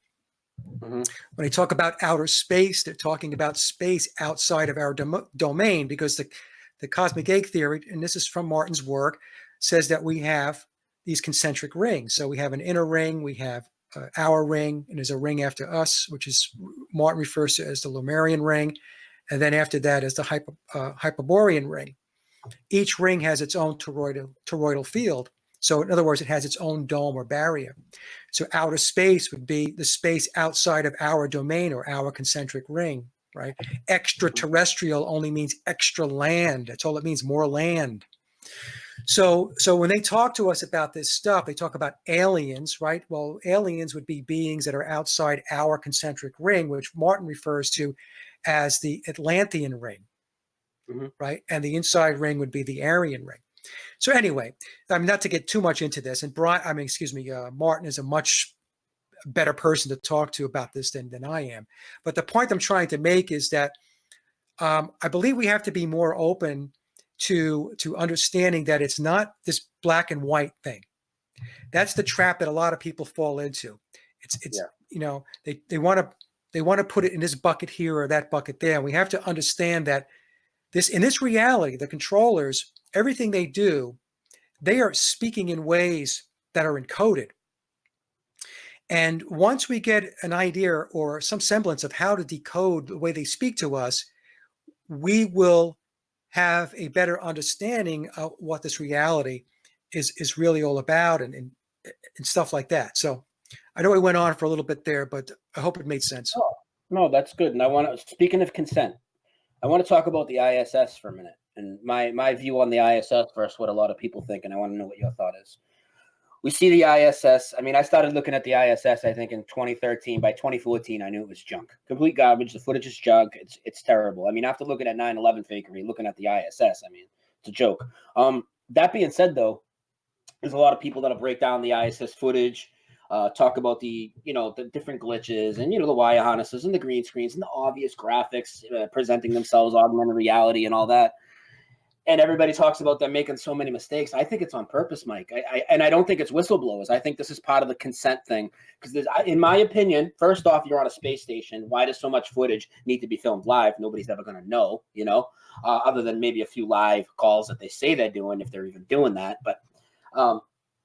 When they talk about outer space, they're talking about space outside of our domain, because the cosmic egg theory, and this is from Martin's work, says that we have these concentric rings. So we have an inner ring, we have our ring, and there's a ring after us, which is Martin refers to as the Lemurian ring, and then after that is the Hyperborean ring. Each ring has its own toroidal field. So in other words, it has its own dome or barrier. So outer space would be the space outside of our domain or our concentric ring, right? Extraterrestrial only means extra land. That's all it means, more land. So when they talk to us about this stuff, they talk about aliens, right? Well, aliens would be beings that are outside our concentric ring, which Martin refers to as the Atlantean ring, right? And the inside ring would be the Aryan ring. So anyway, I mean, not to get too much into this, and Martin is a much better person to talk to about this than I am. But the point I'm trying to make is that I believe we have to be more open to understanding that it's not this black and white thing. That's the trap that a lot of people fall into. They want to put it in this bucket here or that bucket there, and we have to understand that in this reality, the controllers, everything they do, they are speaking in ways that are encoded. And once we get an idea or some semblance of how to decode the way they speak to us, we will have a better understanding of what this reality is really all about, and stuff like that. So I know I went on for a little bit there, but I hope it made sense. Oh, no, that's good. And I want to, speaking of consent, I want to talk about the ISS for a minute and my view on the ISS versus what a lot of people think. And I want to know what your thought is. We see the ISS. I mean, I started looking at the ISS, I think, in 2013. By 2014, I knew it was junk. Complete garbage. The footage is junk. It's terrible. I mean, after looking at 9/11 fakery, looking at the ISS, I mean, it's a joke. That being said, though, there's a lot of people that'll break down the ISS footage, talk about the the different glitches and the wire harnesses and the green screens and the obvious graphics presenting themselves, augmented reality, and all that. And everybody talks about them making so many mistakes. I think it's on purpose, Mike. And I don't think it's whistleblowers. I think this is part of the consent thing. Because in my opinion, first off, you're on a space station. Why does so much footage need to be filmed live? Nobody's ever going to know, other than maybe a few live calls that they say they're doing, if they're even doing that. But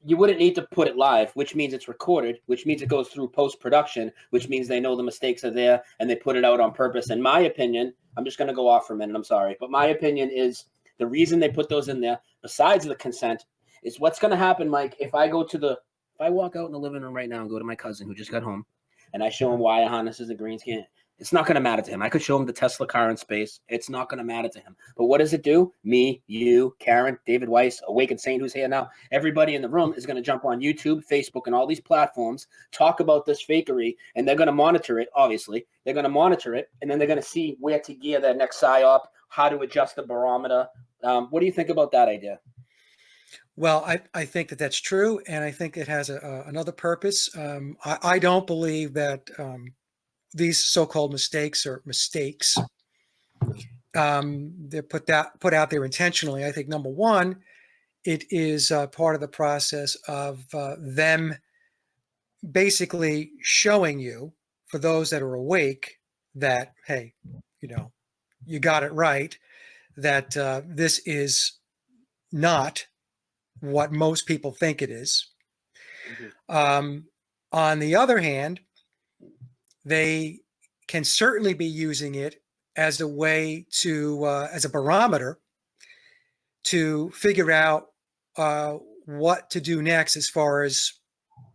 you wouldn't need to put it live, which means it's recorded, which means it goes through post-production, which means they know the mistakes are there and they put it out on purpose. In my opinion, I'm just going to go off for a minute. I'm sorry. But my opinion is, the reason they put those in there, besides the consent, is what's going to happen, Mike, if I walk out in the living room right now and go to my cousin who just got home and I show him wire harnesses and green screen, it's not going to matter to him. I could show him the Tesla car in space. It's not going to matter to him. But what does it do? Me, you, Karen, David Weiss, Awakened Saint who's here now, everybody in the room is going to jump on YouTube, Facebook, and all these platforms, talk about this fakery, and they're going to monitor it, obviously. They're going to monitor it, and then they're going to see where to gear their next psyop, how to adjust the barometer. What do you think about that idea? Well, I think that that's true, and I think it has another purpose. I don't believe that these so-called mistakes are mistakes. They're put out there intentionally. I think number one, it is part of the process of them basically showing you, for those that are awake, that hey, you got it right. That this is not what most people think it is. On the other hand, they can certainly be using it as a way to, as a barometer to figure out what to do next as far as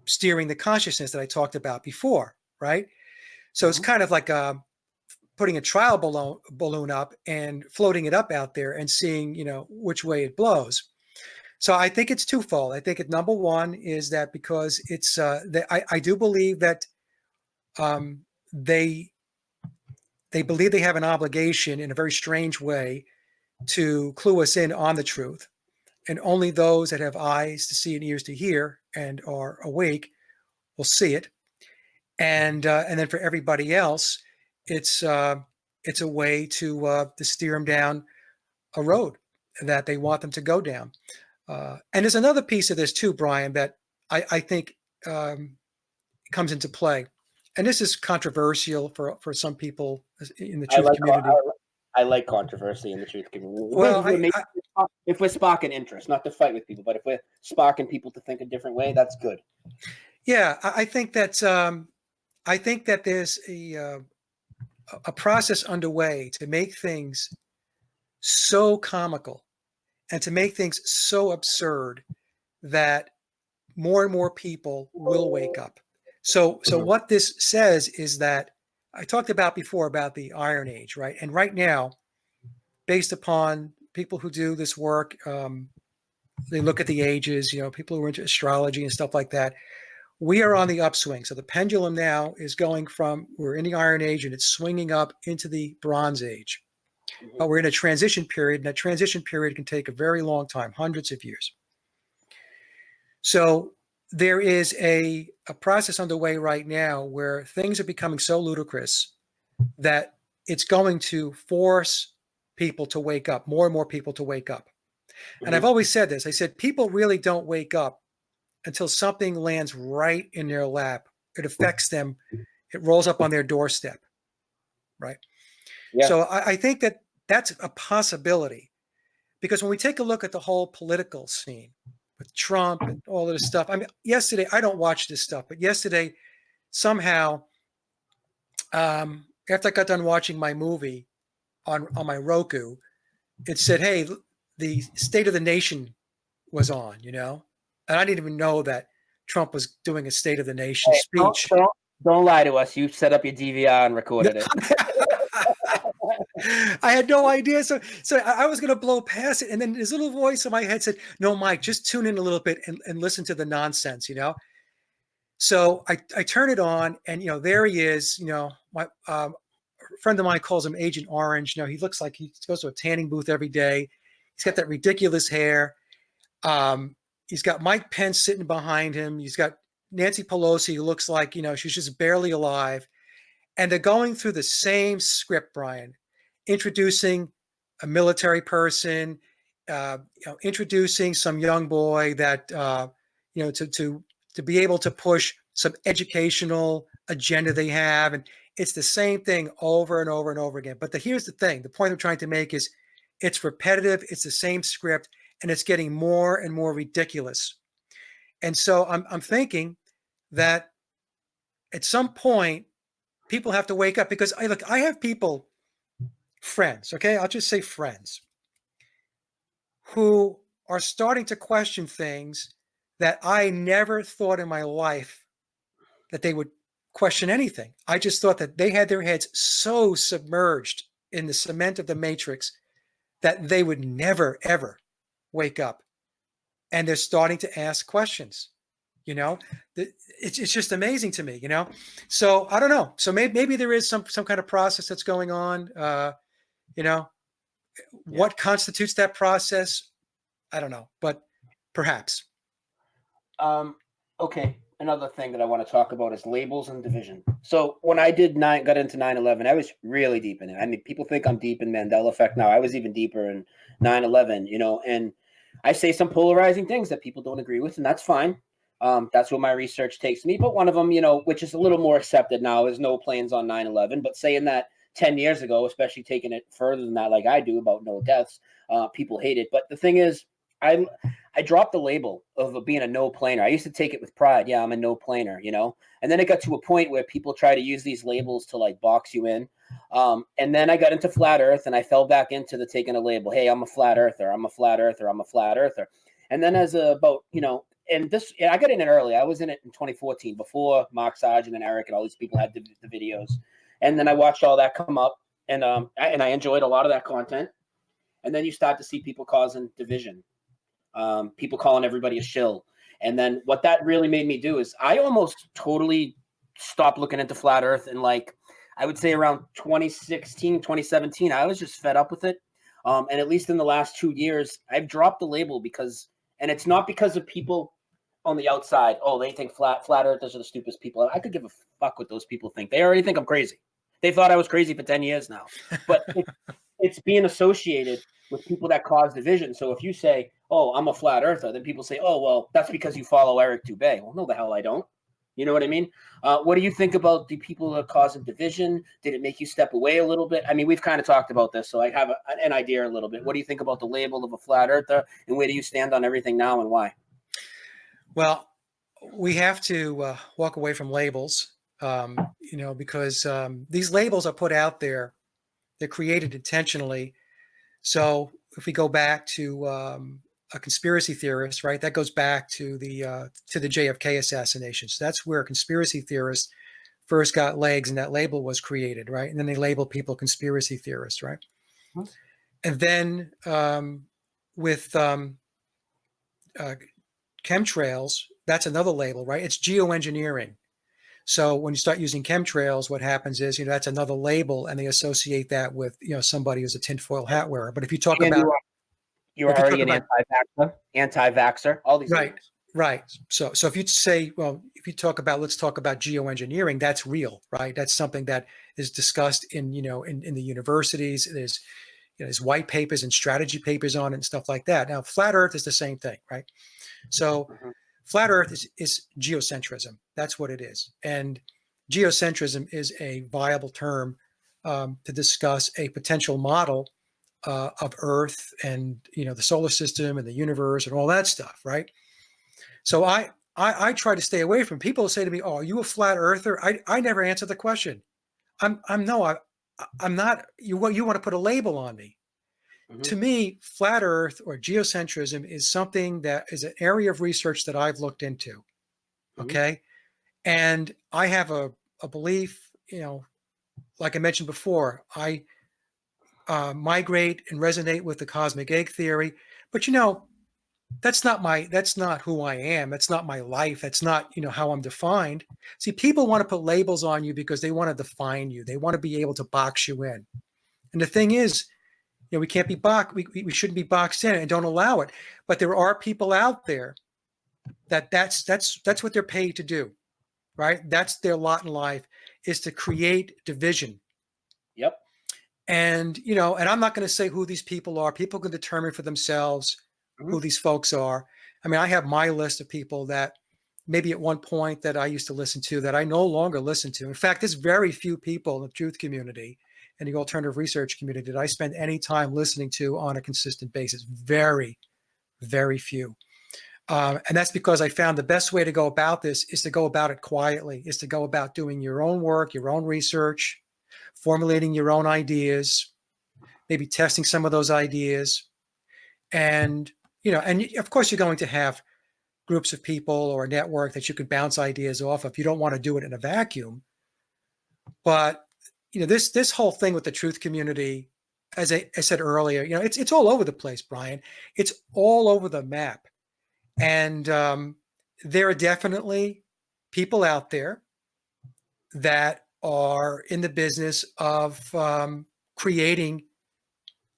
steering the consciousness that I talked about before, right? So it's kind of like putting a trial balloon up and floating it up out there and seeing, which way it blows. So I think it's twofold. I think number one is that because it's, I do believe that they believe they have an obligation in a very strange way to clue us in on the truth. And only those that have eyes to see and ears to hear and are awake will see it. And then for everybody else, it's a way to steer them down a road that they want them to go down. And there's another piece of this too, Brian, that I think comes into play. And this is controversial for some people in the truth community. I like controversy in the truth community. Well, if we're sparking interest, not to fight with people, but if we're sparking people to think a different way, that's good. Yeah, I think that there's a process underway to make things so comical and to make things so absurd that more and more people will wake up. So what this says is that I talked about before about the Iron Age, right? And right now, based upon people who do this work, they look at the ages, people who are into astrology and stuff like that. We are on the upswing. So the pendulum now is going from, we're in the Iron Age and it's swinging up into the Bronze Age. But we're in a transition period, and that transition period can take a very long time, hundreds of years. So there is a process underway right now where things are becoming so ludicrous that it's going to force people to wake up, more and more people to wake up. And I've always said this. I said, people really don't wake up until something lands right in their lap. It affects them. It rolls up on their doorstep, right? Yeah. So I think that that's a possibility, because when we take a look at the whole political scene with Trump and all of this stuff, I mean, yesterday, I don't watch this stuff, but yesterday somehow, after I got done watching my movie on my Roku, it said, "Hey, the State of the Nation was on," and I didn't even know that Trump was doing a State of the Nation Hey, speech. don't lie to us. You set up your DVR and recorded it. I had no idea. So I was going to blow past it. And then this little voice in my head said, "No, Mike, just tune in a little bit and listen to the nonsense, So I turn it on and, there he is, my friend of mine calls him Agent Orange. He looks like he goes to a tanning booth every day. He's got that ridiculous hair. He's got Mike Pence sitting behind him. He's got Nancy Pelosi, who looks like, she's just barely alive. And they're going through the same script, Brian, introducing a military person, introducing some young boy that, to be able to push some educational agenda they have. And it's the same thing over and over and over again. But here's the thing. The point I'm trying to make is it's repetitive. It's the same script, and it's getting more and more ridiculous. And so I'm thinking that at some point, people have to wake up, because I have friends, okay? I'll just say friends, who are starting to question things that I never thought in my life that they would question anything. I just thought that they had their heads so submerged in the cement of the matrix that they would never, ever wake up. And they're starting to ask questions. It's just amazing to me, So I don't know. So maybe there is some kind of process that's going on. What constitutes that process? I don't know, but perhaps. Okay. Another thing that I want to talk about is labels and division. So when I got into 9/11, I was really deep in it. I mean, people think I'm deep in Mandela effect now. I was even deeper in 9/11, and I say some polarizing things that people don't agree with, and that's fine. That's where my research takes me. But one of them, which is a little more accepted now, is no planes on 9/11. But saying that 10 years ago, especially taking it further than that, like I do, about no deaths, people hate it. But the thing is, I dropped the label of being a no planer. I used to take it with pride. Yeah, I'm a no planer, And then it got to a point where people try to use these labels to like box you in. And then I got into flat earth, and I fell back into the taking a label. Hey, I'm a flat earther. I'm a flat earther. I'm a flat earther. And then and I got in it early. I was in it in 2014 before Mark Sargent and Eric and all these people had the videos. And then I watched all that come up, and I enjoyed a lot of that content. And then you start to see people causing division. People calling everybody a shill. And then what that really made me do is I almost totally stopped looking into flat earth. And I would say around 2016, 2017, I was just fed up with it. And at least in the last 2 years, I've dropped the label and it's not because of people on the outside. Oh, they think flat earthers are the stupidest people. I could give a fuck what those people think. They already think I'm crazy. They thought I was crazy for 10 years now. But it's being associated with people that cause division. So if you say, "Oh, I'm a flat earther," then people say, "Oh, well, that's because you follow Eric Dubé." Well, no, the hell I don't. You know what I mean? What do you think about the people that are causing division? Did it make you step away a little bit? I mean, we've kind of talked about this, so I have an idea a little bit. What do you think about the label of a flat earther, and where do you stand on everything now, and why? Well, we have to walk away from labels, because these labels are put out there. They're created intentionally. So if we go back to a conspiracy theorist, right, that goes back to the JFK assassination. So that's where conspiracy theorists first got legs, and that label was created, right? And then they label people conspiracy theorists, right? Mm-hmm. And then with chemtrails, that's another label, right? It's geoengineering. So when you start using chemtrails, what happens is, that's another label, and they associate that with, somebody who's a tinfoil hat wearer. But if you talk about, you're already an anti-vaxxer, all these right, labels. Right. So if you say, well, if you talk about, let's talk about geoengineering, that's real, right? That's something that is discussed in the universities. There's white papers and strategy papers on it and stuff like that. Now, flat Earth is the same thing, right? So flat Earth is geocentrism. That's what it is. And geocentrism is a viable term to discuss a potential model of Earth and, the solar system and the universe and all that stuff, right? So I try to stay away from. People say to me, "Oh, are you a flat earther?" I never answer the question. I'm no, I'm not. You want to put a label on me. Hmm. To me, flat Earth or geocentrism is something that is an area of research that I've looked into. Hmm. Okay, and I have a belief. Like I mentioned before, I migrate and resonate with the cosmic egg theory. But that's not who I am. That's not my life. That's not, how I'm defined. See, people want to put labels on you because they want to define you. They want to be able to box you in. And the thing is, we can't be boxed. We shouldn't be boxed in and don't allow it. But there are people out there that's what they're paid to do, right? That's their lot in life, is to create division. Yep. And I'm not going to say who these people are. People can determine for themselves Hmm. who these folks are. I mean, I have my list of people that maybe at one point that I used to listen to that I no longer listen to. In fact, there's very few people in the truth community and the alternative research community that I spend any time listening to on a consistent basis. Very, very few. And that's because I found the best way to go about this is to go about it quietly, is to go about doing your own work, your own research, formulating your own ideas, maybe testing some of those ideas. And of course, you're going to have groups of people or a network that you could bounce ideas off of. You don't want to do it in a vacuum. But, this whole thing with the truth community, as I said earlier, it's all over the place, Brian. It's all over the map. And there are definitely people out there that are in the business of creating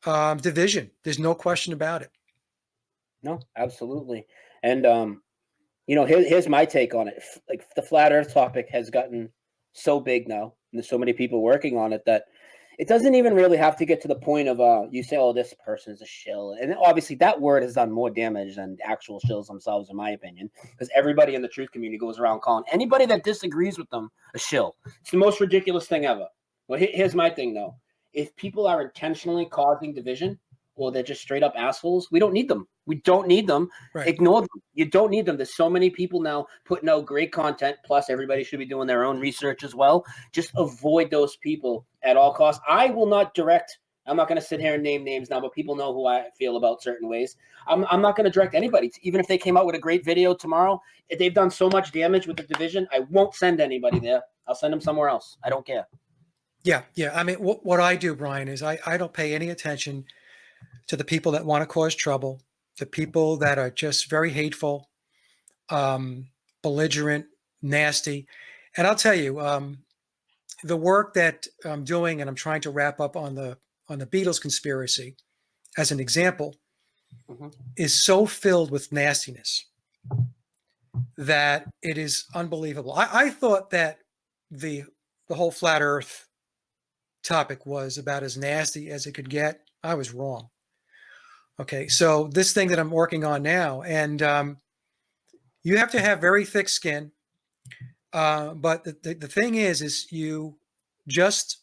division. There's no question about it. No, absolutely. And here's my take on it. Like, the flat Earth topic has gotten so big now, and there's so many people working on it that it doesn't even really have to get to the point of you say, "Oh, this person's a shill," and obviously that word has done more damage than actual shills themselves, in my opinion, because everybody in the truth community goes around calling anybody that disagrees with them a shill. It's the most ridiculous thing ever. Well, here's my thing though: if people are intentionally causing division, or they're just straight up assholes, we don't need them. We don't need them. Right. Ignore them. You don't need them. There's so many people now putting out great content. Plus, everybody should be doing their own research as well. Just avoid those people at all costs. I will not direct. I'm not going to sit here and name names now, but people know who I feel about certain ways. I'm not going to direct anybody. Even if they came out with a great video tomorrow, if they've done so much damage with the division, I won't send anybody there. I'll send them somewhere else. I don't care. Yeah. I mean, what I do, Brian, is I don't pay any attention to the people that want to cause trouble, the people that are just very hateful, belligerent, nasty. And I'll tell you, the work that I'm doing, and I'm trying to wrap up on the Beatles conspiracy, as an example, Mhm. is so filled with nastiness that it is unbelievable. I thought that the whole flat Earth topic was about as nasty as it could get. I was wrong. Okay, so this thing that I'm working on now, and you have to have very thick skin. But the thing is you just,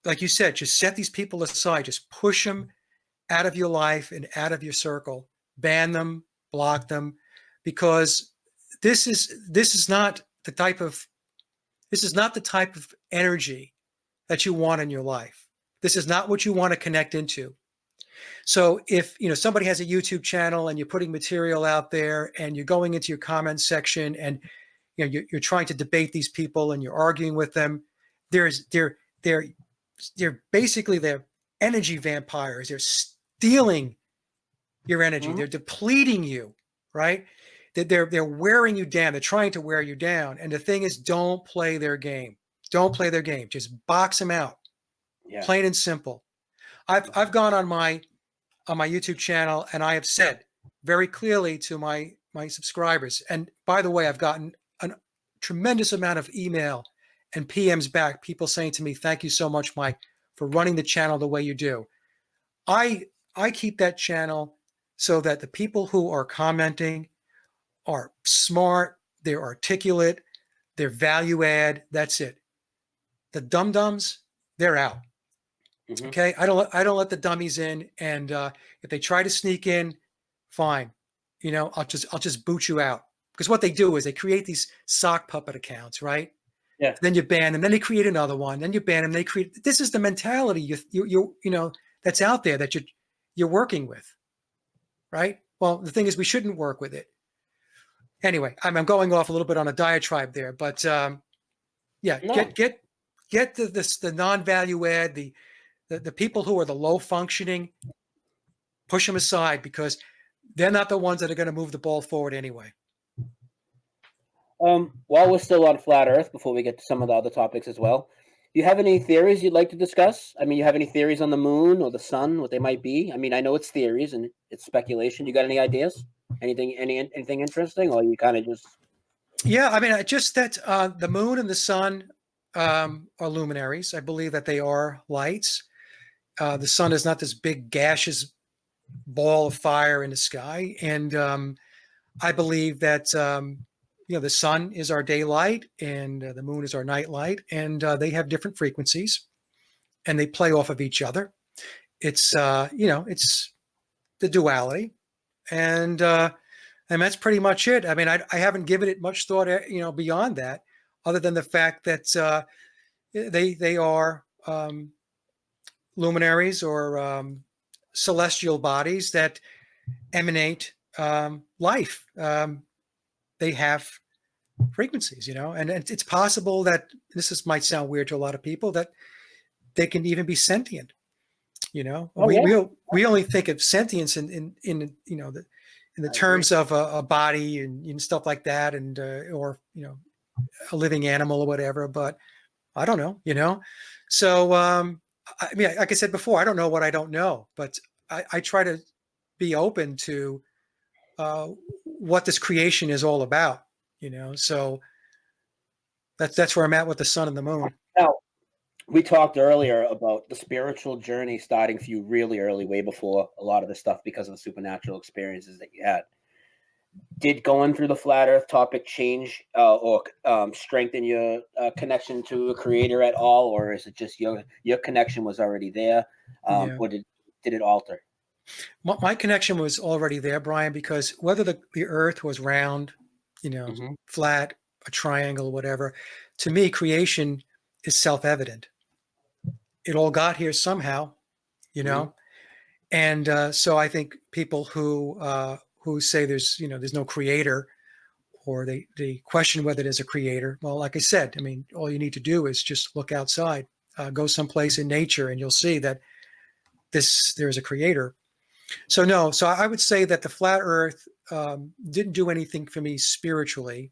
like you said, just set these people aside, just push them out of your life and out of your circle, ban them, block them, because this is not the type of energy that you want in your life. This is not what you want to connect into. So if somebody has a YouTube channel and you're putting material out there and you're going into your comments section and you're trying to debate these people and you're arguing with them, they're basically they're energy vampires. They're stealing your energy. Mhm. They're depleting you, right? They're wearing you down. They're trying to wear you down. And the thing is, don't play their game. Don't play their game. Just box them out, Yeah. plain and simple. I've gone on my YouTube channel and I have said very clearly to my subscribers. And by the way, I've gotten a tremendous amount of email and PMs back, people saying to me, "Thank you so much, Mike, for running the channel the way you do." I I keep that channel so that the people who are commenting are smart, they're articulate, they're value add. That's it. The dum dums, they're out. Mhm. Okay, I don't let the dummies in, and if they try to sneak in, fine. I'll just boot you out. because what they do is they create these sock puppet accounts, right? Yeah. Then you ban them. Then they create another one. Then you ban them. They create. This is the mentality you know that's out there that you're working with, right? Well, the thing is, we shouldn't work with it. Anyway, I'm going off a little bit on a diatribe there, but yeah, No. get the non-value add, the people who are the low functioning, push them aside because they're not the ones that are going to move the ball forward anyway. While we're still on flat Earth, before we get to some of the other topics as well, do you have any theories you'd like to discuss? I mean, you have any theories on the moon or the sun, what they might be? I mean, I know it's theories and it's speculation. You got any ideas? Anything interesting, or you kind of just? Yeah, I mean, just that the moon and the sun are luminaries. I believe that they are lights. The sun is not this big gaseous ball of fire in the sky, and I believe that the sun is our daylight and the moon is our nightlight, and they have different frequencies, and they play off of each other. It's it's the duality, and that's pretty much it. I mean, I haven't given it much thought, beyond that, other than the fact that they are luminaries or celestial bodies that emanate life. They have frequencies, and it's possible that might sound weird to a lot of people that they can even be sentient. Oh, yeah. We only think of sentience in the terms of a body and stuff like that, and or a living animal or whatever. But I don't know. So I mean, like I said before, I don't know what I don't know, but I try to be open to what this creation is all about. So that's where I'm at with the sun and the moon. Now, we talked earlier about the spiritual journey starting for you really early, way before a lot of the stuff because of the supernatural experiences that you had. Did going through the flat Earth topic change or strengthen your connection to a creator at all, or is it just your connection was already there, Yeah. or did it alter? My connection was already there, Brian, because whether the Earth was round, flat, a triangle, whatever, to me, creation is self-evident. It all got here somehow, and so I think people who say there's no creator, or they question whether there's a creator. Well, like I said, I mean, all you need to do is just look outside, go someplace in nature, and you'll see that there is a creator. So no, so I would say that the flat Earth didn't do anything for me spiritually.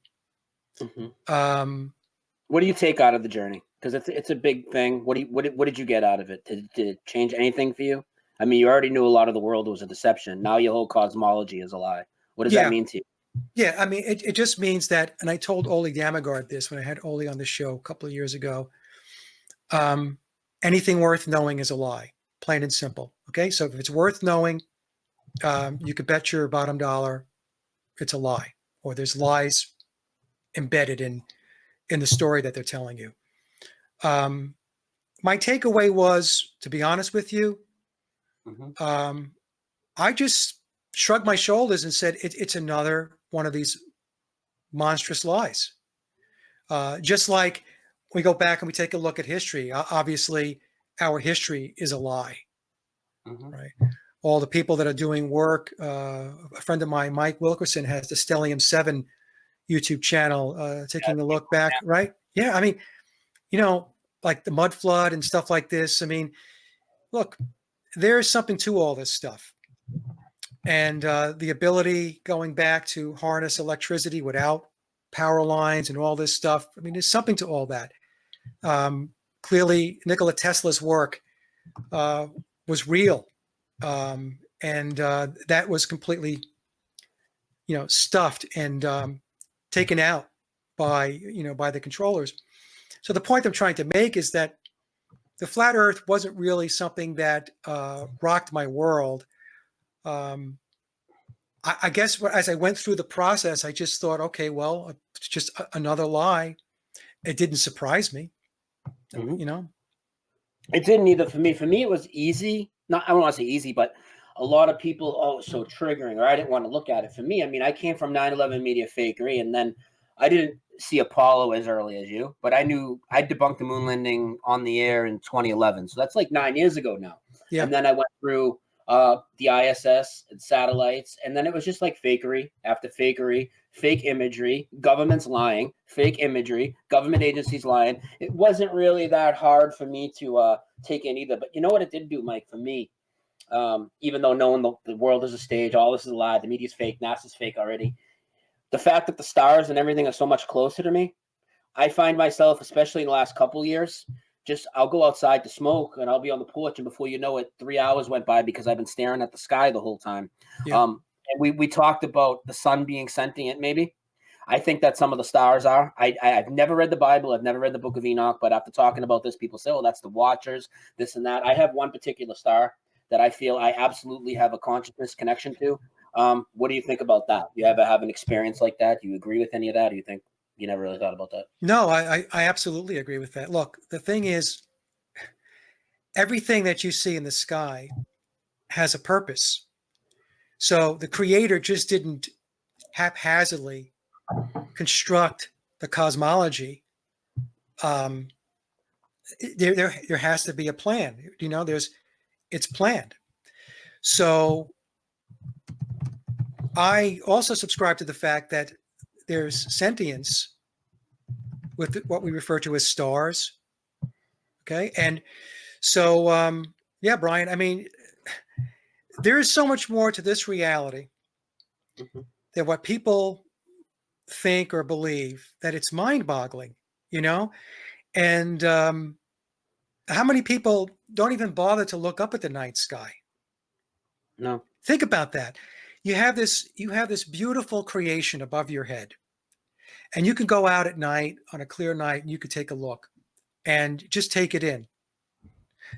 What do you take out of the journey? Because it's a big thing. What did you get out of it? Did it change anything for you? I mean, you already knew a lot of the world was a deception. Now your whole cosmology is a lie. What does that mean to you? Yeah, I mean, it just means that, and I told Oli Damagard this when I had Oli on the show a couple of years ago. Anything worth knowing is a lie, plain and simple. Okay, so if it's worth knowing, you could bet your bottom dollar it's a lie, or there's lies embedded in the story that they're telling you. My takeaway was, to be honest with you, I just shrugged my shoulders and said, it's another one of these monstrous lies. Just like we go back and we take a look at history. Obviously, our history is a lie, right? All the people that are doing work. A friend of mine, Mike Wilkerson, has the Stellium 7 YouTube channel, taking a look back, right? Yeah, I mean, like the mud flood and stuff like this. I mean, look, there's something to all this stuff. And the ability going back to harness electricity without power lines and all this stuff. I mean, there's something to all that. Clearly, Nikola Tesla's work was real. And that was completely, stuffed and taken out by the controllers. So the point I'm trying to make is that the flat Earth wasn't really something that rocked my world. I guess as I went through the process, I just thought, okay, well, it's just another lie. It didn't surprise me, It didn't either for me. For me, it was easy. Not, I don't want to say easy, but a lot of people, oh, it's so triggering, or I didn't want to look at it. For me, I mean, I came from 9/11 media fakery, and then I didn't see Apollo as early as you, but I knew I debunked the moon landing on the air in 2011. So that's like 9 years ago now. Yeah. And then I went through the ISS and satellites, and then it was just like fakery after fakery, fake imagery, governments lying, fake imagery, government agencies lying. It wasn't really that hard for me to take in either. But you know what it did do, Mike, for me? Even though knowing the world is a stage, all this is a lie, the media's fake, NASA's fake already. The fact that the stars and everything are so much closer to me, I find myself, especially in the last couple years, just I'll go outside to smoke and I'll be on the porch, and before you know it, 3 hours went by because I've been staring at the sky the whole time. Yeah. And we talked about the sun being sentient, maybe. I think that some of the stars are. I've never read the Bible. I've never read the Book of Enoch, but after talking about this, people say, "Oh, that's the Watchers, this and that." I have one particular star that I feel I absolutely have a consciousness connection to. What do you think about that? You ever have an experience like that? Do you agree with any of that? Do you think you never really thought about that? No, I absolutely agree with that. Look, the thing is, everything that you see in the sky has a purpose. So the creator just didn't haphazardly construct the cosmology. There has to be a plan. You know, it's planned. So I also subscribe to the fact that there's sentience with what we refer to as stars. Okay. And so, yeah, Brian, I mean, there is so much more to this reality than what people think or believe, that it's mind boggling, you know? And how many people don't even bother to look up at the night sky? No. Think about that. You have this beautiful creation above your head, and you can go out at night on a clear night and you could take a look and just take it in.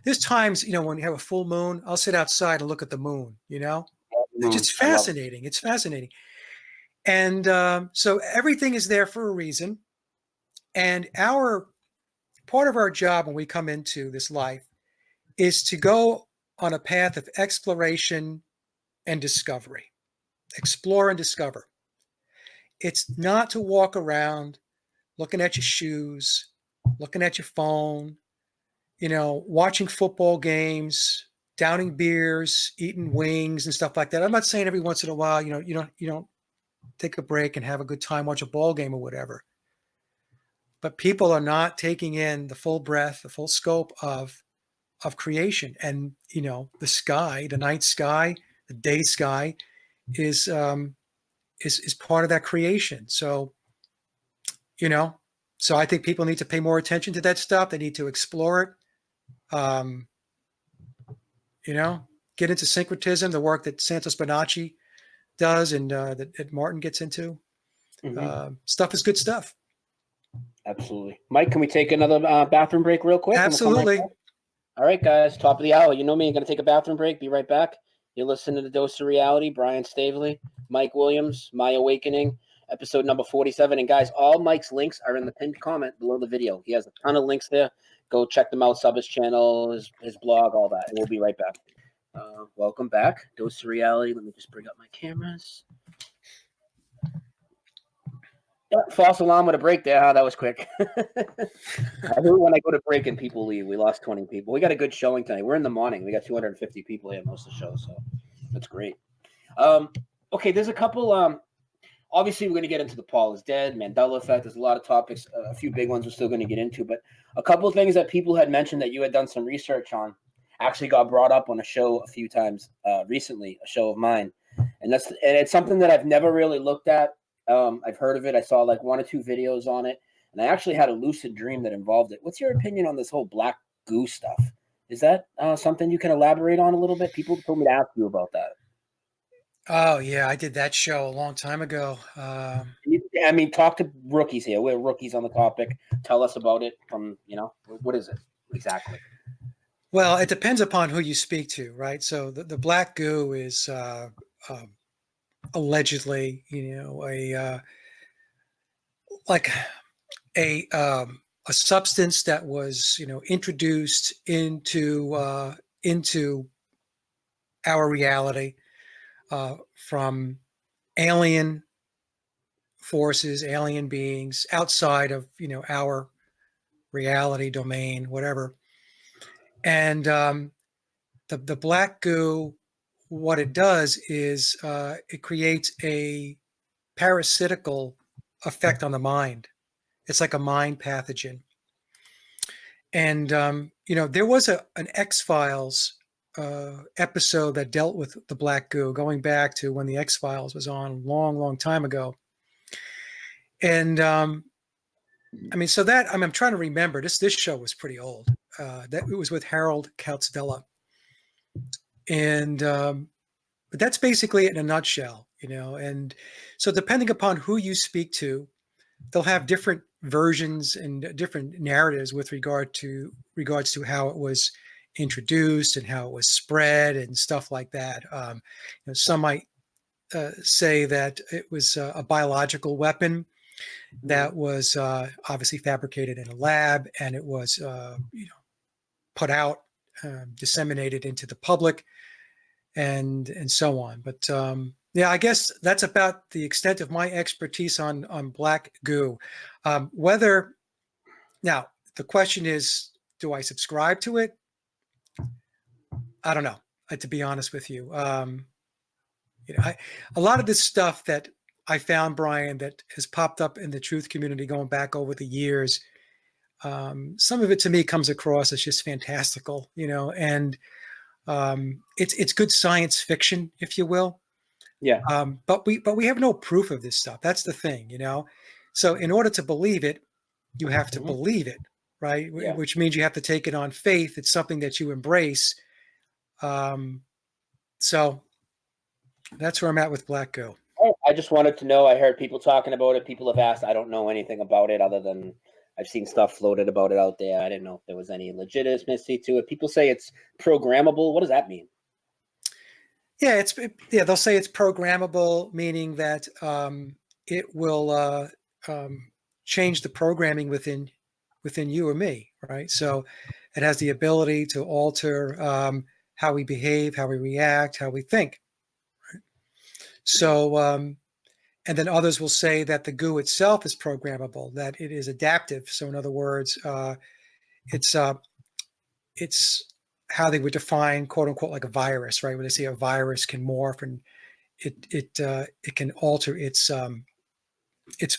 There's times, you know, when you have a full moon, I'll sit outside and look at the moon, you know? It's just fascinating. It's fascinating. And so everything is there for a reason. And part of our job when we come into this life is to go on a path of exploration and discovery. Explore and discover. It's not to walk around looking at your shoes, looking at your phone, you know, watching football games, downing beers, eating wings and stuff like that. I'm not saying every once in a while, you know, you don't take a break and have a good time, watch a ball game or whatever. But people are not taking in the full breadth, the full scope of creation. And, you know, the sky, the night sky, the day sky is part of that creation. So, you know, so I think people need to pay more attention to that stuff. They need to explore it. You know, get into syncretism, the work that Santos Bonacci does and that Martin gets into. Stuff is good stuff. Absolutely. Mike, can we take another bathroom break real quick? Absolutely. Right, all right, guys, top of the hour. You know me, I'm going to take a bathroom break. Be right back. You're listening to The Dose of Reality. Brian Stavely, Mike Williams, My Awakening, episode number 47. And guys, all Mike's links are in the pinned comment below the video. He has a ton of links there. Go check them out, sub his channel, his blog, all that. And we'll be right back. Welcome back. Dose of Reality. Let me just bring up my cameras. False alarm with a break there. Huh? That was quick. I hate when I go to break and people leave. We lost 20 people. We got a good showing tonight. We're in the morning. We got 250 people here most of the show, so that's great. Okay, there's a couple. Obviously, we're going to get into the Paul is dead, Mandela effect. There's a lot of topics. A few big ones we're still going to get into, but a couple of things that people had mentioned that you had done some research on actually got brought up on a show a few times recently, a show of mine, and it's something that I've never really looked at. I've heard of it. I saw like 1 or 2 videos on it, and I actually had a lucid dream that involved it. What's your opinion on this whole black goo stuff? Is that something you can elaborate on a little bit? People told me to ask you about that. Oh yeah, I did that show a long time ago. I mean, talk to rookies here. We're rookies on the topic. Tell us about it. From what is it exactly? Well, it depends upon who you speak to, right? So the black goo is allegedly, a substance that was, introduced into our reality from alien forces, alien beings outside of our reality domain, whatever. And the black goo, what it does is it creates a parasitical effect on the mind. It's like a mind pathogen. And there was an X-Files episode that dealt with the black goo, going back to when the X-Files was on a long, long time ago. And so that I'm trying to remember. This show was pretty old. That it was with Harold Kautzvella, and but that's basically it in a nutshell. And so depending upon who you speak to, they'll have different versions and different narratives with regards to how it was introduced and how it was spread and stuff like that. Some might say that it was a biological weapon that was obviously fabricated in a lab, and it was put out, disseminated into the public, and so on. But yeah, I guess that's about the extent of my expertise on black goo. Whether now the question is, do I subscribe to it? I don't know. To be honest with you, a lot of this stuff that I found, Brian, that has popped up in the truth community going back over the years, some of it to me comes across as just fantastical, and it's good science fiction, if you will. Yeah. But we have no proof of this stuff. That's the thing, So in order to believe it, you have to believe it, right? Yeah. Which means you have to take it on faith. It's something that you embrace. So that's where I'm at with black goo. Oh, I just wanted to know. I heard people talking about it. People have asked. I don't know anything about it other than I've seen stuff floated about it out there. I didn't know if there was any legitimacy to it. People say it's programmable. What does that mean? Yeah, they'll say it's programmable, meaning that it will change the programming within you or me, right? So it has the ability to alter how we behave, how we react, how we think. Right? So, and then others will say that the goo itself is programmable, that it is adaptive. So in other words, it's how they would define, quote unquote, like a virus, right? When they say a virus can morph and it can alter its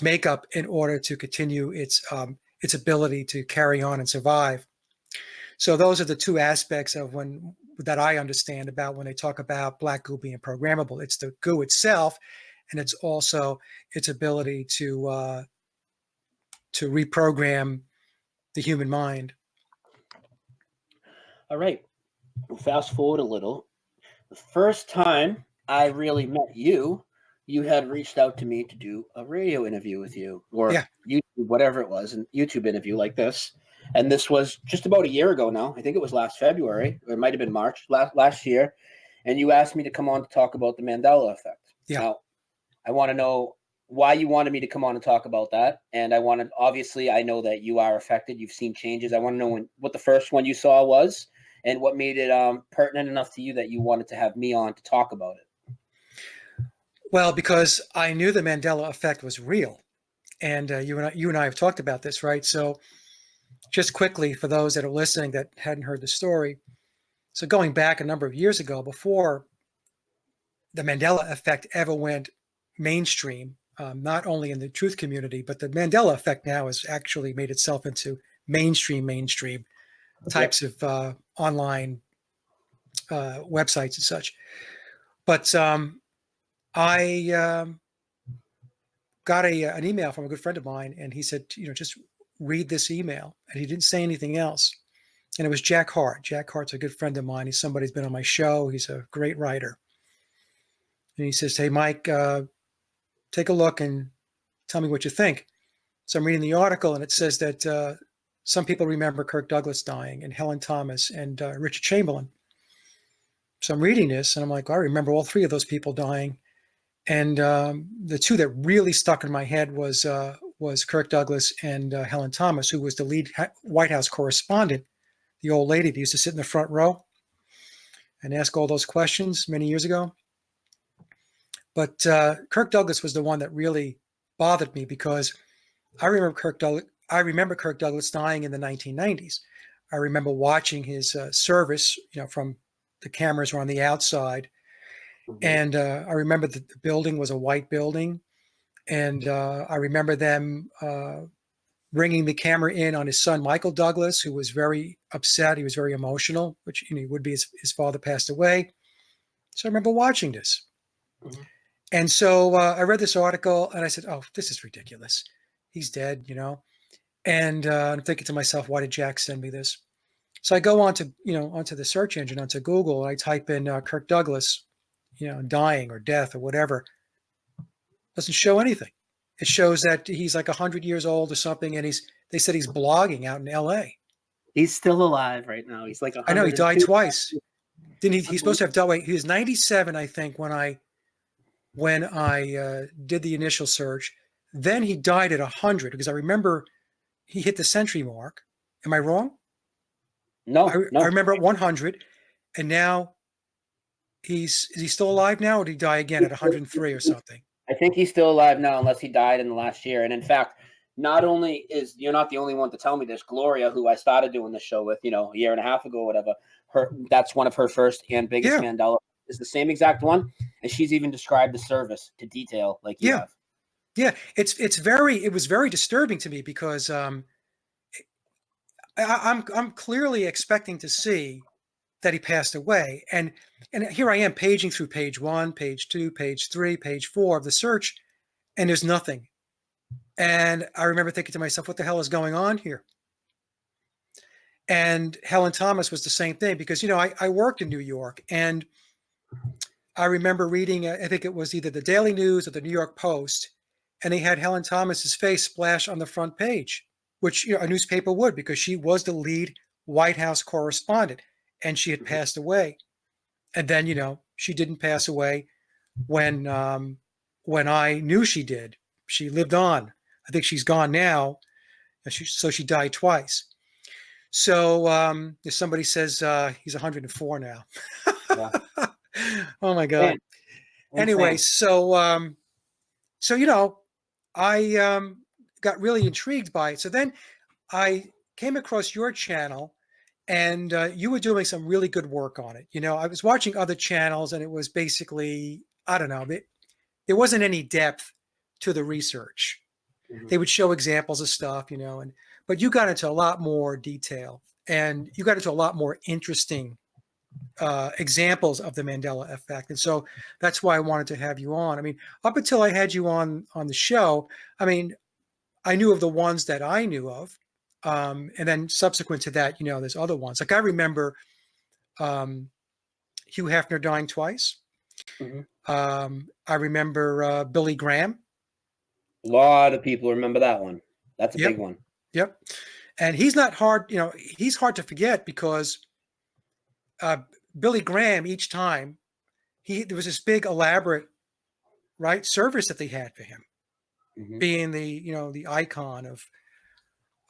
makeup in order to continue its ability to carry on and survive. So those are the two aspects of that I understand about when they talk about black goo being programmable. It's the goo itself, and it's also its ability to reprogram the human mind. All right. Fast forward a little. The first time I really met you, you had reached out to me to do a radio interview with you, or YouTube, whatever it was, a YouTube interview like this. And this was just about a year ago now. I think it was last February, or it might have been March last year. And you asked me to come on to talk about the Mandela effect. Yeah. Now, I want to know why you wanted me to come on and talk about that. And obviously, I know that you are affected. You've seen changes. I want to know what the first one you saw was and what made it pertinent enough to you that you wanted to have me on to talk about it. Well, because I knew the Mandela effect was real. And you and I have talked about this, right? So just quickly, for those that are listening that hadn't heard the story. So going back a number of years ago, before the Mandela effect ever went mainstream, not only in the truth community, but the Mandela effect now has actually made itself into mainstream types of online websites and such. But I got an email from a good friend of mine, and he said, just read this email. And he didn't say anything else. And it was Jack Hart. Jack Hart's a good friend of mine. He's somebody who's been on my show. He's a great writer. And he says, hey, Mike, take a look and tell me what you think. So I'm reading the article, and it says that some people remember Kirk Douglas dying, and Helen Thomas, and Richard Chamberlain. So I'm reading this, and I'm like, I remember all three of those people dying. And the two that really stuck in my head was Kirk Douglas and Helen Thomas, who was the lead White House correspondent, the old lady that used to sit in the front row. and ask all those questions many years ago. But Kirk Douglas was the one that really bothered me, because I remember Kirk Douglas dying in the 1990s. I remember watching his service, from the cameras were on the outside. And I remember that the building was a white building. And I remember them bringing the camera in on his son, Michael Douglas, who was very upset. He was very emotional, which he would be. His father passed away. So I remember watching this. Mhm. And so I read this article and I said, oh, this is ridiculous. He's dead, And I'm thinking to myself, why did Jack send me this? So I go onto the search engine, onto Google, and I type in Kirk Douglas, dying or death or whatever. Doesn't show anything. It shows that he's like 100 years old or something, and they said he's blogging out in L.A. He's still alive right now. He's like I know, he died 102. twice. Didn't he? He's supposed to have died. Wait, he was 97, I think, when I did the initial search. Then he died at 100, because I remember he hit the century mark. Am I wrong? No. I remember at 100, and now is he still alive now, or did he die again at 103 or something? I think he's still alive now, unless he died in the last year. And in fact, not only you're not the only one to tell me this. Gloria, who I started doing the show with, a year and a half ago, or whatever. That's one of her first and biggest Mandela. Is the same exact one, and she's even described the service to detail like you have. Yeah, it was very disturbing to me, because I'm clearly expecting to see that he passed away, and here I am paging through page 1, page 2, page 3, page 4 of the search, and there's nothing. And I remember thinking to myself, what the hell is going on here? And Helen Thomas was the same thing, because I worked in New York, and I remember reading, I think it was either the Daily News or the New York Post, and they had Helen Thomas's face splash on the front page, which a newspaper would, because she was the lead White House correspondent, and she had passed away. And then she didn't pass away when I knew she did. She lived on. I think she's gone now, so she died twice. So if somebody says he's 104 now. Yeah. Oh my God. Anyway, so I got really intrigued by it. So then I came across your channel, and you were doing some really good work on it. I was watching other channels, and it was basically, I don't know, there wasn't any depth to the research. Mm-hmm. They would show examples of stuff, but you got into a lot more detail, and you got into a lot more interesting examples of the Mandela effect. And so that's why I wanted to have you on. I mean, up until I had you on the show, I mean, I knew of the ones that I knew of. And then subsequent to that, there's other ones. Like I remember Hugh Hefner dying twice. Mm-hmm. I remember Billy Graham. A lot of people remember that one. That's a big one. Yep. And he's not hard, he's hard to forget, because Billy Graham, each time, there was this big elaborate, service that they had for him, mm-hmm. being the icon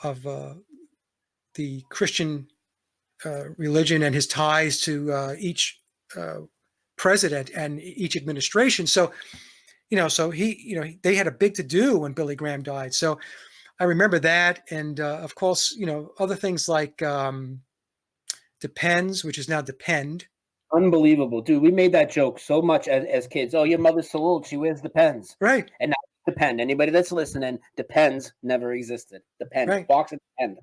of the Christian religion, and his ties to each president and each administration. So, so they had a big to do when Billy Graham died. So I remember that. And of course, other things like Depends, which is now Depend. Unbelievable, dude. We made that joke so much as kids. Oh, your mother's so old, she wears Depends. Right. And now Depend. Anybody that's listening, Depends never existed. Depend. Right. Box of Depend.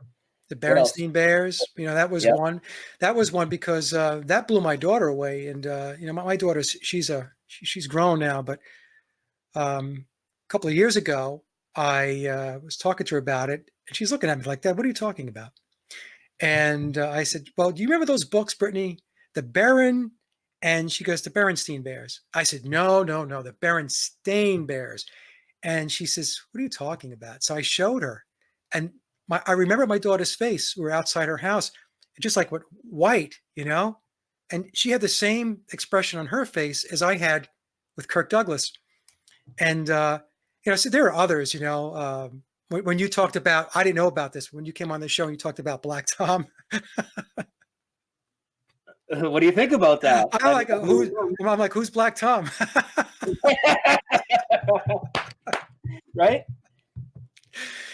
The Berenstain Bears, that was one. That was one, because that blew my daughter away. And my daughter, she's grown now, but a couple of years ago, I was talking to her about it, and she's looking at me like, "Dad, what are you talking about?" And I said, "Well, do you remember those books, Brittany? The Baron?" And she goes, "The Berenstain Bears." I said, No, the Berenstain Bears. And she says, "What are you talking about?" So I showed her, and I remember my daughter's face. We were outside her house, just like what white, and she had the same expression on her face as I had with Kirk Douglas. And so there are others. When you talked about, I didn't know about this when you came on the show and you talked about Black Tom. What do you think about that? I'm like, who's Black Tom? Right?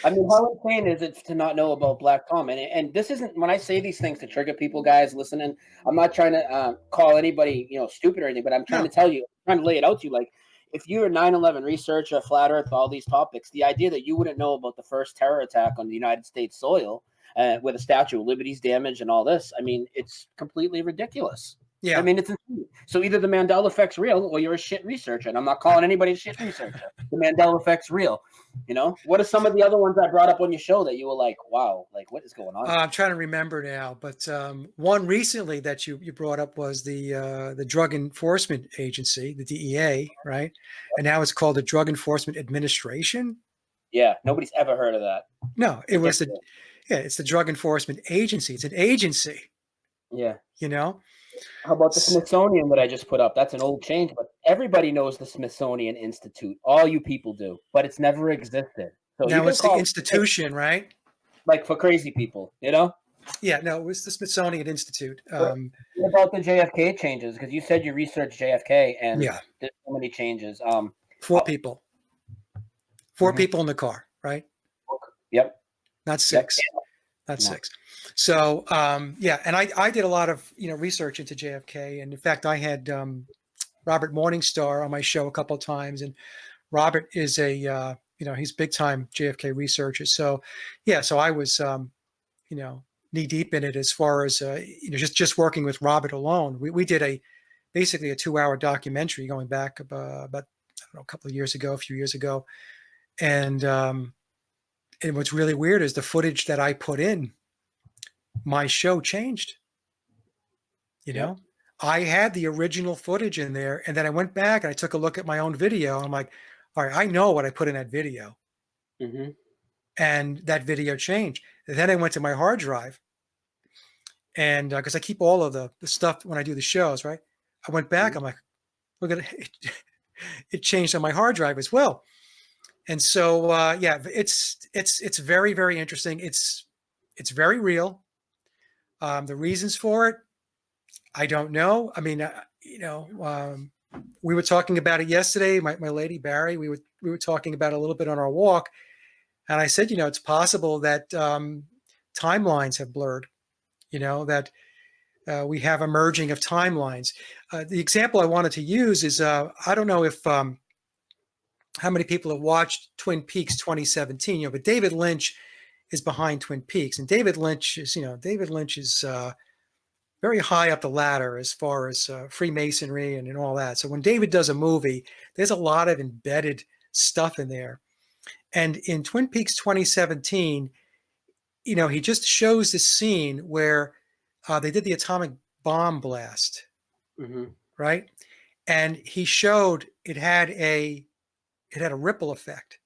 I mean, how insane is it to not know about Black Tom? And this isn't, when I say these things to trigger people, guys listening, I'm not trying to call anybody, stupid or anything, but I'm trying to tell you, I'm trying to lay it out to you. Like, if you're a 9/11 researcher, flat Earth, all these topics, the idea that you wouldn't know about the first terror attack on the United States soil, with the Statue of Liberty's damage and all this, I mean, it's completely ridiculous. Yeah. I mean, it's insane. So either the Mandela effect's real or you're a shit researcher. And I'm not calling anybody a shit researcher. The Mandela effect's real. What are some of the other ones I brought up on your show that you were like, wow, like what is going on? I'm trying to remember now, but one recently that you brought up was the Drug Enforcement Agency, the DEA, right? And now it's called the Drug Enforcement Administration. Yeah, nobody's ever heard of that. No, it's the Drug Enforcement Agency. It's an agency. Yeah. How about the Smithsonian that I just put up? That's an old change, but everybody knows the Smithsonian Institute. All you people do, but it's never existed. So now it's the institution, right? Like for crazy people, Yeah, no, it was the Smithsonian Institute. What about the JFK changes? Because you said you researched JFK, and there's so many changes. 4 people. 4 people in the car, right? Yep. Not 6. Yep. Not 6. So, and I did a lot of, research into JFK. And in fact, I had Robert Morningstar on my show a couple of times. And Robert is he's big time JFK researcher. So, so I was, knee deep in it as far as, just working with Robert alone. We did basically a 2-hour documentary going back about, a couple of years ago, a few years ago. And what's really weird is the footage that I put in, my show changed. I had the original footage in there, and then I went back and I took a look at my own video. I'm like, all right, I know what I put in that video. Mm-hmm. And that video changed. And then I went to my hard drive, and because I keep all of the stuff when I do the shows, right? I went back. I'm like, look at it. It changed on my hard drive as well. And so, it's very, very interesting. It's very real. The reasons for it, I don't know. I mean, we were talking about it yesterday. My lady Barry, we were talking about it a little bit on our walk, and I said, it's possible that timelines have blurred. That we have a merging of timelines. The example I wanted to use is I don't know if how many people have watched Twin Peaks 2017, but David Lynch is behind Twin Peaks, and David Lynch is very high up the ladder as far as Freemasonry and all that. So when David does a movie, there's a lot of embedded stuff in there. And in Twin Peaks 2017, he just shows this scene where they did the atomic bomb blast, right? And he showed it had a ripple effect.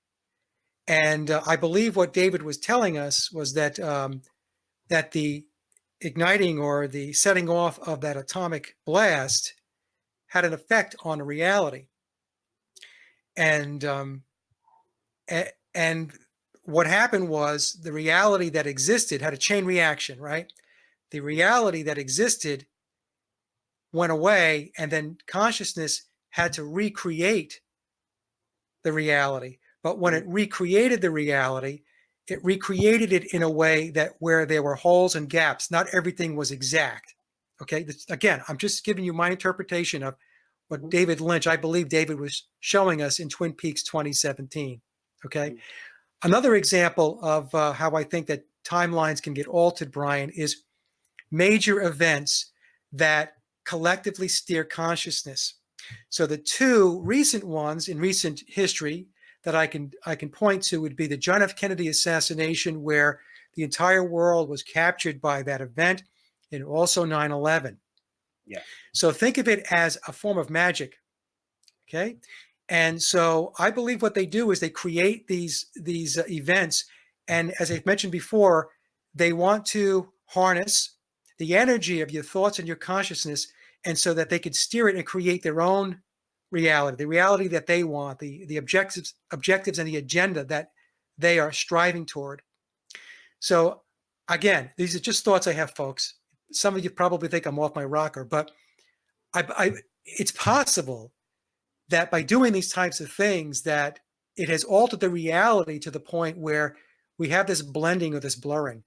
And I believe what David was telling us was that that the igniting or the setting off of that atomic blast had an effect on reality. And what happened was the reality that existed had a chain reaction, right? The reality that existed went away, and then consciousness had to recreate the reality. But when it recreated the reality, it recreated it in a way that where there were holes and gaps. Not everything was exact. Okay. Again, I'm just giving you my interpretation of what David Lynch, I believe David was showing us in Twin Peaks 2017. Okay. Another example of how I think that timelines can get altered, Brian, is major events that collectively steer consciousness. So the 2 recent ones in recent history that I can point to would be the John F. Kennedy assassination, where the entire world was captured by that event, and also 9/11. Yeah. So think of it as a form of magic. Okay. And so I believe what they do is they create these events, and as I've mentioned before, they want to harness the energy of your thoughts and your consciousness, and so that they could steer it and create their own reality, the reality that they want, the objectives and the agenda that they are striving toward. So again, these are just thoughts I have, folks. some of you probably think I'm off my rocker, but it's possible that by doing these types of things, that it has altered the reality to the point where we have this blending or this blurring.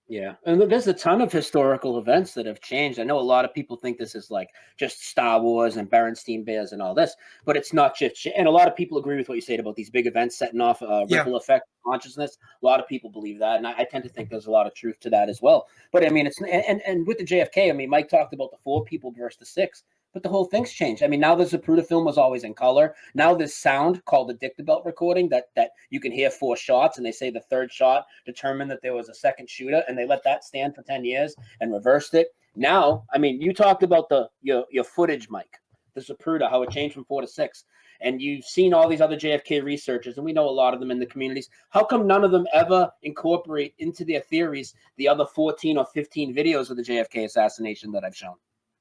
Yeah, and there's a ton of historical events that have changed. I know a lot of people think this is like just Star Wars and Berenstein Bears and all this, but it's not just. And a lot of people agree with what you said about these big events setting off a Yeah. ripple effect of consciousness. A lot of people believe that, and I tend to think there's a lot of truth to that as well. But I mean, it's and with the JFK, I mean, Mike talked about the 4 people versus the 6. But the whole thing's changed. I mean, now the Zapruder film was always in color. Now there's sound called the dicta belt recording that you can hear 4 shots, and they say the 3rd shot determined that there was a second shooter, and they let that stand for 10 years and reversed it. Now, I mean, you talked about your footage, Mike, the Zapruder, how it changed from 4 to 6. And you've seen all these other JFK researchers, and we know a lot of them in the communities. How come none of them ever incorporate into their theories the other 14 or 15 videos of the JFK assassination that I've shown,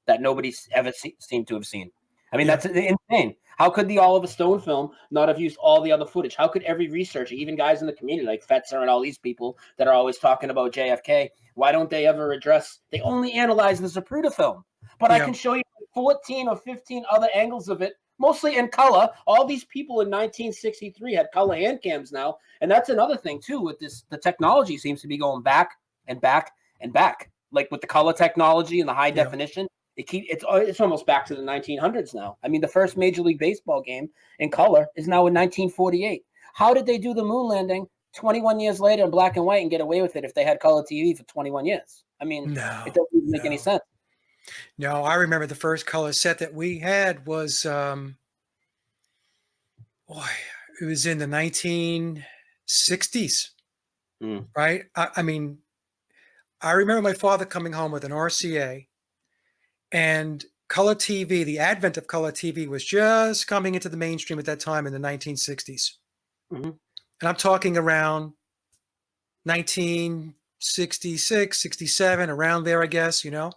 that nobody's ever seemed to have seen? I mean, that's insane. How could the Oliver Stone film not have used all the other footage? How could every researcher, even guys in the community like Fetzer and all these people that are always talking about JFK, why don't they ever address? They only analyze the Zapruder film. But I can show you 14 or 15 other angles of it, mostly in color. All these people in 1963 had color hand cams now. And that's another thing, too, with this. The technology seems to be going back and back and back. Like with the color technology and the high definition. It's almost back to the 1900s now. I mean, the first Major League Baseball game in color is now in 1948. How did they do the moon landing 21 years later in black and white and get away with it if they had color TV for 21 years? I mean, it doesn't even make any sense. No, I remember the first color set that we had was, it was in the 1960s, right? I mean, I remember my father coming home with an RCA. And color TV, the advent of color TV was just coming into the mainstream at that time in the 1960s. And I'm talking around 1966, 67, around there, I guess, you know.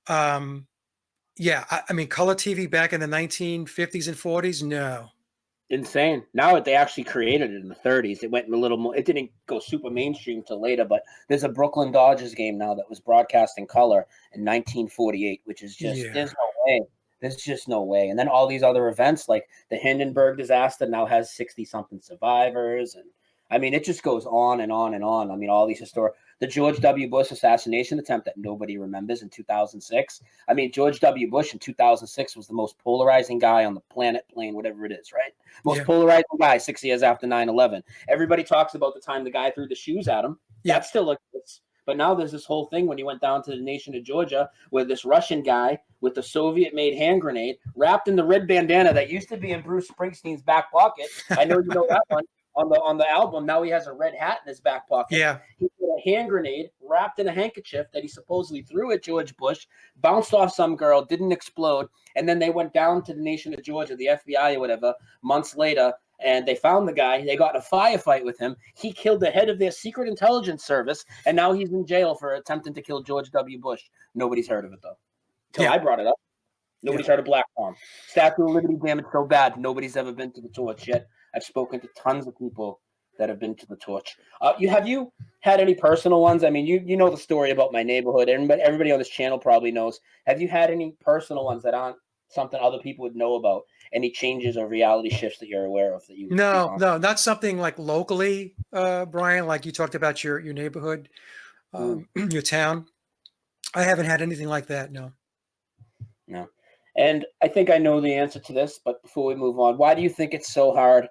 I mean, color TV back in the 1950s and 40s, no. Insane. Now they actually created it in the 30s. It went a little more. It didn't go super mainstream till later, but there's a Brooklyn Dodgers game now that was broadcast in color in 1948, which is just there's no way. There's just no way. And then all these other events, like the Hindenburg disaster, now has 60-something survivors, and I mean, it just goes on and on and on. I mean, all these the George W. Bush assassination attempt that nobody remembers in 2006. I mean, George W. Bush in 2006 was the most polarizing guy on the planet, plane, whatever it is, right? Most polarizing guy 6 years after 9/11. Everybody talks about the time the guy threw the shoes at him. That still exists. But now there's this whole thing when he went down to the nation of Georgia where this Russian guy with the Soviet-made hand grenade wrapped in the red bandana that used to be in Bruce Springsteen's back pocket. I know you know that one. On the album, now he has a red hat in his back pocket. He put a hand grenade wrapped in a handkerchief that he supposedly threw at George Bush, bounced off some girl, didn't explode, and then they went down to the nation of Georgia, the FBI or whatever, months later, and they found the guy. They got in a firefight with him. He killed the head of their secret intelligence service, and now he's in jail for attempting to kill George W. Bush. Nobody's heard of it, though. Until I brought it up. Nobody's heard of Black Palm. Statue of Liberty damage so bad, nobody's ever been to the torch yet. I've spoken to tons of people that have been to the torch. Have you had any personal ones? I mean, you know the story about my neighborhood. Everybody on this channel probably knows. Have you had any personal ones that aren't something other people would know about? Any changes or reality shifts that you're aware of that you? No, not something like locally, Brian. Like you talked about your neighborhood, your town. I haven't had anything like that. No. And I think I know the answer to this, but before we move on, why do you think it's so hard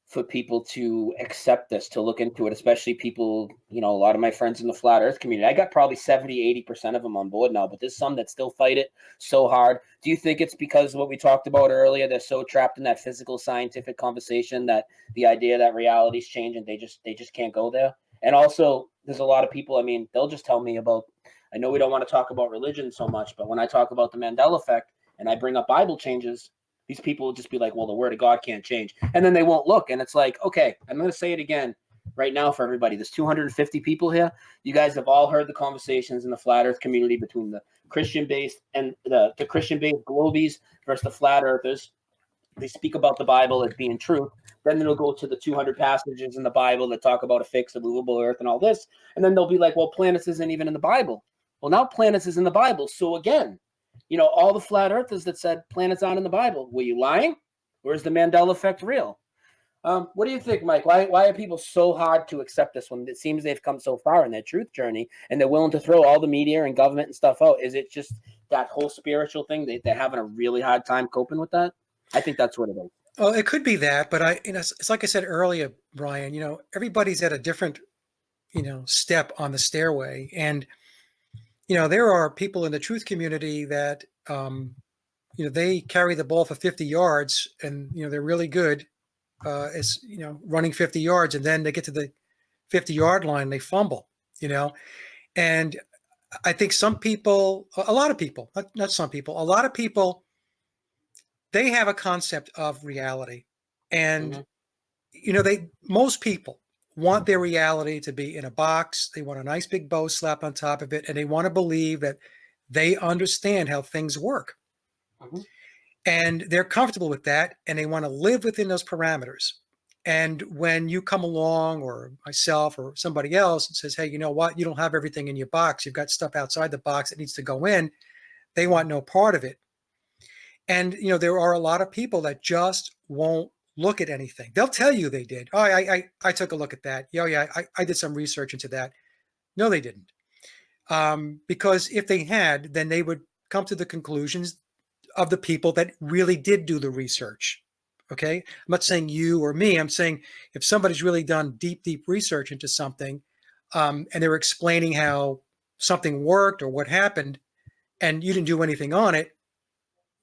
for people to accept this, to look into it, especially people, you know, a lot of my friends in the flat earth community? I got probably 70-80% of them on board now, but there's some that still fight it so hard. Do you think it's because of what we talked about earlier? They're so trapped in that physical scientific conversation that the idea that reality's changing, they just can't go there? And also, there's a lot of people, I mean, they'll just tell me about, I know we don't want to talk about religion so much, but when I talk about the Mandela effect and I bring up Bible changes, these people will just be like, well, the word of God can't change. And then they won't look. And it's like, okay, I'm going to say it again right now for everybody. There's 250 people here. You guys have all heard the conversations in the flat earth community between the Christian-based and the Christian-based globies versus the flat earthers. They speak about the Bible as being truth. Then they'll go to the 200 passages in the Bible that talk about a fixed, immovable earth and all this. And then they'll be like, well, planets isn't even in the Bible. Well, now planets is in the Bible. So again, all the flat earthers that said planets aren't in the Bible, were you lying? Or is the Mandela effect real? What do you think, Mike? Why are people so hard to accept this when it seems they've come so far in their truth journey and they're willing to throw all the media and government and stuff out? Is it just that whole spiritual thing? They're having a really hard time coping with that? I think that's what it is. Well, it could be that, but it's like I said earlier, Brian, everybody's at a different, step on the stairway. And, there are people in the truth community that, they carry the ball for 50 yards and, they're really good as, running 50 yards. And then they get to the 50-yard line and they fumble, and I think a lot of people, not some people, a lot of people, they have a concept of reality. And, most people want their reality to be in a box. They want a nice big bow slapped on top of it. And they want to believe that they understand how things work. Mm-hmm. And they're comfortable with that. And they want to live within those parameters. And when you come along, or myself or somebody else, and says, hey, you know what? You don't have everything in your box. You've got stuff outside the box that needs to go in. They want no part of it. And, there are a lot of people that just won't look at anything. They'll tell you they did. Oh, I took a look at that. Yeah, I did some research into that. No, they didn't. Because if they had, then they would come to the conclusions of the people that really did do the research. Okay. I'm not saying you or me. I'm saying if somebody's really done deep research into something, and they're explaining how something worked or what happened, and you didn't do anything on it,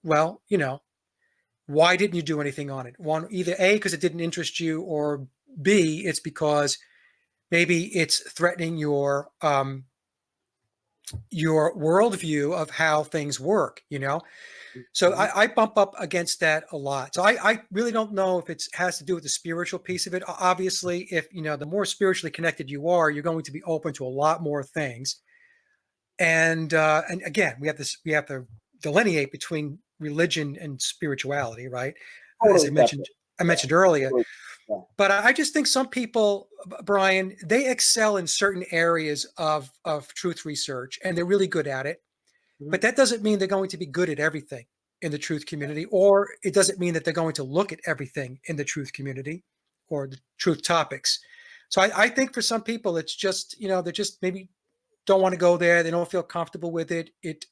well, why didn't you do anything on it? One, either A, because it didn't interest you, or B, it's because maybe it's threatening your worldview of how things work, So I bump up against that a lot. So I really don't know if it has to do with the spiritual piece of it. Obviously, if the more spiritually connected you are, you're going to be open to a lot more things. And again, we have to delineate between religion and spirituality, right? As Totally I mentioned earlier. Yeah. But I just think some people, Brian, they excel in certain areas of truth research, and they're really good at it. Mm-hmm. But that doesn't mean they're going to be good at everything in the truth community, or it doesn't mean that they're going to look at everything in the truth community or the truth topics. So I think for some people, it's just, they just maybe don't want to go there. They don't feel comfortable with it. It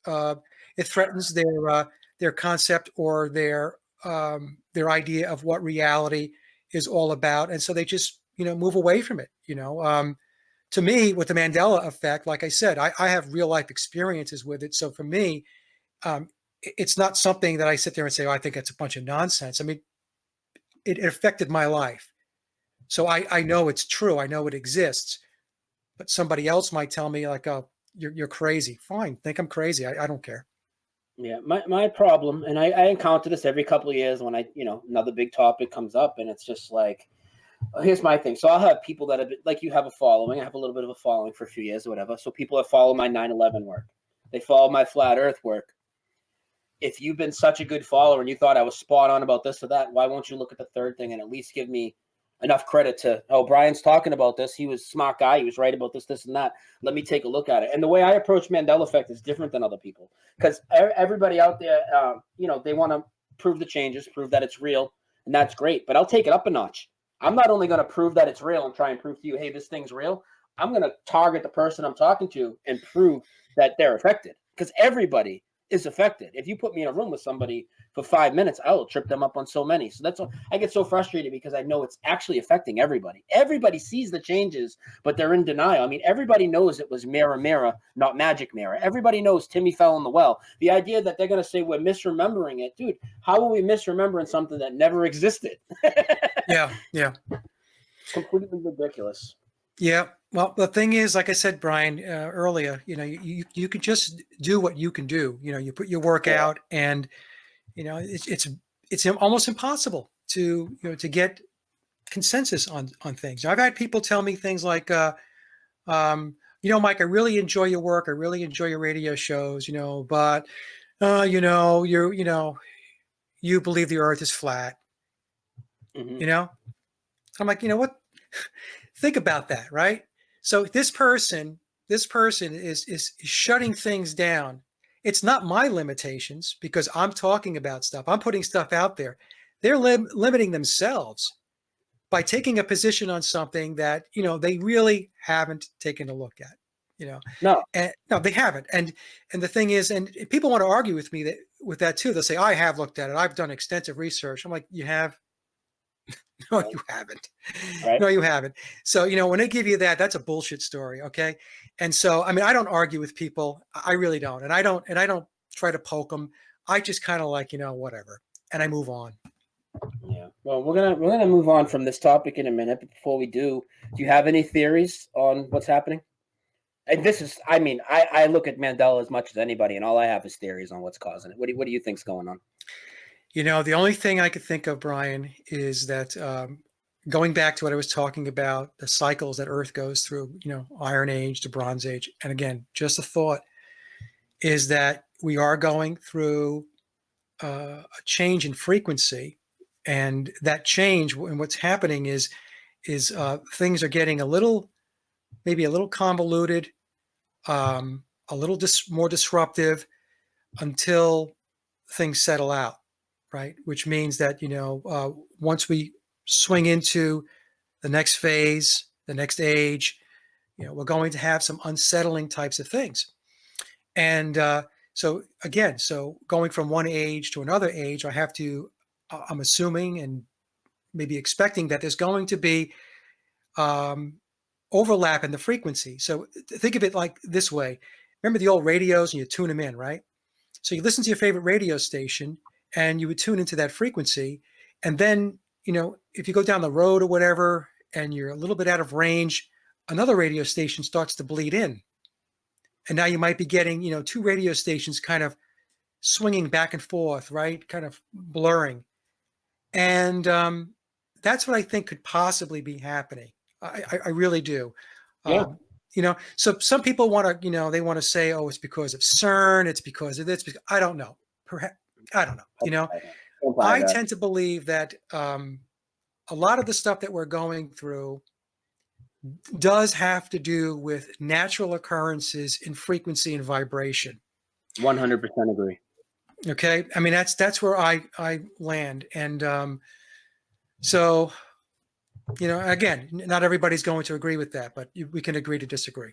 threatens their concept or their idea of what reality is all about, and so they just move away from it. To me, with the Mandela effect, like I said, I have real life experiences with it. So for me, it's not something that I sit there and say, oh, I think it's a bunch of nonsense. I mean, it affected my life. So I know it's true. I know it exists. But somebody else might tell me like, oh, you're crazy. Fine. Think I'm crazy. I don't care. Yeah. My problem, and I encounter this every couple of years when another big topic comes up, and it's just like, here's my thing. So I'll have people that have, like you have a following. I have a little bit of a following for a few years or whatever. So people have followed my 9/11 work. They follow my flat earth work. If you've been such a good follower and you thought I was spot on about this or that, why won't you look at the third thing and at least give me enough credit to, oh, Brian's talking about this. He was a smart guy. He was right about this, and that. Let me take a look at it. And the way I approach Mandela effect is different than other people, because everybody out there, they want to prove the changes, prove that it's real, and that's great. But I'll take it up a notch. I'm not only going to prove that it's real and try and prove to you, hey, this thing's real. I'm going to target the person I'm talking to and prove that they're affected, because everybody is affected. If you put me in a room with somebody for 5 minutes, I will trip them up on so many. So that's why I get so frustrated, because I know it's actually affecting everybody. Everybody sees the changes, but they're in denial. I mean, everybody knows it was mirror, mirror, not magic mirror. Everybody knows Timmy fell in the well. The idea that they're going to say we're misremembering it, dude, how are we misremembering something that never existed? Yeah. Completely ridiculous. Yeah. Well, the thing is, like I said, Brian, earlier, you could just do what you can do. You put your work out, and it's almost impossible to to get consensus on things. I've had people tell me things like, Mike, I really enjoy your work. I really enjoy your radio shows. But you believe the Earth is flat. Mm-hmm. I'm like, what? Think about that, right? So this person this person is shutting things down. It's not my limitations because I'm talking about stuff. I'm putting stuff out there. They're limiting themselves by taking a position on something that, they really haven't taken a look at, No, and no, they haven't. And the thing is, and people want to argue with me with that too. They'll say, I have looked at it. I've done extensive research. I'm like, you have? No, right, you haven't. right. No, you haven't. So, when they give you that, that's a bullshit story. Okay. And so, I mean, I don't argue with people. I really don't. And I don't try to poke them. I just kind of like, whatever. And I move on. Yeah. Well, we're gonna move on from this topic in a minute. But before we do you have any theories on what's happening? And this is, I mean, I look at Mandela as much as anybody, and all I have is theories on what's causing it. What do you think's going on? The only thing I could think of, Brian, is that going back to what I was talking about, the cycles that Earth goes through, Iron Age to Bronze Age. And again, just a thought is that we are going through a change in frequency. And that change, and what's happening is things are getting maybe a little convoluted, a little more disruptive until things settle out, right? Which means that, once we swing into the next phase, the next age, we're going to have some unsettling types of things. And so again, going from one age to another age, I'm assuming and maybe expecting that there's going to be overlap in the frequency. So think of it like this way. Remember the old radios and you tune them in, right? So you listen to your favorite radio station and you would tune into that frequency. And then, if you go down the road or whatever, and you're a little bit out of range, another radio station starts to bleed in. And now you might be getting, two radio stations kind of swinging back and forth, right? Kind of blurring. And that's what I think could possibly be happening. I really do. Yeah. So some people want to, they want to say, oh, it's because of CERN, it's because of this. I don't know. Perhaps, I don't know. Don't buy I that. tend to believe that a lot of the stuff that we're going through does have to do with natural occurrences in frequency and vibration. 100% agree. Okay. I mean, that's where I land. And so, again, not everybody's going to agree with that, but we can agree to disagree.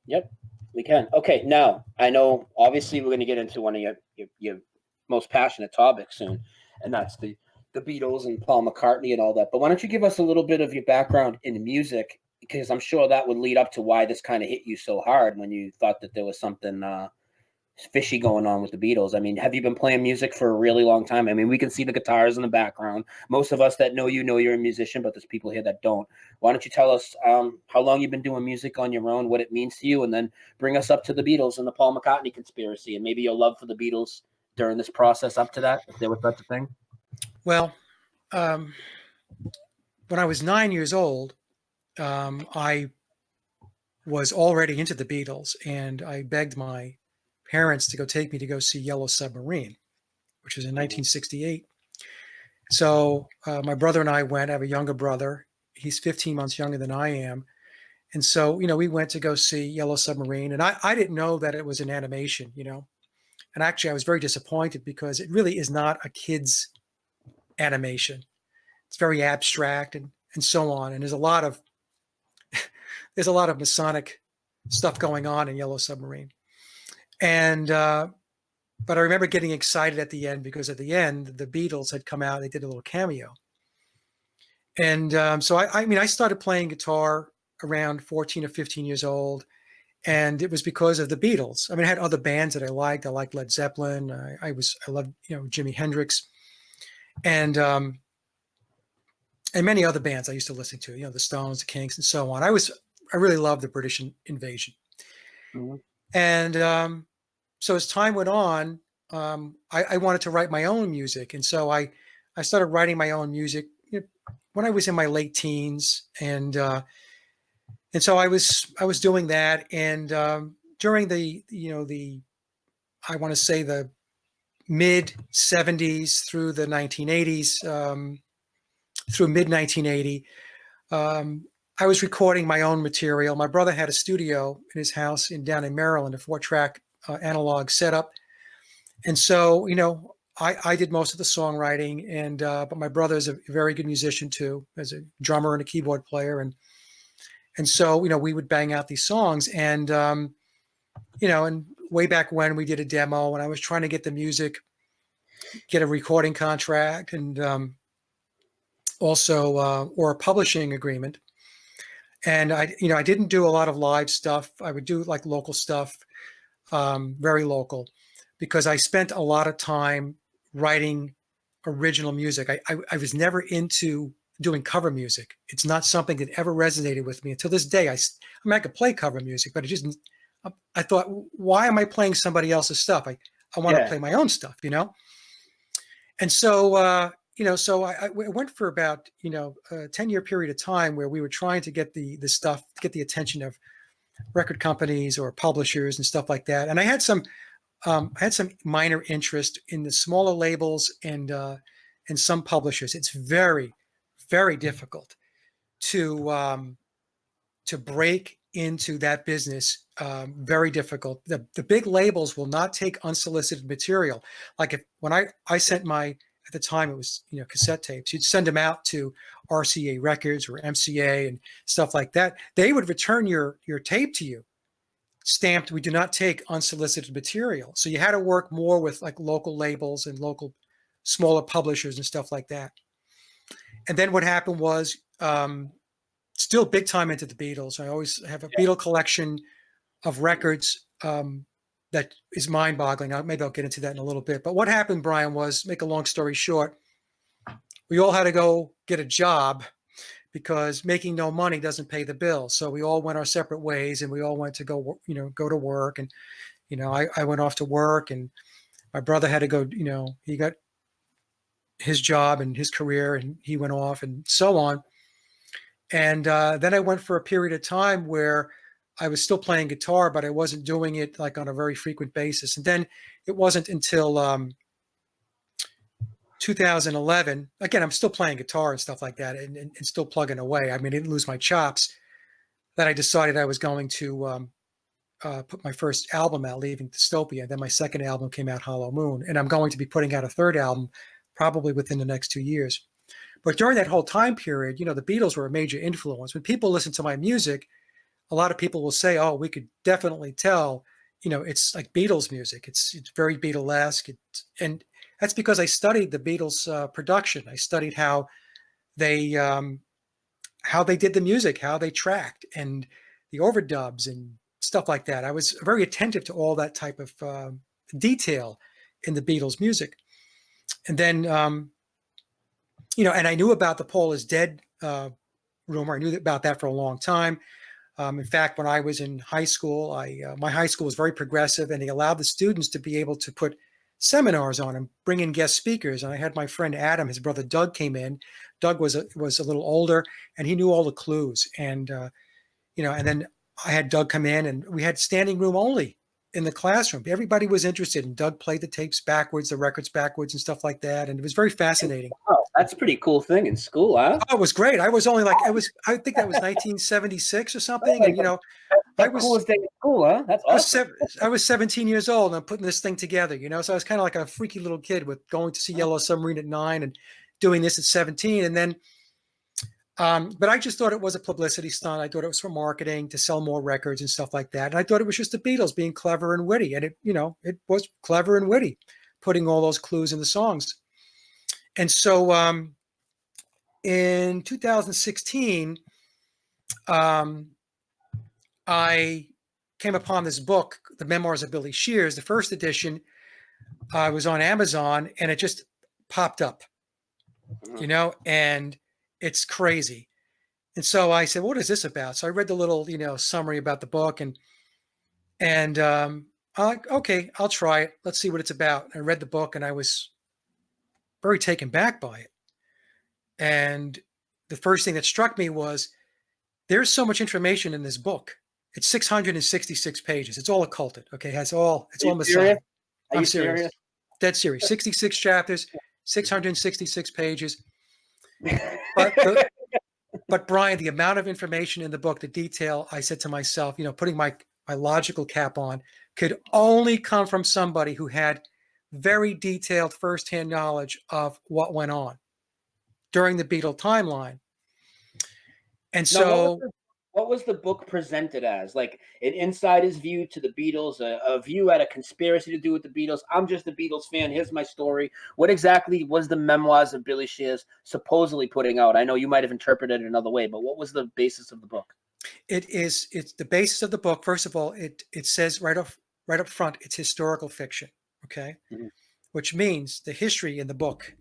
Yep, we can. Okay, now I know obviously we're going to get into one of your most passionate topics soon, and that's the Beatles and Paul McCartney and all that. But why don't you give us a little bit of your background in music, because I'm sure that would lead up to why this kind of hit you so hard when you thought that there was something fishy going on with the Beatles. I mean, have you been playing music for a really long time? I mean, we can see the guitars in the background. Most of us that know you're a musician, but there's people here that don't. Why don't you tell us how long you've been doing music on your own, what it means to you, and then bring us up to the Beatles and the Paul McCartney conspiracy, and maybe your love for the Beatles during this process up to that, if there was such a thing? Well, when I was 9 years old, I was already into the Beatles, and I begged my parents to take me to go see Yellow Submarine, which was in 1968. So my brother and I went. I have a younger brother. He's 15 months younger than I am. And so, we went to go see Yellow Submarine. And I didn't know that it was an animation, And actually, I was very disappointed because it really is not a kid's animation. It's very abstract and so on. And there's a lot of Masonic stuff going on in Yellow Submarine. And but I remember getting excited at the end because at the end the Beatles had come out. They did a little cameo, and so I started playing guitar around 14 or 15 years old, and it was because of the Beatles. I mean, I had other bands that I liked. I liked Led Zeppelin. I loved Jimi Hendrix, and many other bands I used to listen to. The Stones, the Kinks, and so on. I really loved the British invasion, and so as time went on, I wanted to write my own music, and so I started writing my own music when I was in my late teens, and so I was doing that, and during the I want to say the mid '70s through the 1980s, through mid 1980, I I was recording my own material. My brother had a studio in his house down in Maryland, a 4-track analog setup. And so, I did most of the songwriting, and but my brother is a very good musician too, as a drummer and a keyboard player, and so we would bang out these songs, and and way back when we did a demo, when I was trying to get the music, get a recording contract, and also or a publishing agreement, and I didn't do a lot of live stuff. I would do like local stuff, very local, because I spent a lot of time writing original music. I was never into doing cover music. It's not something that ever resonated with me until this day. I could play cover music, but I thought, why am I playing somebody else's stuff? I want to play my own stuff, And so, so I went for about, a 10-year period of time where we were trying to get the stuff, get the attention of record companies or publishers and stuff like that. And I had some minor interest in the smaller labels and some publishers. It's very, very difficult to break into that business. Very difficult. The big labels will not take unsolicited material. Like when I sent at the time it was cassette tapes. You'd send them out to RCA Records or MCA and stuff like that. They would return your tape to you stamped, "We do not take unsolicited material." So you had to work more with like local labels and local smaller publishers and stuff like that. And then what happened was, still big time into the Beatles. I always have a Beatle collection of records that is mind-boggling. Maybe I'll get into that in a little bit. But what happened, Brian, was, make a long story short, we all had to go get a job because making no money doesn't pay the bills. So we all went our separate ways, and we all went to go to work. And, I went off to work, and my brother had to go, he got his job and his career, and he went off, and so on. And then I went for a period of time where I was still playing guitar, but I wasn't doing it like on a very frequent basis. And then it wasn't until 2011, again, I'm still playing guitar and stuff like that, and still plugging away. I mean, I didn't lose my chops, that I decided I was going to put my first album out, Leaving Dystopia. Then my second album came out, Hollow Moon. And I'm going to be putting out a third album probably within the next 2 years. But during that whole time period, the Beatles were a major influence. When people listen to my music, a lot of people will say, "Oh, we could definitely tell, it's like Beatles music. It's very Beatlesque." And that's because I studied the Beatles production. I studied how they did the music, how they tracked, and the overdubs and stuff like that. I was very attentive to all that type of detail in the Beatles music. And then, and I knew about the Paul is dead rumor. I knew about that for a long time. In fact, when I was in high school, my high school was very progressive, and they allowed the students to be able to put seminars on and bring in guest speakers. And I had my friend Adam, his brother Doug came in. Doug was a little older, and he knew all the clues. And and then I had Doug come in, and we had standing room only in the classroom. Everybody was interested, and Doug played the tapes backwards, the records backwards, and stuff like that. And it was very fascinating. Oh, that's a pretty cool thing in school, huh? Oh, it was great. I was only like, I think that was 1976 or something. Oh, and the coolest day in school, huh? That's awesome. I was 17 years old, and I'm putting this thing together, so I was kind of like a freaky little kid with going to see Yellow Submarine at 9 and doing this at 17. And then, but I just thought it was a publicity stunt. I thought it was for marketing, to sell more records and stuff like that. And I thought it was just the Beatles being clever and witty. And it was clever and witty, putting all those clues in the songs. And so in 2016, I came upon this book, The Memoirs of Billy Shears. The first edition was on Amazon, and it just popped up, and it's crazy. And so I said, "What is this about?" So I read the little, summary about the book, and okay, I'll try it. Let's see what it's about. I read the book, and I was very taken back by it. And the first thing that struck me was, there's so much information in this book. It's 666 pages. It's all occulted. Okay, it's all Messiah. I'm serious. Dead serious. 66 chapters, 666 pages. But But Brian, the amount of information in the book, the detail, I said to myself, putting my logical cap on, could only come from somebody who had very detailed firsthand knowledge of what went on during the Beatle timeline. And Now, so what was the book presented as? Like an insider's view to the Beatles, a view at a conspiracy to do with the Beatles. I'm just a Beatles fan. Here's my story. What exactly was the memoirs of Billy Shears supposedly putting out? I know you might have interpreted it another way, but what was the basis of the book? it's the basis of the book. First of all, it says right up front, it's historical fiction. Okay. Mhm. Which means the history in the book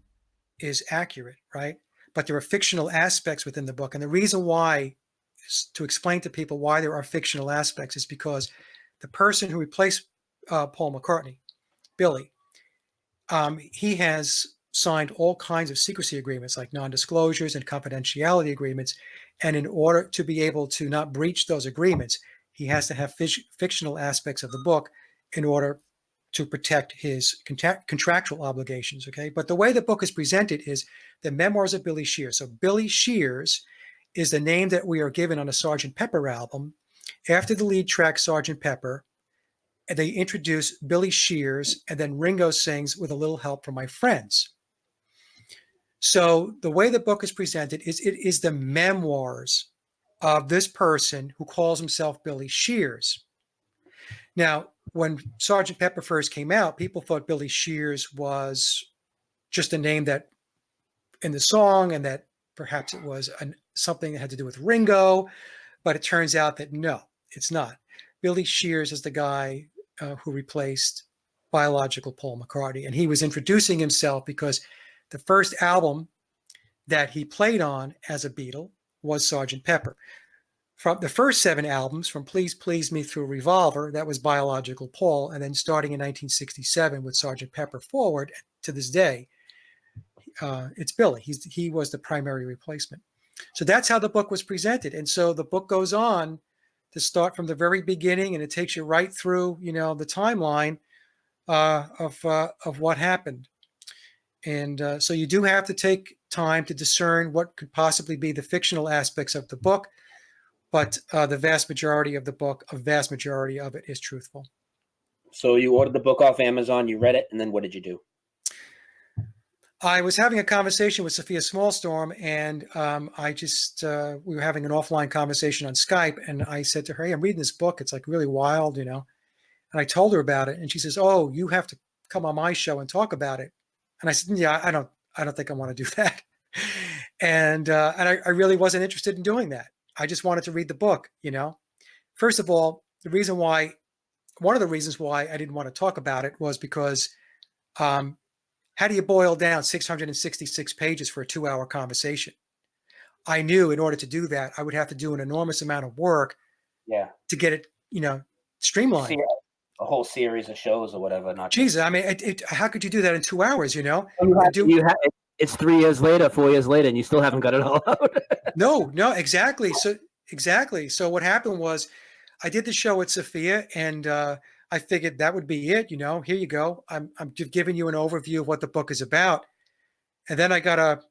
is accurate, right? But there are fictional aspects within the book. And the reason why, to explain to people why there are fictional aspects, is because the person who replaced Paul McCartney, Billy, he has signed all kinds of secrecy agreements like non-disclosures and confidentiality agreements. And in order to be able to not breach those agreements, he has to have fictional aspects of the book in order to protect his contractual obligations. Okay. But the way the book is presented is the memoirs of Billy Shears. So Billy Shears is the name that we are given on a Sgt. Pepper album. After the lead track, Sgt. Pepper, and they introduce Billy Shears, and then Ringo sings "With a Little Help from My Friends." So the way the book is presented is it is the memoirs of this person who calls himself Billy Shears. Now, when Sgt. Pepper first came out, people thought Billy Shears was just a name that in the song, and that perhaps it was something that had to do with Ringo, but it turns out that no, it's not. Billy Shears is the guy who replaced biological Paul McCartney, and he was introducing himself because the first album that he played on as a Beatle was Sgt. Pepper. From the first 7 albums, from Please Please Me through Revolver, that was biological Paul, and then starting in 1967 with Sgt. Pepper forward to this day, it's Billy. He was the primary replacement. So that's how the book was presented. And so the book goes on to start from the very beginning, and it takes you right through, the timeline of what happened. And so you do have to take time to discern what could possibly be the fictional aspects of the book, but the vast majority of the book, a vast majority of it is truthful. So you ordered the book off Amazon, you read it, and then what did you do? I was having a conversation with Sophia Smallstorm, and we were having an offline conversation on Skype, and I said to her, "Hey, I'm reading this book. It's like really wild, And I told her about it, and she says, "Oh, you have to come on my show and talk about it." And I said, "Yeah, I don't think I want to do that." And I really wasn't interested in doing that. I just wanted to read the book, First of all, one of the reasons why I didn't want to talk about it was because how do you boil down 666 pages for a 2-hour conversation? I knew in order to do that, I would have to do an enormous amount of work to get it, streamlined. A whole series of shows or whatever. Not Jesus, I mean, how could you do that in 2 hours, It's 3 years later, 4 years later, and you still haven't got it all out. No, exactly. So what happened was I did the show with Sophia, and I figured that would be it. Here you go. I'm giving you an overview of what the book is about. And then I got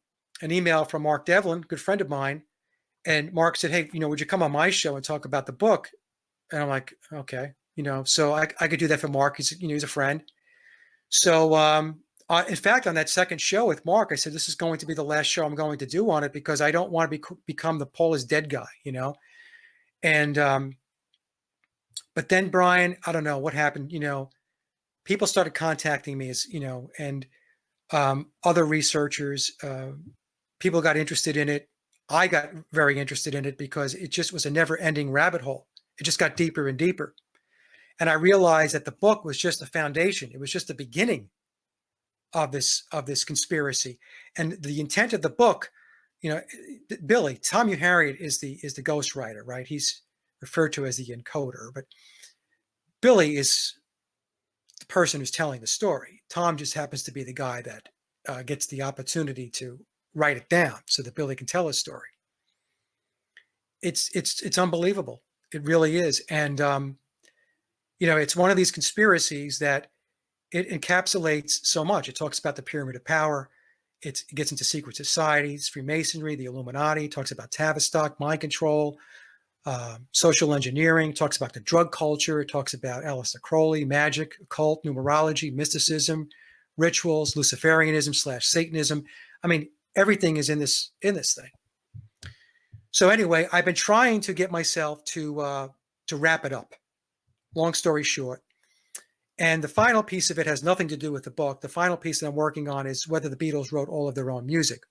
an email from Mark Devlin, good friend of mine. And Mark said, "Hey, would you come on my show and talk about the book?" And I'm like, okay, so I could do that for Mark. He's a friend. So, in fact, on that second show with Mark, I said, "This is going to be the last show I'm going to do on it because I don't want to become the Paul is dead guy, And, but then Brian, I don't know what happened. People started contacting me and other researchers, people got interested in it. I got very interested in it because it just was a never ending rabbit hole. It just got deeper and deeper. And I realized that the book was just a foundation. It was just the beginning of this conspiracy. And the intent of the book, Billy, Tom Harriet is the ghostwriter, right? He's referred to as the encoder, but Billy is the person who's telling the story. Tom just happens to be the guy that gets the opportunity to write it down so that Billy can tell his story. It's unbelievable. It really is. And, it's one of these conspiracies that it encapsulates so much. It talks about the pyramid of power. it gets into secret societies, Freemasonry, the Illuminati, talks about Tavistock, mind control, social engineering, talks about the drug culture, it talks about Aleister Crowley, magic, occult, numerology, mysticism, rituals, Luciferianism / Satanism. I mean, everything is in this thing. So anyway, I've been trying to get myself to wrap it up. Long story short. And the final piece of it has nothing to do with the book. The final piece that I'm working on is whether the Beatles wrote all of their own music.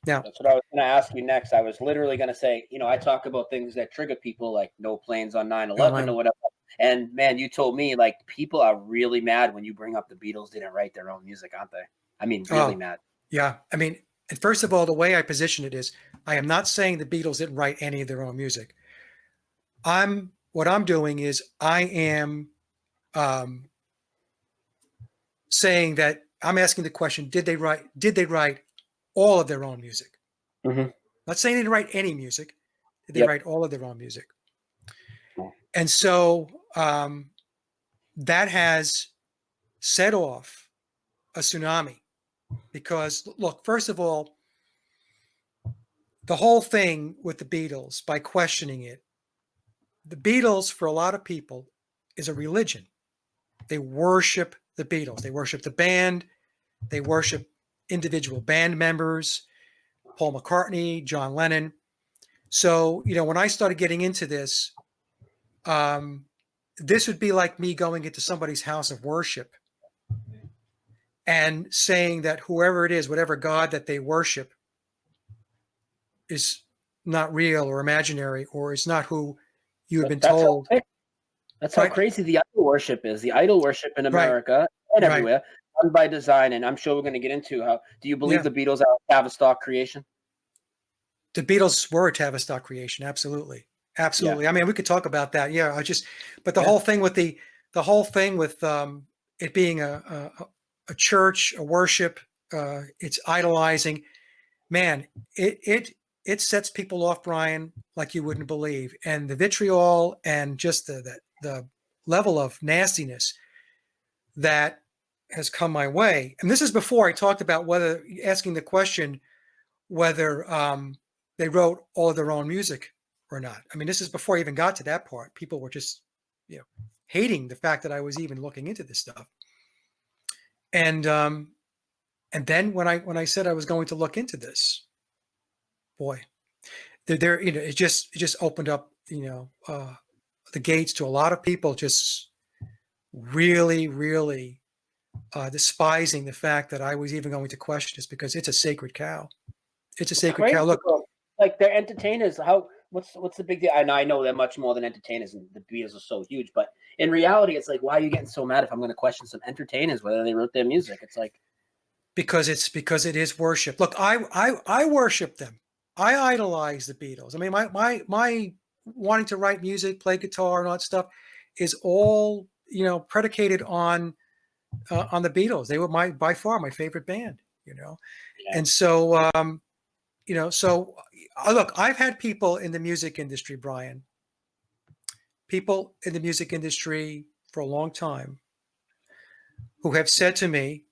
Now, that's what I was going to ask you next. I was literally going to say, I talk about things that trigger people, like no planes on 9/11 or whatever. And man, you told me like people are really mad when you bring up the Beatles didn't write their own music, aren't they? I mean, really mad. Yeah. I mean, and first of all, the way I position it is, I am not saying the Beatles didn't write any of their own music. What I'm doing is I am saying that I'm asking the question: Did they write all of their own music? Mm-hmm. Not saying they didn't write any music. Did they write all of their own music? And so that has set off a tsunami because, look, first of all, the whole thing with the Beatles, by questioning it, the Beatles, for a lot of people, is a religion. They worship the Beatles. They worship the band. They worship individual band members, Paul McCartney, John Lennon. So, when I started getting into this, this would be like me going into somebody's house of worship and saying that whoever it is, whatever God that they worship, is not real or imaginary, or is not who you have been told. That's how crazy the idol worship is. The idol worship in America and everywhere, done by design. And I'm sure we're going to get into how. Do you believe the Beatles are a Tavistock creation? The Beatles were a Tavistock creation. Absolutely. Absolutely. Yeah. I mean, we could talk about that. Yeah. But the whole thing with it being a church, a worship, it's idolizing, man, it sets people off, Brian, like you wouldn't believe. And the vitriol and just the level of nastiness that has come my way. And this is before I talked about asking the question whether they wrote all of their own music or not. I mean, this is before I even got to that part. People were just, hating the fact that I was even looking into this stuff. And then when I said I was going to look into this, boy, it just opened up, the gates to a lot of people just really, really despising the fact that I was even going to question this, because it's a sacred cow. It's a sacred cow. Look, like they're entertainers. What's the big deal? And I know they're much more than entertainers, and the Beatles are so huge. But in reality, it's like, why are you getting so mad if I'm going to question some entertainers whether they wrote their music? It's like because it is worship. Look, I worship them. I idolize the Beatles. I mean, my wanting to write music, play guitar, and all that stuff is all predicated on the Beatles. They were by far my favorite band. And so look, I've had people in the music industry, Brian, people in the music industry for a long time who have said to me,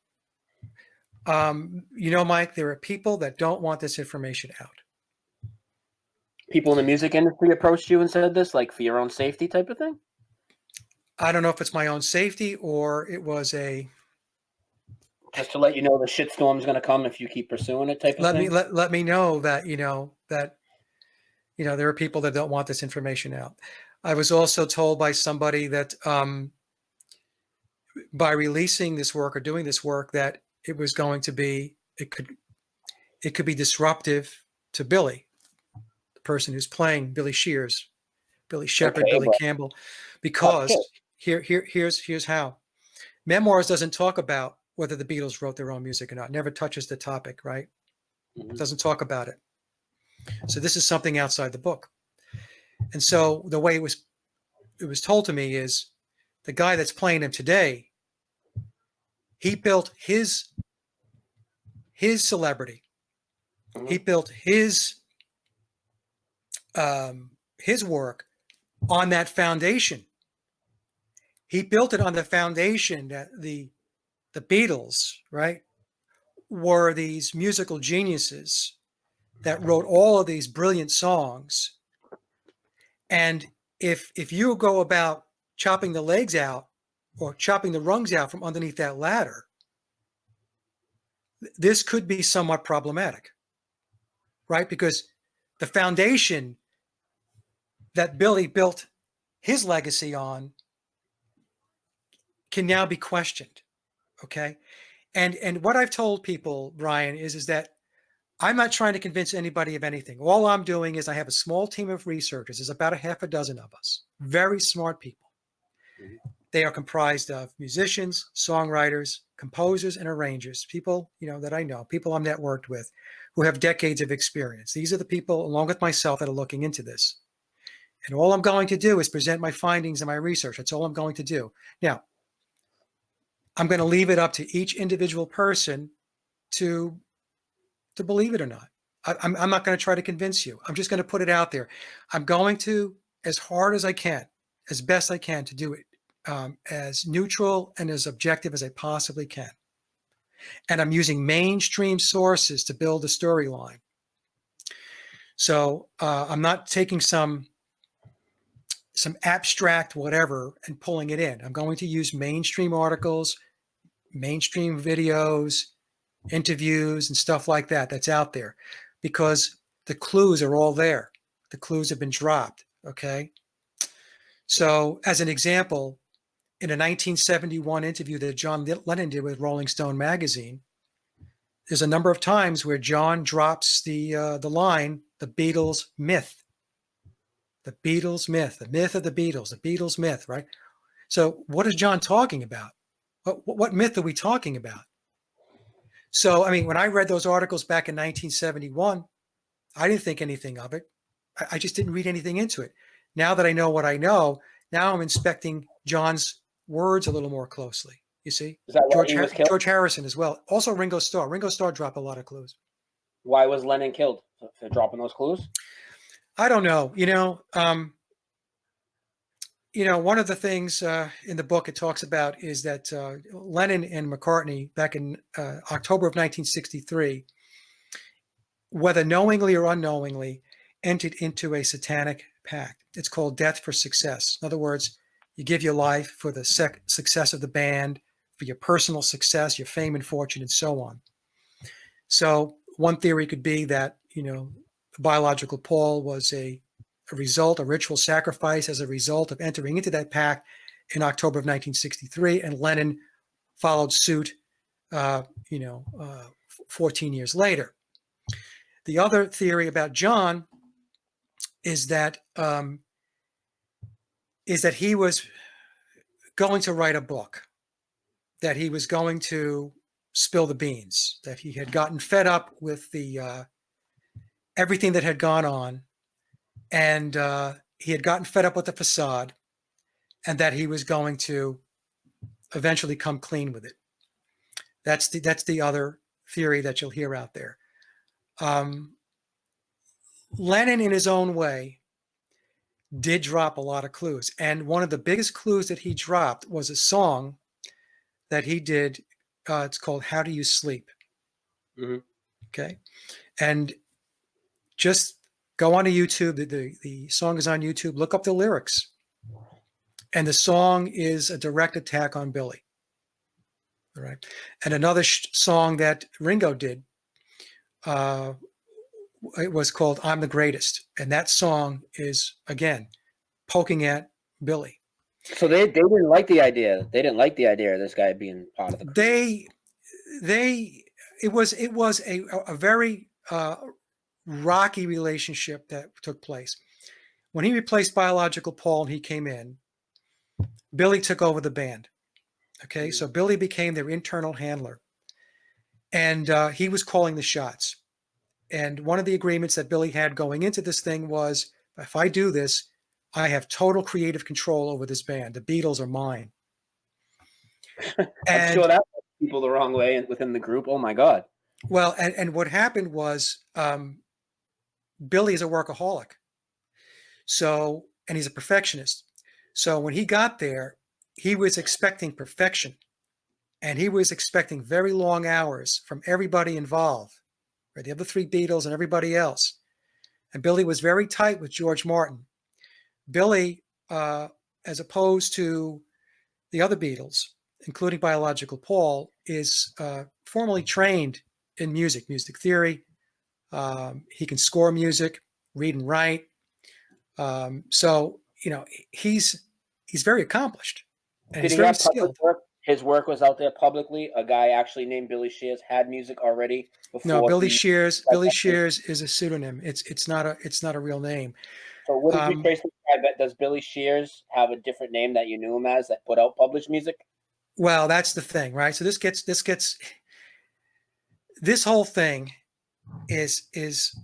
Mike, there are people that don't want this information out. People in the music industry approached you and said this, like for your own safety type of thing? I don't know if it's my own safety or it was just to let you know the shitstorm's going to come if you keep pursuing it type of thing? Let me know that, there are people that don't want this information out. I was also told by somebody that by releasing this work or doing this work, that it was going to be, it could be disruptive to Billy, the person who's playing Billy Shears, Billy Shepherd, Billy Campbell, because here's how. Memoirs doesn't talk about whether the Beatles wrote their own music or not. It never touches the topic, right? Mm-hmm. Doesn't talk about it. So this is something outside the book. And so the way it was told to me is, the guy that's playing him today, he built his celebrity. Mm-hmm. He built his work on that foundation. He built it on the foundation that the Beatles, right, were these musical geniuses that wrote all of these brilliant songs. And if you go about chopping the legs out or chopping the rungs out from underneath that ladder, this could be somewhat problematic, right? Because the foundation that Billy built his legacy on can now be questioned. Okay. And what I've told people, Brian, is that I'm not trying to convince anybody of anything. All I'm doing is I have a small team of researchers. There's about a half a dozen of us, very smart people. They are comprised of musicians, songwriters, composers, and arrangers, people, that I know, people I'm networked with who have decades of experience. These are the people, along with myself, that are looking into this. And all I'm going to do is present my findings and my research. That's all I'm going to do. Now, I'm going to leave it up to each individual person to believe it or not. I'm not going to try to convince you. I'm just going to put it out there. I'm going to, as hard as I can, as best I can, to do it as neutral and as objective as I possibly can. And I'm using mainstream sources to build a storyline. So I'm not taking some abstract whatever and pulling it in. I'm going to use mainstream articles, mainstream videos, interviews, and stuff like that that's out there, because the clues are all there. The clues have been dropped. Okay. So as an example, in a 1971 interview that John Lennon did with Rolling Stone magazine, there's a number of times where John drops the line, "The Beatles myth." The Beatles myth, the myth of the Beatles myth, right? So what is John talking about? What myth are we talking about? So, I mean, when I read those articles back in 1971, I didn't think anything of it. I just didn't read anything into it. Now that I know what I know, now I'm inspecting John's words a little more closely. You see, Is that why he was killed? George Harrison as well. Also Ringo Starr. Ringo Starr dropped a lot of clues. Why was Lennon killed? For dropping those clues? I don't know. One of the things in the book it talks about is that Lennon and McCartney, back in October of 1963, whether knowingly or unknowingly, entered into a satanic pact. It's called Death for Success. In other words, you give your life for the success of the band, for your personal success, your fame and fortune, and so on. So one theory could be that, biological Paul was a ritual sacrifice as a result of entering into that pact in October of 1963, and Lennon followed suit, 14 years later. The other theory about John is that he was going to write a book, that he was going to spill the beans, that he had gotten fed up with the everything that had gone on, and he had gotten fed up with the facade, and that he was going to eventually come clean with it. That's the other theory that you'll hear out there. Lennon, in his own way, did drop a lot of clues. And one of the biggest clues that he dropped was a song that he did. It's called "How Do You Sleep?" Mm-hmm. Okay. And just go onto YouTube. The song is on YouTube. Look up the lyrics. And the song is a direct attack on Billy. All right. And another song that Ringo did, it was called "I'm the Greatest." And that song is, again, poking at Billy. So they didn't like the idea. They didn't like the idea of this guy being part of the crew. It was a very rocky relationship that took place. When he replaced biological Paul and he came in, Billy took over the band. Okay, so Billy became their internal handler, and he was calling the shots. And one of the agreements that Billy had going into this thing was, if I do this, I have total creative control over this band. The Beatles are mine. I'm sure that put people the wrong way within the group. Oh my God. Well, and what happened was Billy is a workaholic. So, and he's a perfectionist. So when he got there, he was expecting perfection. and he was expecting very long hours from everybody involved, right? The other three Beatles and everybody else. And Billy was very tight with George Martin. Billy, as opposed to the other Beatles, including biological Paul, is formally trained in music theory. He can score music, read and write. So, you know, he's very accomplished and Did he's he very have public skilled. work? His work was out there publicly. A guy actually named Billy Shears had music already No, before Billy he. Shears. Billy Shears is a pseudonym. It's not a real name. So what did you trace? Does Billy Shears have a different name that you knew him as that put out published music? Well, that's the thing, right? So this whole thing is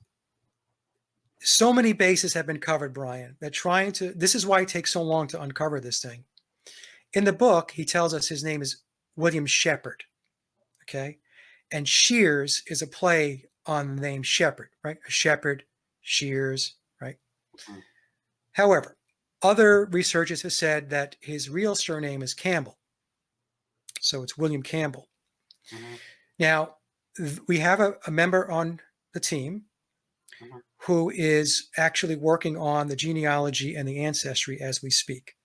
so many bases have been covered, Brian, that this is why it takes so long to uncover this thing. In the book, he tells us his name is William Shepard. Okay. And Shears is a play on the name Shepherd, right? A shepherd, Shears, right? Mm-hmm. However, other researchers have said that his real surname is Campbell. So it's William Campbell. Mm-hmm. Now, we have a member on the team mm-hmm. who is actually working on the genealogy and the ancestry as we speak.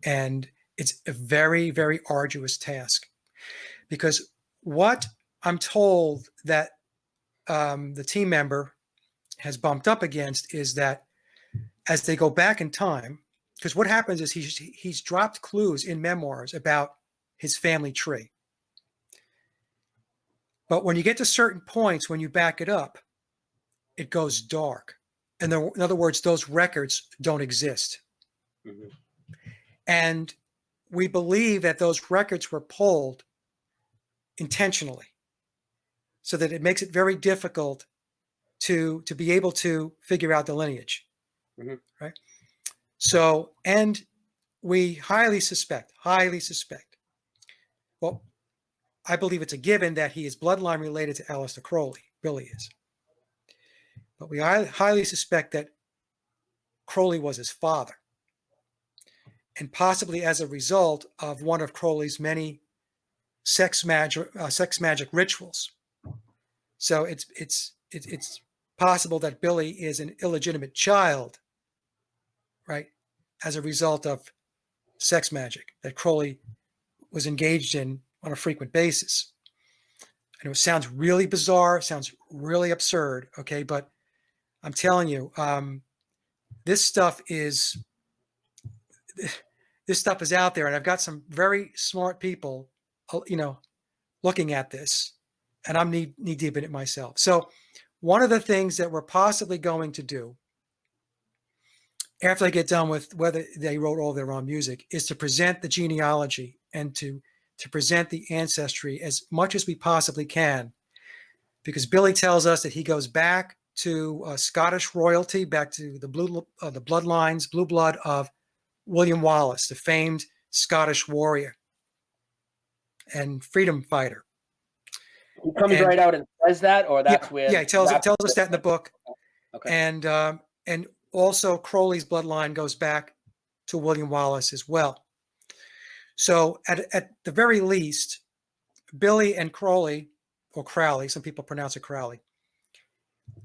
And it's a very, very arduous task because what I'm told that the team member has bumped up against is that as they go back in time, because what happens is he's dropped clues in memoirs about his family tree. But when you get to certain points, when you back it up, it goes dark. And in other words, those records don't exist. Mm-hmm. And we believe that those records were pulled intentionally so that it makes it very difficult to be able to figure out the lineage. Mm-hmm. Right? So, and we highly suspect, well, I believe it's a given that he is bloodline related to Aleister Crowley. Billy is. But we highly suspect that Crowley was his father. And possibly as a result of one of Crowley's many sex magic rituals. So it's possible that Billy is an illegitimate child, right, as a result of sex magic that Crowley was engaged in on a frequent basis. I know it sounds really bizarre, sounds really absurd, okay, but I'm telling you, this stuff is out there, and I've got some very smart people, looking at this, and I'm knee deep in it myself. So one of the things that we're possibly going to do after they get done with whether they wrote all their own music is to present the genealogy and to present the ancestry as much as we possibly can, because Billy tells us that he goes back to Scottish royalty, back to the bloodlines, blue blood of William Wallace, the famed Scottish warrior and freedom fighter. He comes right out and says that, or that's where? Yeah, he tells us that in the book. Okay. And also Crowley's bloodline goes back to William Wallace as well. So at the very least, Billy and Crowley, or Crowley, some people pronounce it Crowley,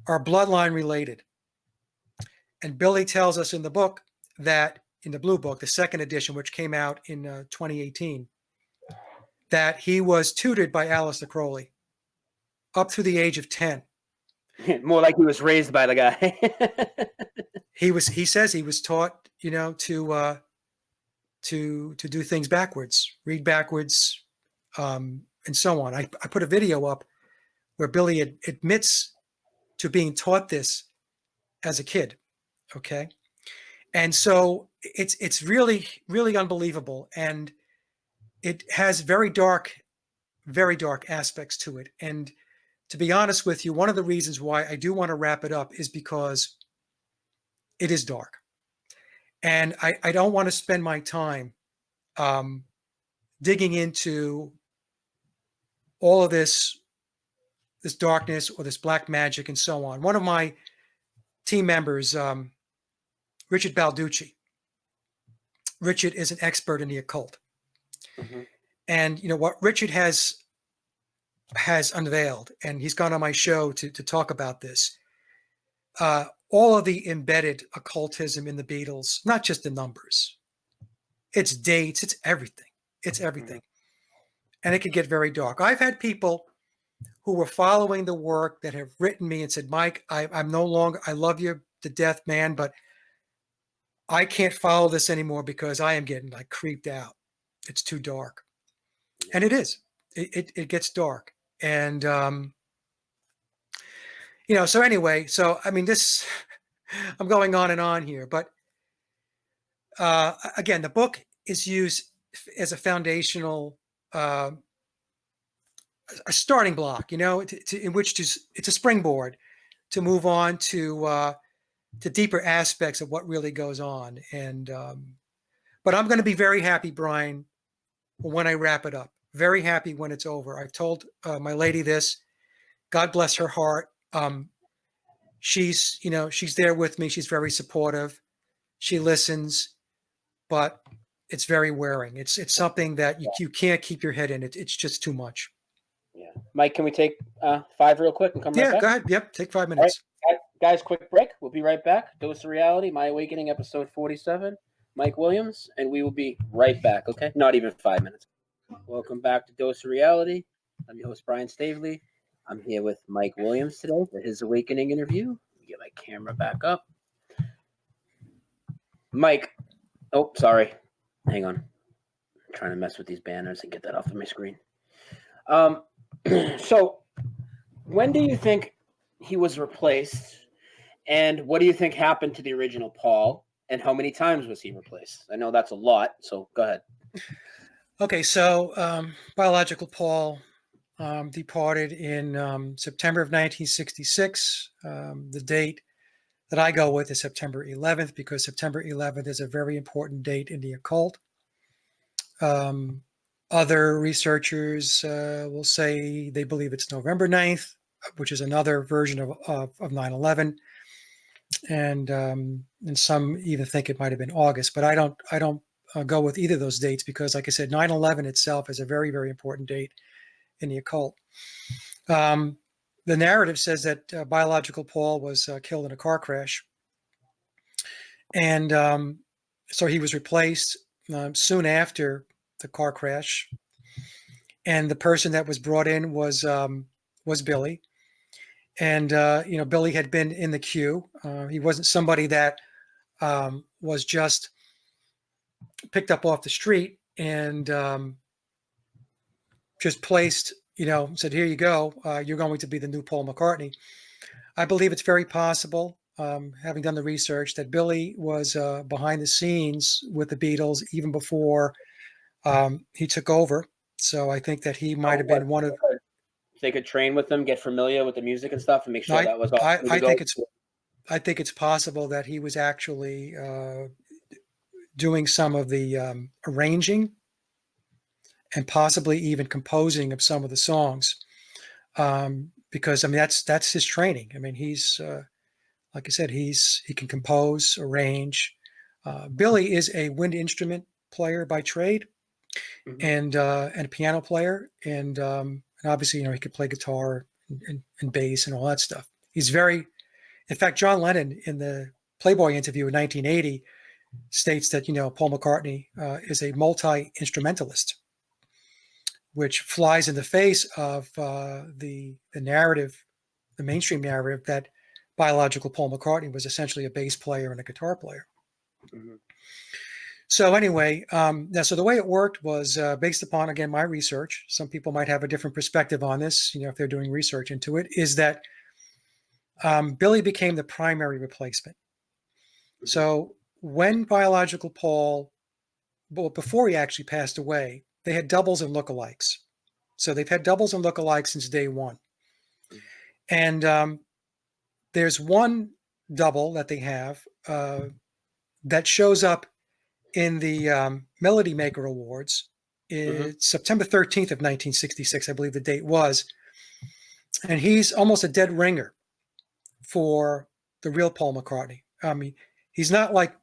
are bloodline related. And Billy tells us in the book that, in the Blue Book, the second edition, which came out in 2018, that he was tutored by Aleister Crowley up through the age of 10. More like he was raised by the guy. He says he was taught, to do things backwards, read backwards, and so on. I put a video up where Billy admits to being taught this as a kid. Okay. And so it's really, really unbelievable. And it has very dark aspects to it. And to be honest with you, one of the reasons why I do want to wrap it up is because it is dark. And I don't want to spend my time digging into all of this darkness or this black magic and so on. One of my team members, Richard Balducci. Richard is an expert in the occult. Mm-hmm. And what Richard has unveiled, and he's gone on my show to talk about this. All of the embedded occultism in the Beatles, not just the numbers, it's dates, it's everything. It's everything. And it can get very dark. I've had people who were following the work that have written me and said, Mike, I'm no longer, I love you to death, man, but I can't follow this anymore because I am getting like creeped out. It's too dark. And it is. It gets dark. And, so anyway, I mean, I'm going on and on here, but again, the book is used as a foundational, a starting block, in which it's a springboard to move on to deeper aspects of what really goes on. And, but I'm going to be very happy, Brian, when I wrap it up. Very happy when it's over. I've told my lady this. God bless her heart. She's there with me. She's very supportive. She listens, but it's very wearing. It's something that you can't keep your head in. It's just too much. Yeah. Mike, can we take 5 real quick and come right back? Yeah, go ahead. Yep, take 5 minutes. All right, guys, quick break. We'll be right back. Dose of Reality, My Awakening, episode 47. Mike Williams, and we will be right back, okay? Not even 5 minutes. Welcome back to Dose of Reality. I'm your host, Brian Stavely. I'm here with Mike Williams today for his Awakening interview. Get my camera back up. Mike. Oh, sorry. Hang on. I'm trying to mess with these banners and get that off of my screen. So, when do you think he was replaced? And what do you think happened to the original Paul? And how many times was he replaced? I know that's a lot, so go ahead. Okay, so biological Paul departed in September of 1966. The date that I go with is September 11th because September 11th is a very important date in the occult. Other researchers will say they believe it's November 9th, which is another version of 9/11. And some even think it might have been August, but I don't go with either of those dates because, like I said, 9/11 itself is a very, very important date in the occult. The narrative says that biological Paul was killed in a car crash. And so he was replaced soon after the car crash. And the person that was brought in was Billy. And, Billy had been in the queue. He wasn't somebody that was just picked up off the street and just placed, said, here you go. You're going to be the new Paul McCartney. I believe it's very possible, having done the research, that Billy was behind the scenes with the Beatles even before he took over. So I think that he might have been one of. They could train with them, get familiar with the music and stuff, and make sure that was all. I think it's possible that he was actually doing some of the arranging and possibly even composing of some of the songs. Because I mean that's his training. I mean he's like I said, he can compose, arrange. Billy is a wind instrument player by trade, and a piano player, and obviously he could play guitar and bass and all that stuff. He's very, in fact, John Lennon in the Playboy interview in 1980 states that Paul McCartney is a multi-instrumentalist, which flies in the face of the narrative, the mainstream narrative that biological Paul McCartney was essentially a bass player and a guitar player. So anyway, so the way it worked was based upon, again, my research. Some people might have a different perspective on this, if they're doing research into it, is that Billy became the primary replacement. So when biological Paul, well, before he actually passed away, they had doubles and lookalikes. So they've had doubles and lookalikes since day one. And there's one double that they have that shows up in the Melody Maker Awards. It's September 13th of 1966, I believe the date was. And he's almost a dead ringer for the real Paul McCartney. I mean, he's not like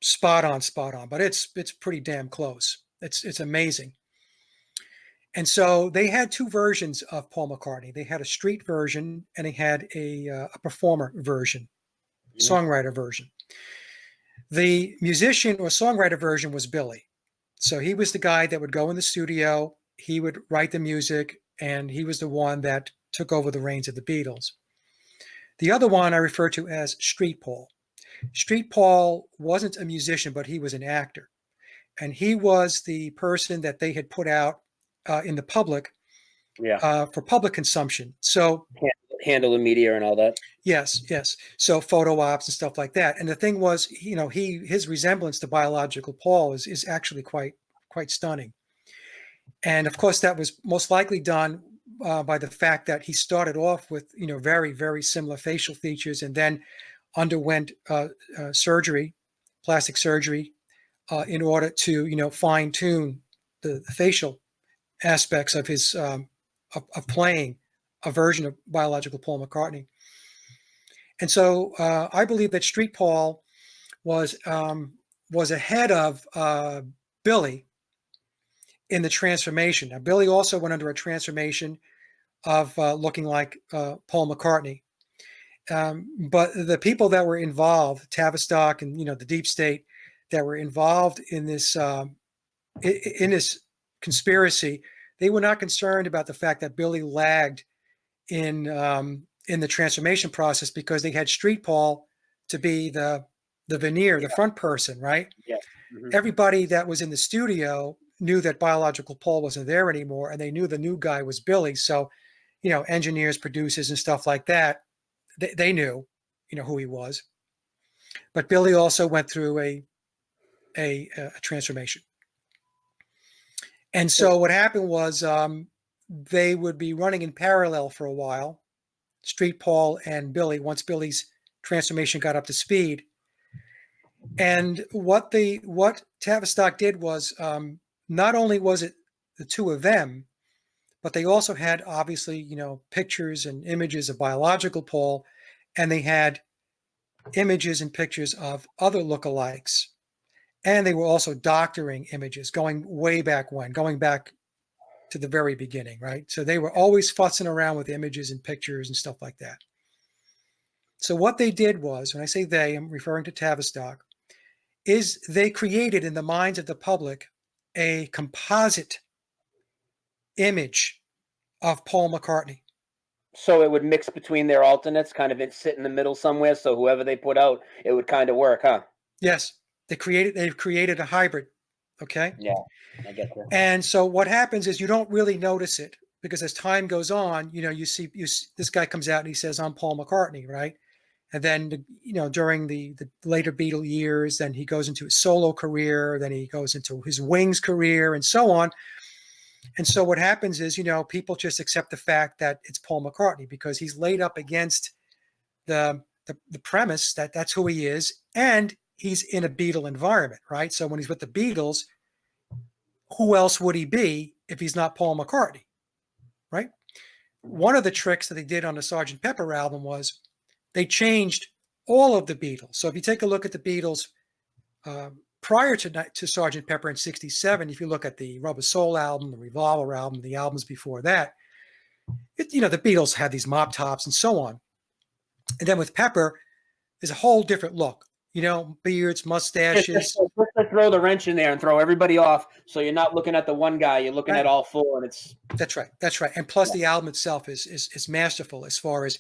spot on, but it's pretty damn close. It's amazing. And so they had two versions of Paul McCartney. They had a street version and they had a performer version, songwriter version. The musician or songwriter version was Billy. So he was the guy that would go in the studio, he would write the music, and he was the one that took over the reins of the Beatles. The other one I refer to as Street Paul. Street Paul wasn't a musician, but he was an actor. And he was the person that they had put out in the public for public consumption. So handle the media and all that. Yes. So photo ops and stuff like that. And the thing was, his resemblance to biological Paul is actually quite stunning. And of course, that was most likely done by the fact that he started off with very, very similar facial features, and then underwent surgery, plastic surgery, in order to fine tune the facial aspects of his of playing a version of biological Paul McCartney. And so I believe that Street Paul was ahead of Billy in the transformation. Now, Billy also went under a transformation of looking like Paul McCartney. But the people that were involved, Tavistock and the Deep State, that were involved in this conspiracy, they were not concerned about the fact that Billy lagged in the transformation process, because they had Street Paul to be the veneer, the front person, right? Yeah. Mm-hmm. Everybody that was in the studio knew that biological Paul wasn't there anymore, and they knew the new guy was Billy. So, engineers, producers, and stuff like that, they knew, who he was. But Billy also went through a transformation. And so what happened was they would be running in parallel for a while, Street Paul and Billy, once Billy's transformation got up to speed. And what Tavistock did was, not only was it the two of them, but they also had, obviously, pictures and images of biological Paul, and they had images and pictures of other lookalikes. And they were also doctoring images going way back when, going back to the very beginning, right? So they were always fussing around with images and pictures and stuff like that. So what they did was, when I say they, I'm referring to Tavistock, is they created in the minds of the public a composite image of Paul McCartney. So it would mix between their alternates, kind of sit in the middle somewhere. So whoever they put out, it would kind of work, huh? Yes, they've created a hybrid. Okay. Yeah, I get that. And so what happens is you don't really notice it, because as time goes on, you see this guy comes out and he says, "I'm Paul McCartney," right? And then, during the later Beatle years, then he goes into his solo career, then he goes into his Wings career, and so on. And so what happens is, people just accept the fact that it's Paul McCartney, because he's laid up against the premise that that's who he is, and he's in a Beatle environment, right? So when he's with the Beatles, who else would he be if he's not Paul McCartney, right? One of the tricks that they did on the Sgt. Pepper album was they changed all of the Beatles. So if you take a look at the Beatles prior to Sgt. Pepper in '67, if you look at the Rubber Soul album, the Revolver album, the albums before that, the Beatles had these mop tops and so on. And then with Pepper, there's a whole different look. Beards, mustaches. Just throw the wrench in there and throw everybody off, so you're not looking at the one guy, you're looking at all four, and it's... That's right. And plus, the album itself is masterful as far as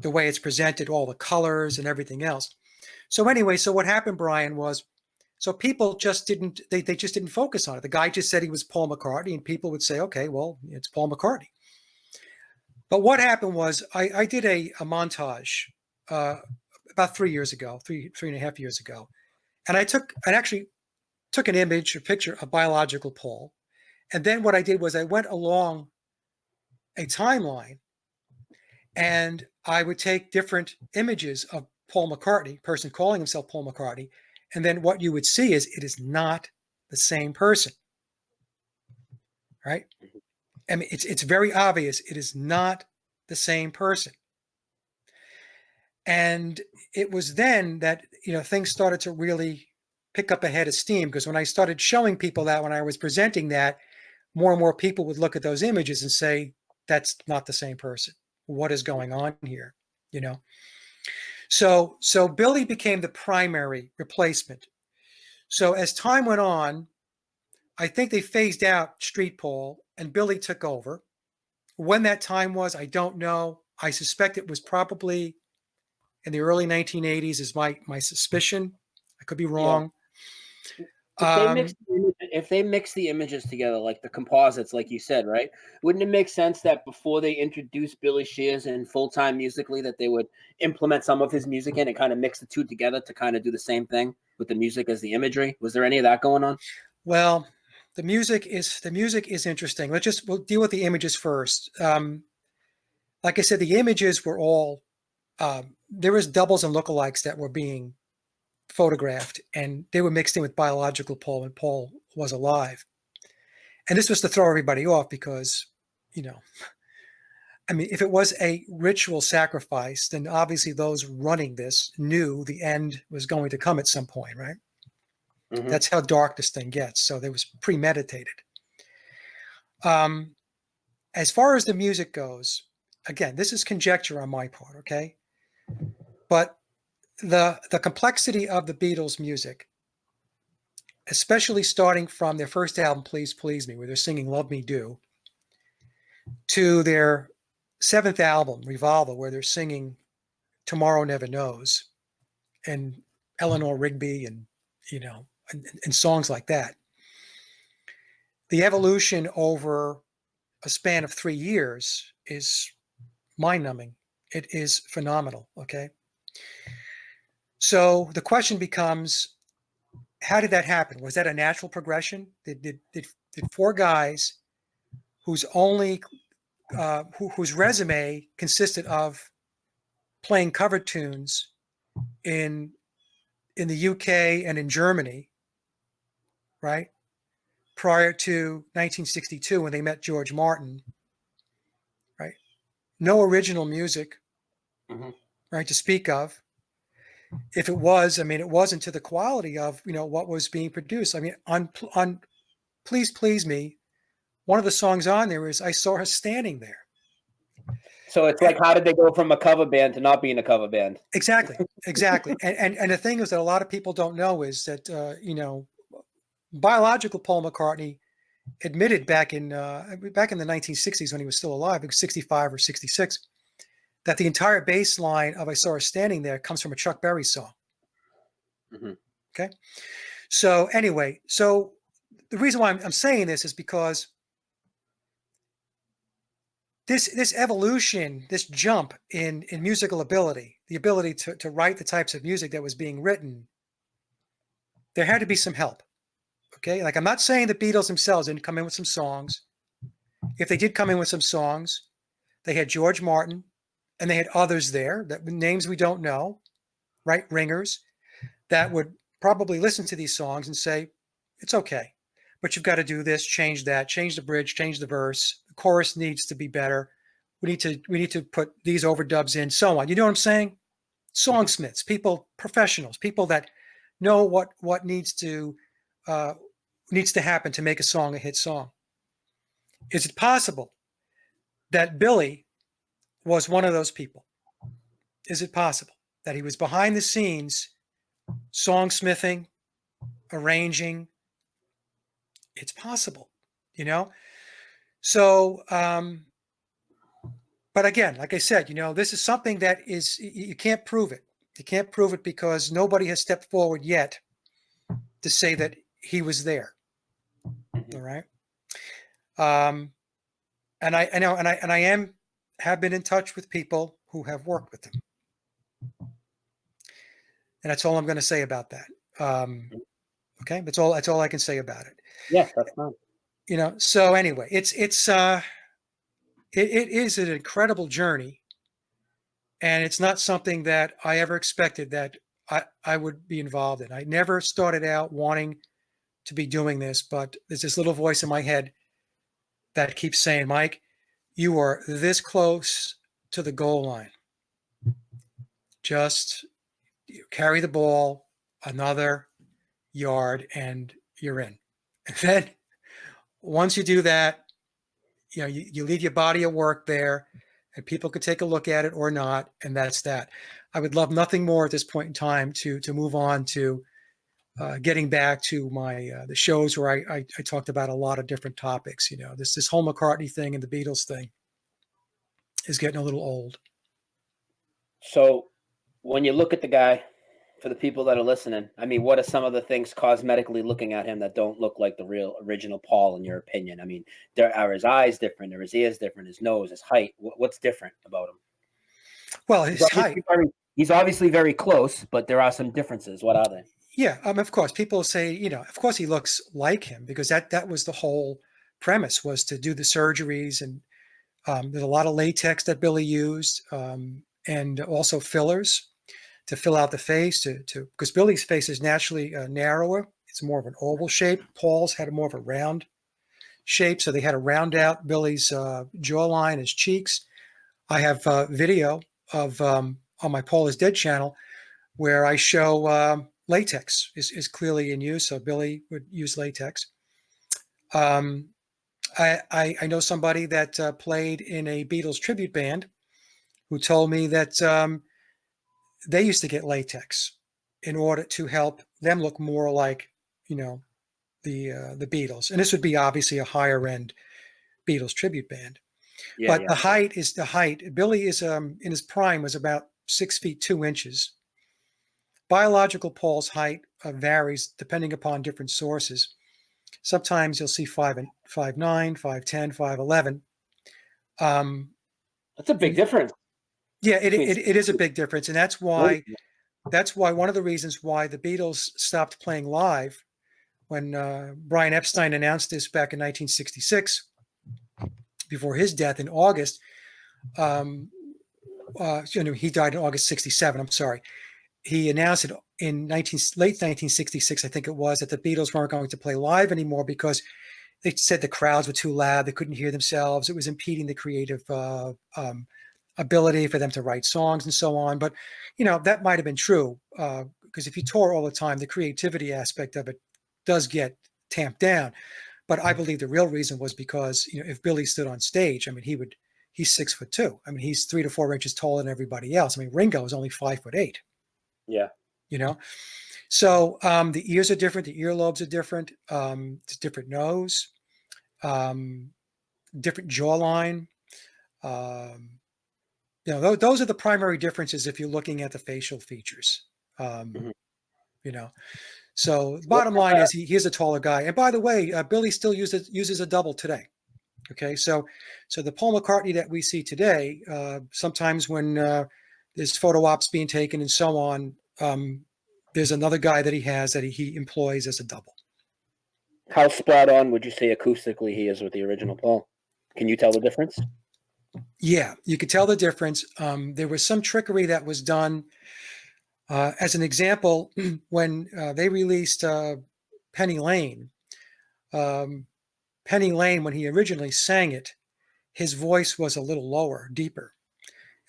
the way it's presented, all the colors and everything else. So anyway, so what happened, Brian, was, so people just didn't focus on it. The guy just said he was Paul McCartney, and people would say, okay, well, it's Paul McCartney. But what happened was I did a montage about 3 years ago, three and a half years ago. And I actually took an image, a picture of biological Paul. And then what I did was I went along a timeline, and I would take different images of Paul McCartney, person calling himself Paul McCartney. And then what you would see is it is not the same person, right? I mean, it's very obvious. It is not the same person. And it was then that, things started to really pick up a head of steam, because when I started showing people that, when I was presenting that, more and more people would look at those images and say, that's not the same person. What is going on here? You know? So Billy became the primary replacement. So as time went on, I think they phased out Street Paul and Billy took over. When that time was, I don't know. I suspect it was probably in the early 1980s is my suspicion. I could be wrong. If they mix the images together, like the composites, like you said, right? Wouldn't it make sense that before they introduced Billy Shears in full time musically, that they would implement some of his music in and kind of mix the two together to kind of do the same thing with the music as the imagery? Was there any of that going on? Well, the music is interesting. We'll deal with the images first. Like I said, the images were all there was doubles and lookalikes that were being photographed, and they were mixed in with biological Paul when Paul was alive. And this was to throw everybody off because, you know, I mean, if it was a ritual sacrifice, then obviously those running this knew the end was going to come at some point, right? Mm-hmm. That's how dark this thing gets. So there was premeditated. As far as the music goes, again, this is conjecture on my part, okay? But the complexity of the Beatles' music, especially starting from their first album, Please Please Me, where they're singing Love Me Do, to their seventh album, Revolver, where they're singing Tomorrow Never Knows, and Eleanor Rigby, and and songs like that. The evolution over a span of 3 years is mind-numbing. It is phenomenal, okay? So the question becomes, how did that happen? Was that a natural progression? Did four guys whose only whose resume consisted of playing cover tunes in the UK and in Germany, right? Prior to 1962 when they met George Martin, right? No original music, Mm-hmm. right, to speak of. If it was, I mean, it wasn't to the quality of, what was being produced. I mean, on Please Please Me, one of the songs on there is I Saw Her Standing There. So it's like, how did they go from a cover band to not being a cover band? Exactly. And the thing is that a lot of people don't know is that, biological Paul McCartney admitted back in the 1960s when he was still alive, it was 65 or 66, that the entire bass line of I Saw Her Standing There comes from a Chuck Berry song. Mm-hmm. Okay. So anyway, the reason why I'm saying this is because this evolution, this jump in musical ability, the ability to write the types of music that was being written, there had to be some help. Okay. Like, I'm not saying the Beatles themselves didn't come in with some songs. If they did come in with some songs, they had George Martin and they had others there, that names we don't know, right? Ringers that would probably listen to these songs and say, it's okay, but you've got to do this, change that, change the bridge, change the verse. The chorus needs to be better. We need to put these overdubs in, so on. You know what I'm saying? Songsmiths, people, professionals, people that know what needs to happen to make a song a hit song. Is it possible that Billy was one of those people? Is it possible that he was behind the scenes, songsmithing, arranging? It's possible, So, but again, like I said, this is something that is, you can't prove it. You can't prove it because nobody has stepped forward yet to say that he was there. Mm-hmm. All right. And I know, and I have been in touch with people who have worked with him. And that's all I'm going to say about that. Okay. That's all I can say about it. Yes, that's fine. So anyway, it is an incredible journey. And it's not something that I ever expected that I would be involved in. I never started out wanting to be doing this, but there's this little voice in my head that keeps saying, Mike, you are this close to the goal line. Just carry the ball another yard and you're in. And then once you do that, you leave your body at work there, and people could take a look at it or not, and that's that. I would love nothing more at this point in time to move on to getting back to my the shows where I talked about a lot of different topics. This whole McCartney thing and the Beatles thing is getting a little old. So when you look at the guy, for the people that are listening, I mean, what are some of the things cosmetically looking at him that don't look like the real original Paul, in your opinion? I mean, are his eyes different? Are his ears different? His nose, his height? What's different about him? Well, his height. He's obviously very close, but there are some differences. What are they? Yeah, of course, people say, of course he looks like him, because that was the whole premise, was to do the surgeries, and there's a lot of latex that Billy used, and also fillers to fill out the face, because Billy's face is naturally narrower. It's more of an oval shape. Paul's had more of a round shape, so they had to round out Billy's jawline, his cheeks. I have video of on my Paul is Dead channel where I show latex is clearly in use. So Billy would use latex. I know somebody that played in a Beatles tribute band who told me that they used to get latex in order to help them look more like, the Beatles. And this would be obviously a higher end Beatles tribute band. Yeah, But yeah. the height is the height. Billy is in his prime was about 6 feet 2 inches. Biological Paul's height varies depending upon different sources. Sometimes you'll see 5'9", 5'10", 5'11". That's a big difference. Yeah, it is a big difference, and that's why one of the reasons why the Beatles stopped playing live when Brian Epstein announced this back in 1966, before his death in August. He died in August 67. I'm sorry. He announced it in late 1966, I think it was, that the Beatles weren't going to play live anymore because they said the crowds were too loud. They couldn't hear themselves. It was impeding the creative ability for them to write songs and so on. But, that might have been true, because if you tour all the time, the creativity aspect of it does get tamped down. But I believe the real reason was because, if Billy stood on stage, I mean, he's 6'2". I mean, he's 3 to 4 inches taller than everybody else. I mean, Ringo is only 5'8". Yeah. So the ears are different. The earlobes are different. It's a different nose, different jawline. Those are the primary differences if you're looking at the facial features. So bottom line is he is a taller guy. And by the way, Billy still uses a double today. Okay, so the Paul McCartney that we see today, sometimes when there's photo ops being taken and so on, there's another guy that he has that he employs as a double. How spot on would you say acoustically he is with the original Paul? Can you tell the difference? Yeah, you could tell the difference. There was some trickery that was done. As an example, when they released Penny Lane, when he originally sang it, his voice was a little lower, deeper.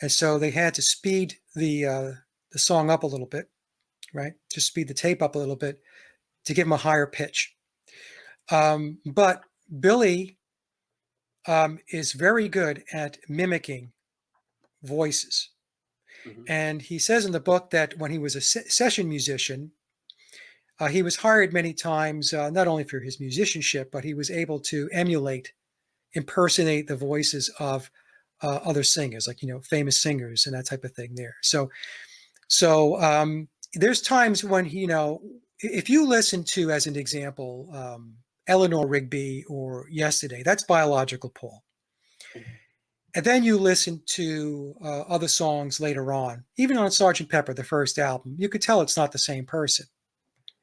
And so they had to speed the song up a little bit, right? Just speed the tape up a little bit to give him a higher pitch. But Billy is very good at mimicking voices. Mm-hmm. And he says in the book that when he was a session musician, he was hired many times, not only for his musicianship, but he was able to impersonate the voices of other singers, like, famous singers and that type of thing there. So there's times when, if you listen to, as an example, Eleanor Rigby or Yesterday, that's biological Paul. And then you listen to other songs later on, even on Sgt. Pepper, the first album, you could tell it's not the same person.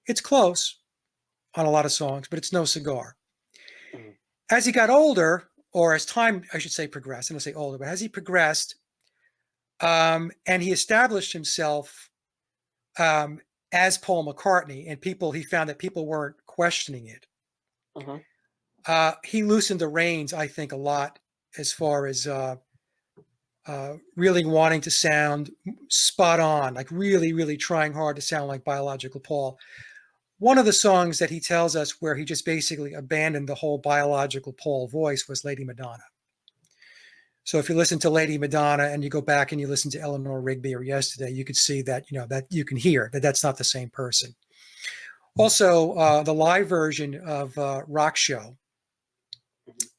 It's close on a lot of songs, but it's no cigar. Mm-hmm. As he got older, or as time, I should say, progressed, I don't say older, but as he progressed, and he established himself as Paul McCartney, and he found that people weren't questioning it. Uh-huh. He loosened the reins, I think, a lot, as far as really wanting to sound spot on, like really, really trying hard to sound like biological Paul. one of the songs that he tells us where he just basically abandoned the whole biological Paul voice was Lady Madonna. So if you listen to Lady Madonna and you go back and you listen to Eleanor Rigby or Yesterday, you could see that, that you can hear that that's not the same person. Also, the live version of Rock Show.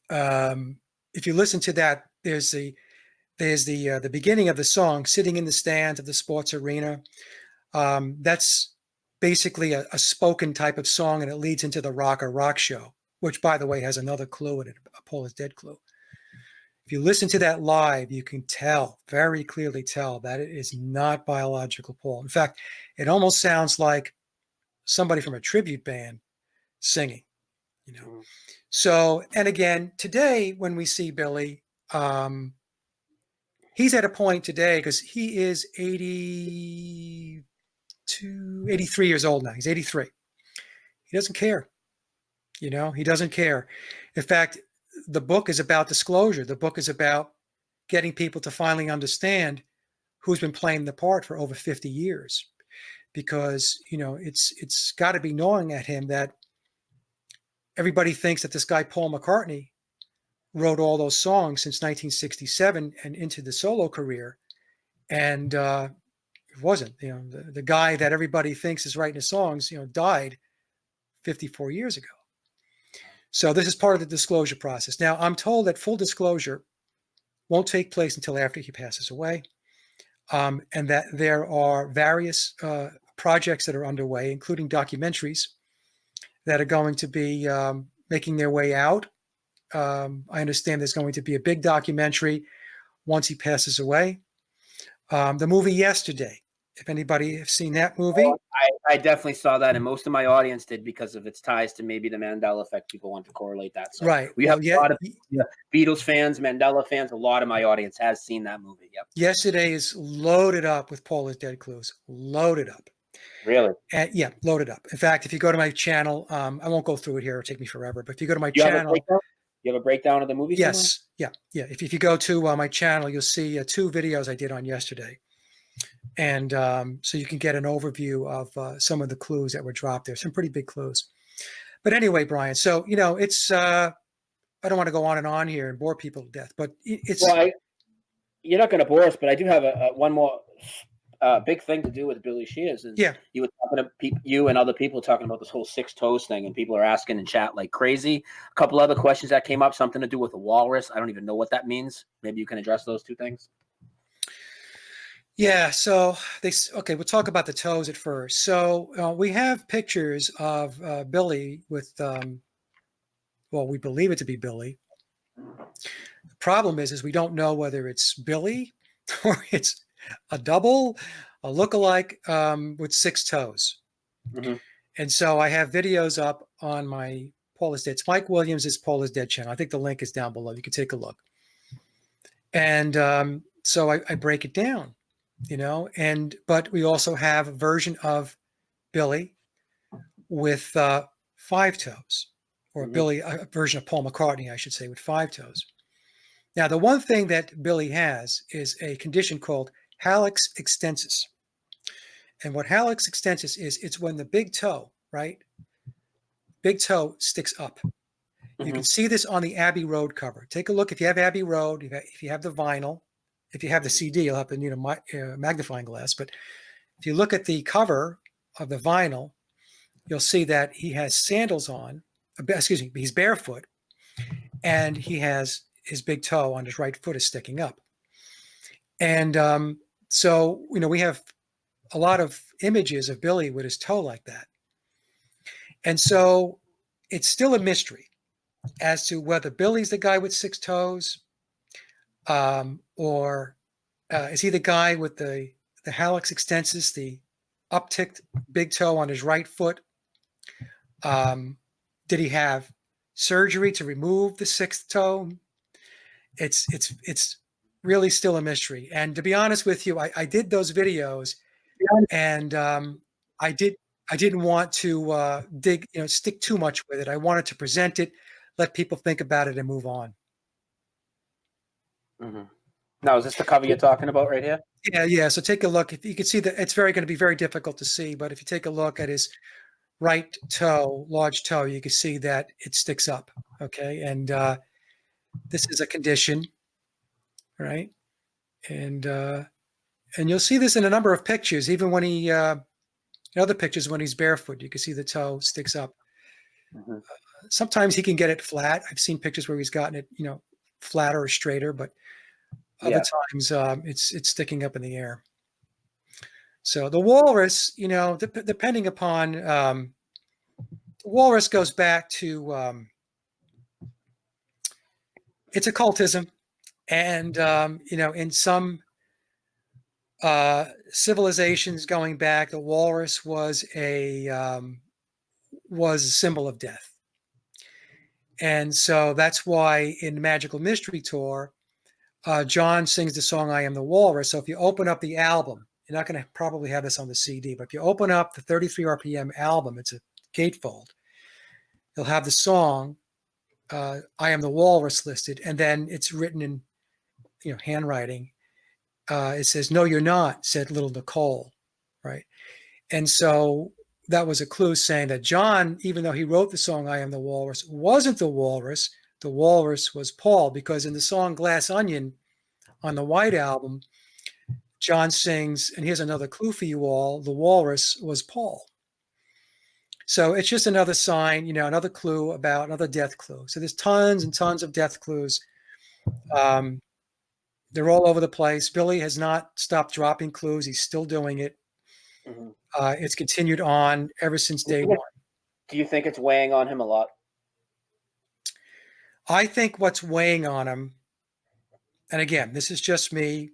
If you listen to that, there's the beginning of the song, "Sitting in the Stands of the Sports Arena." That's basically a spoken type of song, and it leads into the Rock Show, which, by the way, has another clue in it, a Paul is dead clue. If you listen to that live, you can very clearly tell that it is not biological Paul. In fact, it almost sounds like somebody from a tribute band singing, So, and again, today when we see Billy, he's at a point today because he is 83 years old now. He's 83. He doesn't care. He doesn't care. In fact, the book is about disclosure. The book is about getting people to finally understand who's been playing the part for over 50 years. Because, it's got to be gnawing at him that everybody thinks that this guy, Paul McCartney, wrote all those songs since 1967 and into the solo career. And it wasn't. The guy that everybody thinks is writing the songs, died 54 years ago. So this is part of the disclosure process. Now, I'm told that full disclosure won't take place until after he passes away, and that there are various projects that are underway, including documentaries that are going to be making their way out. I understand there's going to be a big documentary once he passes away. The movie Yesterday, if anybody has seen that movie. I definitely saw that, and most of my audience did because of its ties to maybe the Mandela effect. People want to correlate that. So right. We have a lot of Beatles fans, Mandela fans. A lot of my audience has seen that movie. Yep. Yesterday is loaded up with Paul is dead clues. Loaded up. Really? Yeah, loaded up. In fact, if you go to my channel, I won't go through it here. It'll take me forever. But if you go to my channel. You have a breakdown of the movie? Yes. Somewhere? Yeah. If you go to my channel, you'll see 2 videos I did on Yesterday. And so you can get an overview of some of the clues that were dropped there. Some pretty big clues. But anyway, Brian, so, it's, I don't want to go on and on here and bore people to death, but it's. Well, you're not going to bore us, but I do have one more big thing to do with Billy Shears. Is you were talking to you and other people talking about this whole 6 toes thing, and people are asking in chat like crazy. A couple other questions that came up, something to do with a walrus. I don't even know what that means. Maybe you can address those 2 things. Yeah, so we'll talk about the toes at first. So we have pictures of Billy with, we believe it to be Billy. The problem is we don't know whether it's Billy or it's a double, a lookalike with 6 toes. Mm-hmm. And so I have videos up on my Paul is Dead. It's Mike Williams' Paul is Dead channel. I think the link is down below. You can take a look. And so I break it down. But we also have a version of Billy with 5 toes, or Billy, a version of Paul McCartney, I should say, with 5 toes. Now, the one thing that Billy has is a condition called hallux extensus. And what hallux extensus is, it's when the big toe, right? Big toe sticks up. You can see this on the Abbey Road cover. Take a look if you have Abbey Road, if you have the vinyl. If you have the CD, you'll have to need a magnifying glass. But if you look at the cover of the vinyl, you'll see that he has sandals on. He's barefoot, and he has his big toe on his right foot is sticking up. And so we have a lot of images of Billy with his toe like that. And so it's still a mystery as to whether Billy's the guy with 6 toes, or is he the guy with the hallux extensus, the upticked big toe on his right foot? Did he have surgery to remove the 6th toe? It's really still a mystery. And to be honest with you, I did those videos, and I didn't want to stick too much with it. I wanted to present it, let people think about it, and move on. Mm-hmm. Now, is this the cover you're talking about right here? Yeah. So take a look. If you can see that, it's going to be very difficult to see. But if you take a look at his right toe, large toe, you can see that it sticks up. Okay. And this is a condition, right? And you'll see this in a number of pictures, even when in other pictures when he's barefoot, you can see the toe sticks up. Mm-hmm. Sometimes he can get it flat. I've seen pictures where he's gotten it, flatter or straighter, but other times it's sticking up in the air. So the walrus, depending upon the walrus goes back to it's occultism, and in some civilizations going back, the walrus was a symbol of death. And so that's why in Magical Mystery Tour, John sings the song I Am the Walrus. So if you open up the album, you're not going to probably have this on the CD, but if you open up the 33 RPM album, it's a gatefold, you'll have the song I Am the Walrus listed, and then it's written in handwriting. It says, "No, you're not," said little Nicole, right? And so that was a clue saying that John, even though he wrote the song I Am the Walrus, wasn't the walrus. The walrus was Paul, because in the song Glass Onion on the White Album, John sings, and here's another clue for you all, the walrus was Paul. So it's just another sign, another clue about another death clue. So there's tons and tons of death clues. They're all over the place. Billy has not stopped dropping clues. He's still doing it. Mm-hmm. It's continued on ever since day one. Do you think it's weighing on him a lot? I think what's weighing on him, and again, this is just me,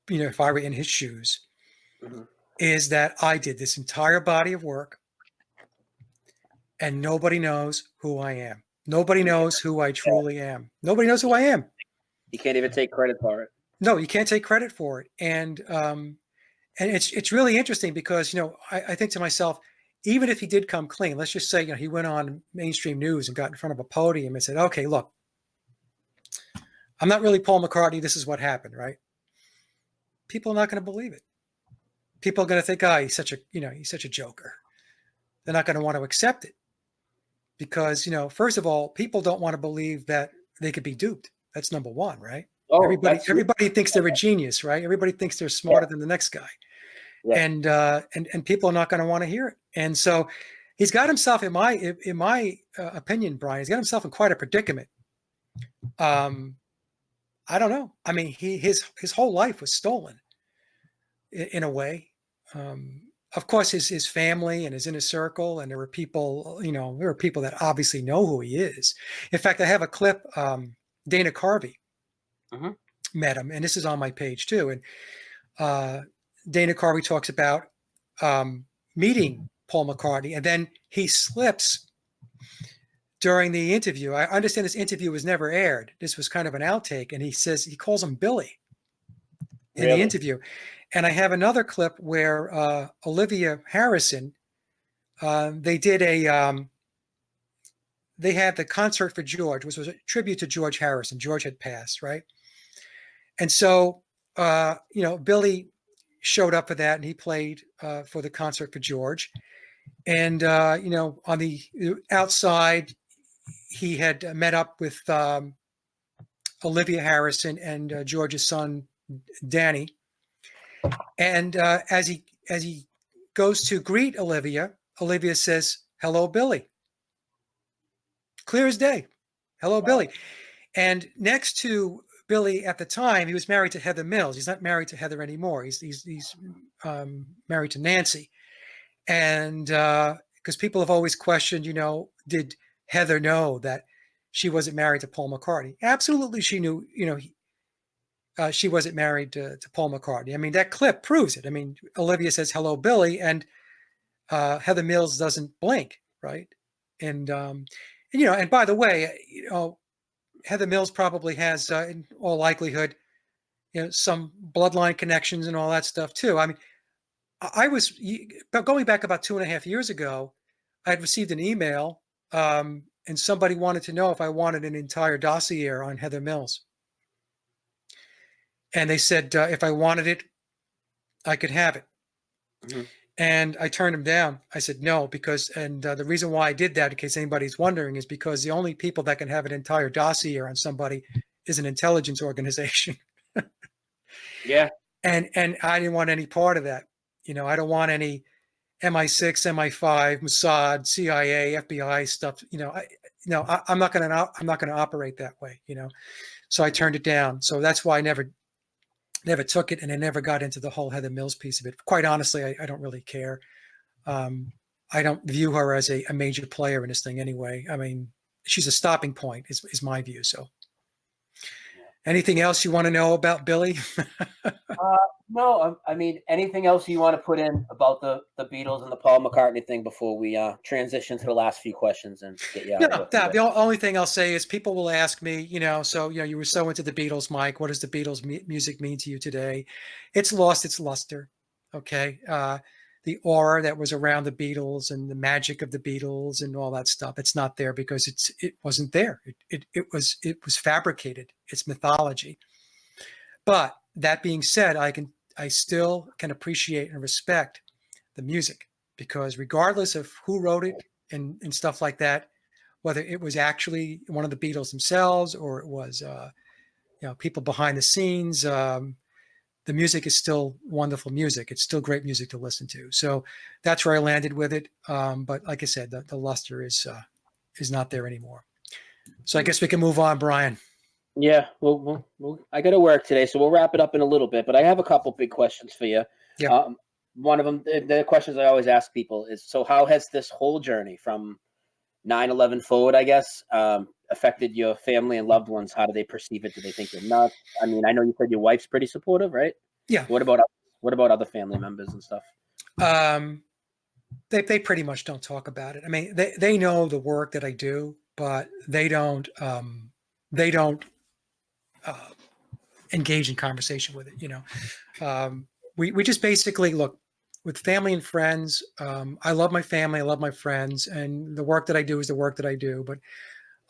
if I were in his shoes, Mm-hmm. is that I did this entire body of work and nobody knows who I am. Nobody knows who I truly am. Nobody knows who I am. You can't even take credit for it. No, you can't take credit for it. And it's really interesting because, I think to myself, even if he did come clean, let's just say, he went on mainstream news and got in front of a podium and said, okay, look, I'm not really Paul McCartney. This is what happened, right? People are not going to believe it. People are going to think, he's such a joker. They're not going to want to accept it because, first of all, people don't want to believe that they could be duped. That's number one, right? Oh, everybody thinks they're a genius, right? Everybody thinks they're smarter than the next guy. Yeah. And people are not going to want to hear it. And so he's got himself, in my opinion, Brian, he's got himself in quite a predicament. I don't know. I mean, his whole life was stolen in a way. Of course, his family and his inner circle, and there were people, that obviously know who he is. In fact, I have a clip. Dana Carvey met him, and this is on my page too. And Dana Carvey talks about meeting Paul McCartney, and then he slips during the interview. I understand this interview was never aired. This was kind of an outtake, and he calls him Billy in the interview. And I have another clip where Olivia Harrison, they had the concert for George, which was a tribute to George Harrison. George had passed, right? And so, Billy showed up for that, and he played for the concert for George. And, on the outside, he had met up with Olivia Harrison and George's son, Danny. And as he goes to greet Olivia, Olivia says, "Hello, Billy." Clear as day. "Hello, wow. Billy." And next to Billy at the time, he was married to Heather Mills. He's not married to Heather anymore. He's married to Nancy. And because people have always questioned, did Heather know that she wasn't married to Paul McCartney? Absolutely, she knew. She wasn't married to Paul McCartney. I mean, that clip proves it. I mean, Olivia says, "Hello, Billy," and Heather Mills doesn't blink, right? And and by the way, Heather Mills probably has, in all likelihood, some bloodline connections and all that stuff too. I mean, I was going back about 2.5 years ago. I had received an email, and somebody wanted to know if I wanted an entire dossier on Heather Mills. And they said if I wanted it, I could have it. Mm-hmm. And I turned him down. I said no, because, and the reason why I did that, in case anybody's wondering, is because the only people that can have an entire dossier on somebody is an intelligence organization. Yeah. And I didn't want any part of that. I don't want any MI6, MI5, Mossad, CIA, FBI stuff. I'm not going to operate that way. So I turned it down. So that's why I never took it, and I never got into the whole Heather Mills piece of it. Quite honestly, I don't really care. I don't view her as a major player in this thing anyway. I mean, she's a stopping point, is my view. So, anything else you want to know about Billy? No, I mean, anything else you want to put in about the Beatles and the Paul McCartney thing before we transition to the last few questions and get you out No, of here? the only thing I'll say is people will ask me, you were so into the Beatles, Mike. What does the Beatles music mean to you today? It's lost its luster. Okay. The aura that was around the Beatles and the magic of the Beatles and all that stuff, it's not there because it wasn't there. It was fabricated. It's mythology. But that being said, I still can appreciate and respect the music, because regardless of who wrote it and stuff like that, whether it was actually one of the Beatles themselves or it was people behind the scenes, the music is still wonderful music. It's still great music to listen to. So that's where I landed with it. But like I said, the luster is not there anymore. So I guess we can move on, Brian. Yeah, well, I got to work today, so we'll wrap it up in a little bit. But I have a couple big questions for you. Yeah. One of them, the questions I always ask people is, so how has this whole journey from 9/11 forward, I guess, affected your family and loved ones? How do they perceive it? Do they think you're nuts? I mean, I know you said your wife's pretty supportive, right? Yeah. What about other family members and stuff? They pretty much don't talk about it. I mean, they know the work that I do, but they don't engage in conversation with it. We just basically look with family and friends. I love my family, I love my friends, and the work that I do is the work that I do, but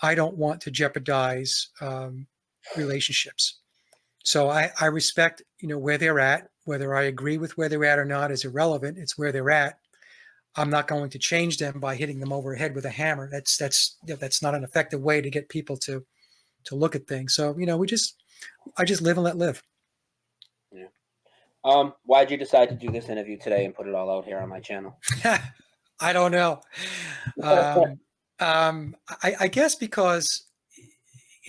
I don't want to jeopardize relationships. So I respect where they're at. Whether I agree with where they're at or not is irrelevant. It's where they're at. I'm not going to change them by hitting them over the head with a hammer. That's not an effective way to get people to look at things. So I just live and let live. Yeah. Why'd you decide to do this interview today and put it all out here on my channel? I don't know. I guess because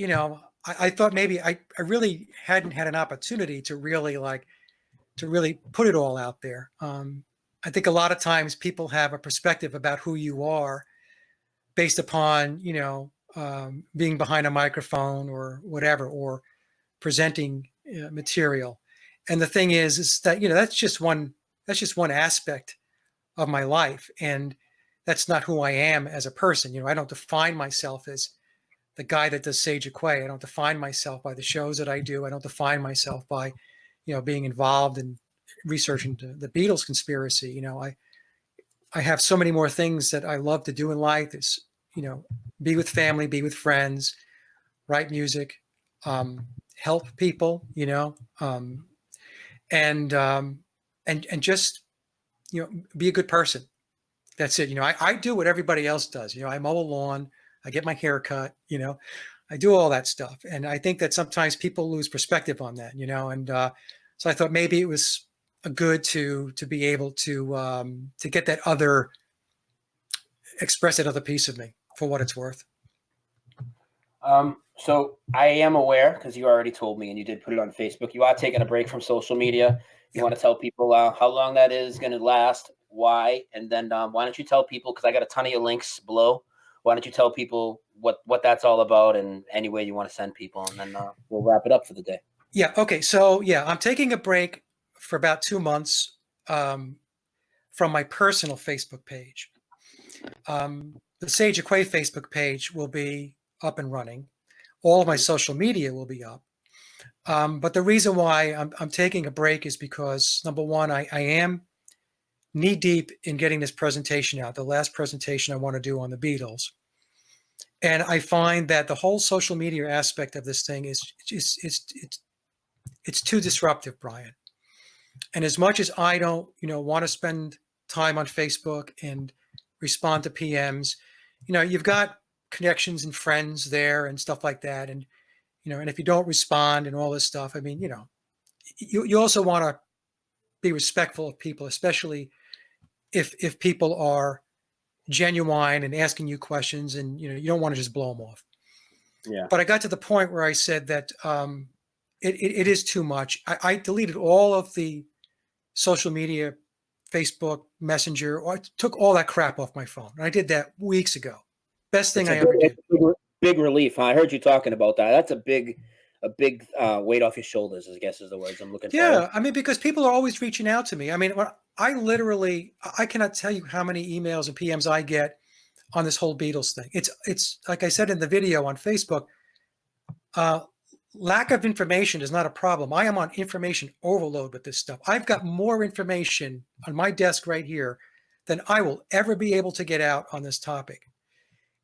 I thought maybe I really hadn't had an opportunity to really put it all out there. I think a lot of times people have a perspective about who you are based upon being behind a microphone or whatever, or presenting material. And the thing is that that's just one aspect of my life, and that's not who I am as a person. I don't define myself as the guy that does Sage of Quay. I don't define myself by the shows that I do. I don't define myself by being involved in researching the Beatles conspiracy. I have so many more things that I love to do in life. Is be with family, be with friends, write music, help people, and just be a good person. That's it. I do what everybody else does. I mow a lawn, I get my hair cut, I do all that stuff. And I think that sometimes people lose perspective on that, and so I thought maybe it was good to be able to get that other, express that other piece of me for what it's worth. So I am aware, because you already told me and you did put it on Facebook, you are taking a break from social media. You want to tell people how long that is going to last, why, and then why don't you tell people, because I got a ton of your links below, why don't you tell people what that's all about and any way you want to send people, and then we'll wrap it up for the day. Yeah. Okay. So I'm taking a break for about 2 months from my personal Facebook page. The Sage of Quay Facebook page will be up and running. All of my social media will be up. But the reason why I'm taking a break is because, number one, I am knee deep in getting this presentation out, the last presentation I want to do on the Beatles. And I find that the whole social media aspect of this thing is it's too disruptive, Brian. And as much as I don't, want to spend time on Facebook and respond to PMs, you've got connections and friends there and stuff like that. And, and if you don't respond and all this stuff, I mean, you also want to be respectful of people, especially if people are genuine and asking you questions, and you don't want to just blow them off. Yeah. But I got to the point where I said that it is too much. I deleted all of the social media, Facebook, Messenger, or I took all that crap off my phone. And I did that weeks ago. Best thing I ever did. Big relief. Huh? I heard you talking about that. That's a big weight off your shoulders, I guess is the words I'm looking for. Yeah, I mean, because people are always reaching out to me. I mean, I cannot tell you how many emails and PMs I get on this whole Beatles thing. It's like I said in the video on Facebook, lack of information is not a problem. I am on information overload with this stuff. I've got more information on my desk right here than I will ever be able to get out on this topic.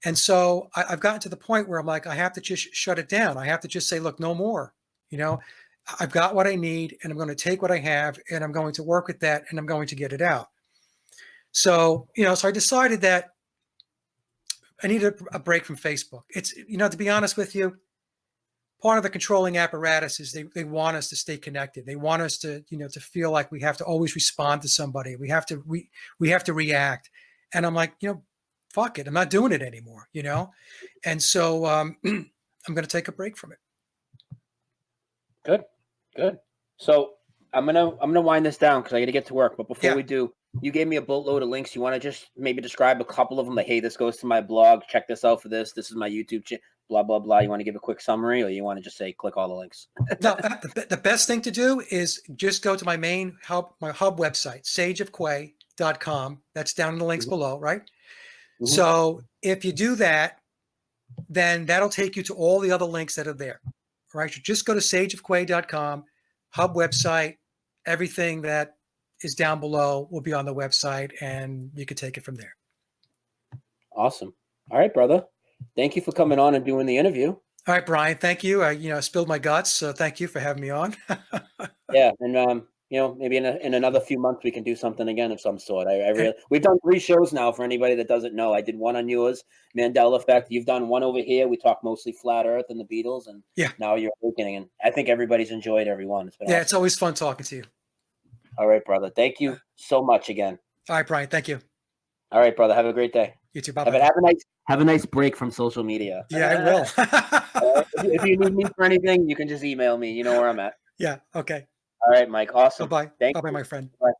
And so I've gotten to the point where I'm like, I have to just shut it down. I have to just say, look, no more. I've got what I need, and I'm going to take what I have, and I'm going to work with that, and I'm going to get it out. So, so I decided that I needed a break from Facebook. It's, to be honest with you, part of the controlling apparatus is they want us to stay connected. They want us to, to feel like we have to always respond to somebody. We have to react. And I'm like, fuck it. I'm not doing it anymore, And so I'm going to take a break from it. Good. So I'm gonna wind this down because I got to get to work. But before we do, you gave me a boatload of links. You want to just maybe describe a couple of them? Like, hey, this goes to my blog. Check this out for this. This is my YouTube channel. Blah blah blah. You want to give a quick summary, or you want to just say click all the links? No, the best thing to do is just go to my hub website, sageofquay.com. That's down in the links below, right? Mm-hmm. So if you do that, then that'll take you to all the other links that are there. Right? You just go to sageofquay.com, hub website. Everything that is down below will be on the website, and you can take it from there. Awesome. All right, brother. Thank you for coming on and doing the interview. All right, Brian. Thank you. I spilled my guts, so thank you for having me on. Yeah, and maybe in another few months we can do something again of some sort. We've done 3 shows now. For anybody that doesn't know, I did one on yours, Mandela Effect. You've done one over here. We talk mostly flat Earth and the Beatles, and now you're awakening. And I think everybody's enjoyed every one. It's been awesome. It's always fun talking to you. All right, brother. Thank you so much again. All right, Brian. Thank you. All right, brother. Have a great day. You too. Bye-bye. Have a nice break from social media. Yeah, I will. If you need me for anything, you can just email me. You know where I'm at. Yeah. Okay. All right, Mike. Awesome. Bye-bye. Bye-bye, my friend. Bye.